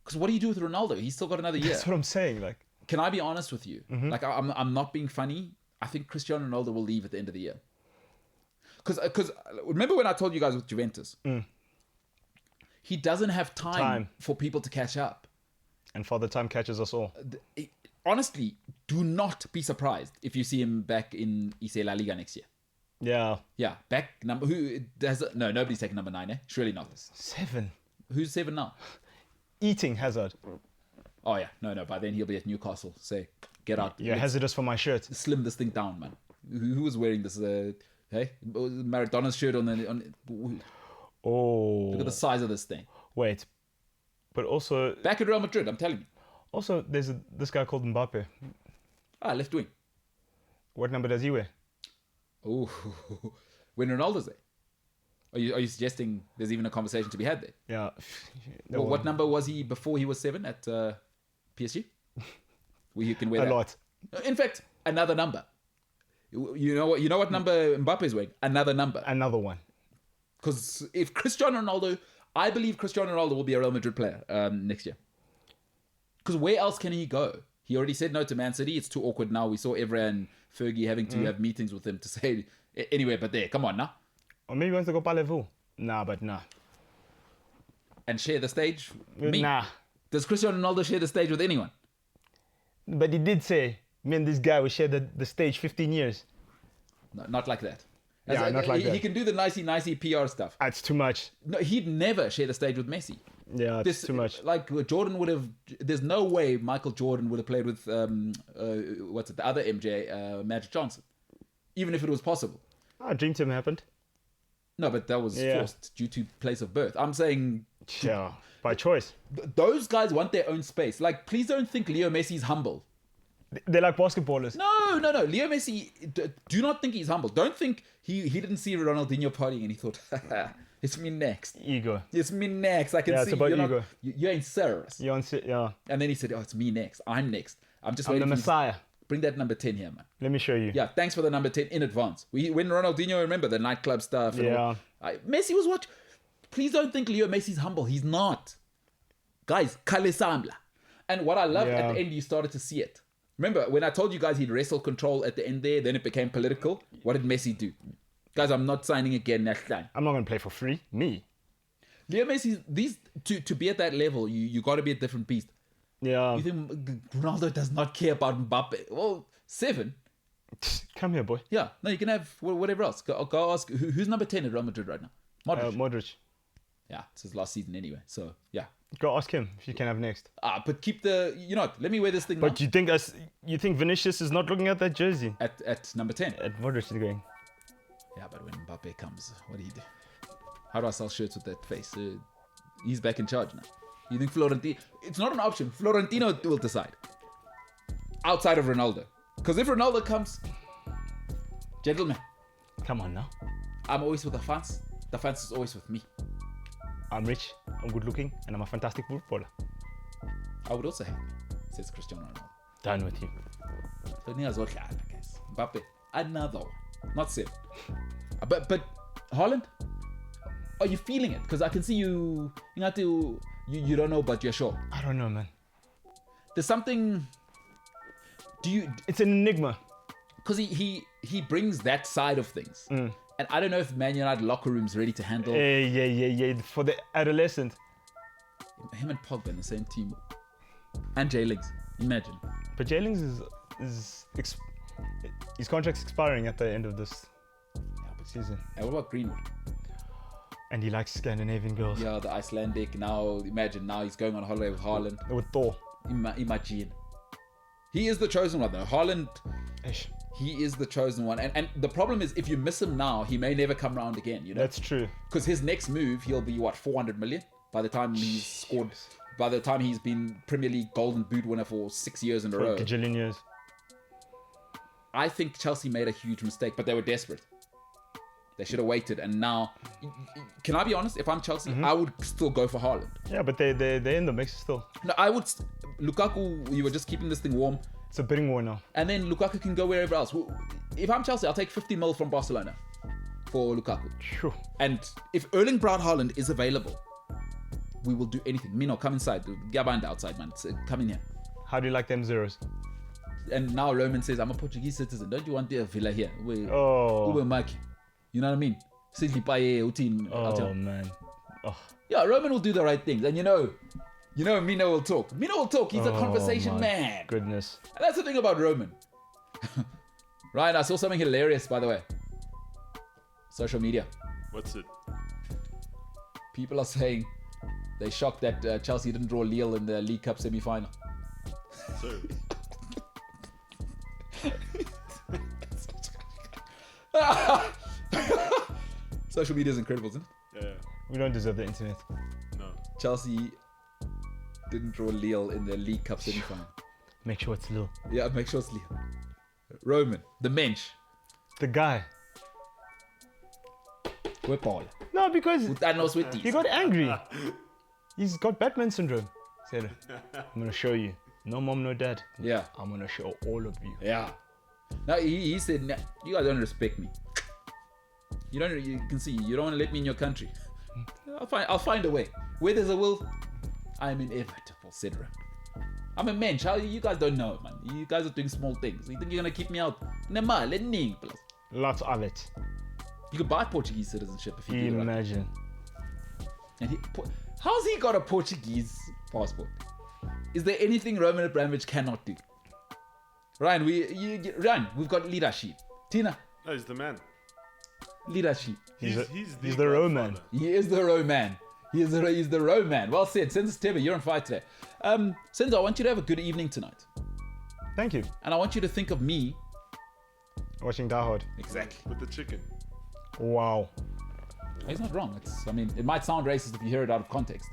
Because what do you do with Ronaldo? He's still got another year. That's what I'm saying. Like, Can I be honest with you? Mm-hmm. Like, I'm not being funny. I think Cristiano Ronaldo will leave at the end of the year. Because remember when I told you guys with Juventus? He doesn't have time for people to catch up. and Father Time catches us all. Honestly, do not be surprised if you see him back in La Liga next year. Yeah. Yeah, back number. Nobody's taking number 9, eh? Surely not. 7. Who's 7 now? Eating Hazard. Oh yeah, no. By then he'll be at Newcastle. Say, get out. Yeah, hazardous for my shirt. Slim this thing down, man. Who was wearing this? Hey, Maradona's shirt on. Oh. Look at the size of this thing. Wait. But also, Back at Real Madrid, I'm telling you. also there's this guy called Mbappe. Left wing. What number does he wear? Oh, when Ronaldo's there. Are you suggesting there's even a conversation to be had there? Yeah. Well, what number was he before he was 7 at PSG? Where you can wear A that. lot. In fact, another number. You know what number Mbappe is wearing? Another number. Another one. Because if Cristiano Ronaldo, I believe Cristiano Ronaldo will be a Real Madrid player next year. Because where else can he go? He already said no to Man City. It's too awkward now. We saw Evra and Fergie having to have meetings with him to say anywhere but there. Come on now. Or maybe he wants to go Parlez-vous. Nah. And share the stage? Me. Nah. Does Cristiano Ronaldo share the stage with anyone? But he did say, me and this guy will share the stage 15 years. No, not like that. Yeah, not like that. He can do the nicey PR stuff. That's too much. No, he'd never share the stage with Messi. Yeah, it's too much. Like Jordan would have. There's no way Michael Jordan would have played with the other MJ, Magic Johnson, even if it was possible. Dream Team happened. No, but that was forced due to place of birth. I'm saying, Yeah, by choice. those guys want their own space. Like, please don't think Leo Messi's humble. They're like basketballers. No. Leo Messi, do not think he's humble. Don't think he didn't see Ronaldinho partying and he thought, it's me next. Ego. It's me next. I can Yeah, see it's about ego. You ain't serious. You're on, yeah. And then he said, it's me next. I'm next. I'm just I'm waiting the for you to Messiah. bring that number 10 here, man. Let me show you. Yeah, thanks for the number 10 in advance. When Ronaldinho, remember the nightclub stuff. And all. Messi was what? Please don't think Leo Messi's humble. He's not. Guys, Kale Sambla. And what I loved at the end, you started to see it. Remember, when I told you guys he'd wrestle control at the end there, then it became political. What did Messi do? Guys, I'm not signing again next time. I'm not going to play for free. Me. Leo Messi, to be at that level, you got to be a different beast. Yeah. You think Ronaldo does not care about Mbappe? Well, 7. Come here, boy. Yeah, no, you can have whatever else. Go ask who's number 10 at Real Madrid right now. Modric. Yeah, it's his last season anyway. So yeah. Go ask him if you can have next. But keep the let me wear this thing. But now. you think Vinicius is not looking at that jersey? At number 10. At Modric is going. Yeah, but when Mbappe comes, what do you do? How do I sell shirts with that face? He's back in charge now. You think Florentino? It's not an option. Florentino will decide. Outside of Ronaldo. Because if Ronaldo comes, gentlemen, Come on now. I'm always with the fans. The fans is always with me. I'm rich, I'm good looking, and I'm a fantastic footballer. I would also hate me, says Cristiano Ronaldo. Done with you. So guys. Mbappe, another one. Not 7. But Haaland, are you feeling it? Because I can see you don't know, but you're sure. I don't know, man. There's something. It's an enigma. Because he brings that side of things. And I don't know if Man United locker room's ready to handle Yeah. For the adolescent. him and Pogba in the same team. And Jay Lings, imagine. But Jay Lings his contract's expiring at the end of this season. And what about Greenwood? And he likes Scandinavian girls. Yeah, the Icelandic. Now, imagine, now he's going on holiday with Haaland. With Thor. Imagine. He is the chosen one, though. Haaland, Ish. he is the chosen one. And the problem is, if you miss him now, he may never come around again, you know? That's true. Because his next move, he'll be, 400 million? By the time he's scored, by the time he's been Premier League Golden Boot winner for 6 years in a row. For a gajillion years. I think Chelsea made a huge mistake, but they were desperate. They should have waited, and now, can I be honest? If I'm Chelsea, I would still go for Haaland. Yeah, but they're in the mix still. No, I would. Lukaku, you were just keeping this thing warm, It's a bidding war now. and then Lukaku can go wherever else. If I'm Chelsea, I'll take 50 mil from Barcelona for Lukaku. Phew. And if Erling Braut Haaland is available, we will do anything. Mino, come inside. Gabanda outside, man. Come in here. How do you like them zeros? And now Roman says, I'm a Portuguese citizen. Don't you want a villa here? Oh. You know what I mean? Oh, man. Oh. Yeah, Roman will do the right things. And you know, Mino will talk. Mino will talk. He's a conversation my man. Goodness. And that's the thing about Roman. Ryan, I saw something hilarious, by the way. Social media. What's it? People are saying they're shocked that Chelsea didn't draw Lille in the League Cup semi-final. So, Social media is incredible, isn't it? yeah. We don't deserve the internet. No. Chelsea didn't draw Lille in the League Cup semi-final. Make sure it's Lil. Yeah, make sure it's Lille. Roman, the mensch. The guy. We're Paul. No, because He he got angry. He's got Batman syndrome. Said, I'm gonna show you. No mom, no dad. Yeah. I'm gonna show all of you. Yeah. Now he said, "Nah, you guys don't respect me. You can see you don't want to let me in your country. I'll find a way. Where there's a will, I am inevitable, said Roman. I'm a mensch. You guys don't know, man. You guys are doing small things. You think you're gonna keep me out? Lots of it. You could buy Portuguese citizenship if you do the right. Imagine. And how's he got a Portuguese passport? Is there anything Roman Abramovich cannot do? Ryan, we've got leadership. Tina, No, he's the man. leadership. He's the godfather. Roman. He is the Roman. He's the Roman. Well said. Senzo Tebe, you're on fire today. Senzo, I want you to have a good evening tonight. Thank you. And I want you to think of me. Watching Die Hard. Exactly. With the chicken. Wow. He's not wrong. It might sound racist if you hear it out of context.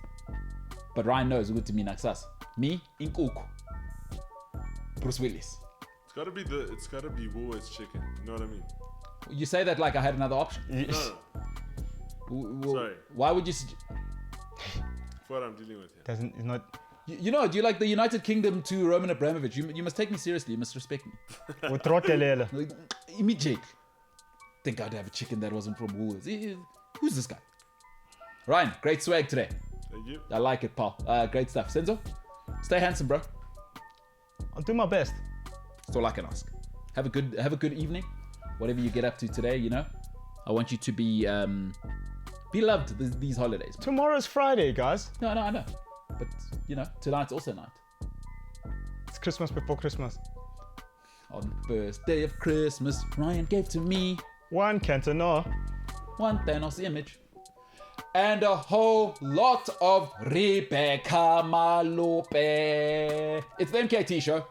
But Ryan knows good to me naksas. Me, Inkuku. Bruce Willis. It's gotta be Woolworths chicken. You know what I mean? You say that like I had another option. No. Sorry. Why would you... For what I'm dealing with here. It's not. You know, do you like the United Kingdom to Roman Abramovich? You must take me seriously. You must respect me. Utrotelele. Like, immediate. Think I'd have a chicken that wasn't from Woolworths. Who's this guy? Ryan, great swag today. Thank you. I like it, pal. Great stuff. Senzo, stay handsome, bro. I'll do my best. That's all I can ask. Have a good evening. Whatever you get up to today, you know. I want you to be loved these holidays. Man. Tomorrow's Friday, guys. No, I know. But, you know, tonight's also night. It's Christmas before Christmas. On the first day of Christmas, Ryan gave to me One Cantona. one Thanos image and a whole lot of Rebecca Malope. It's the MKT Show.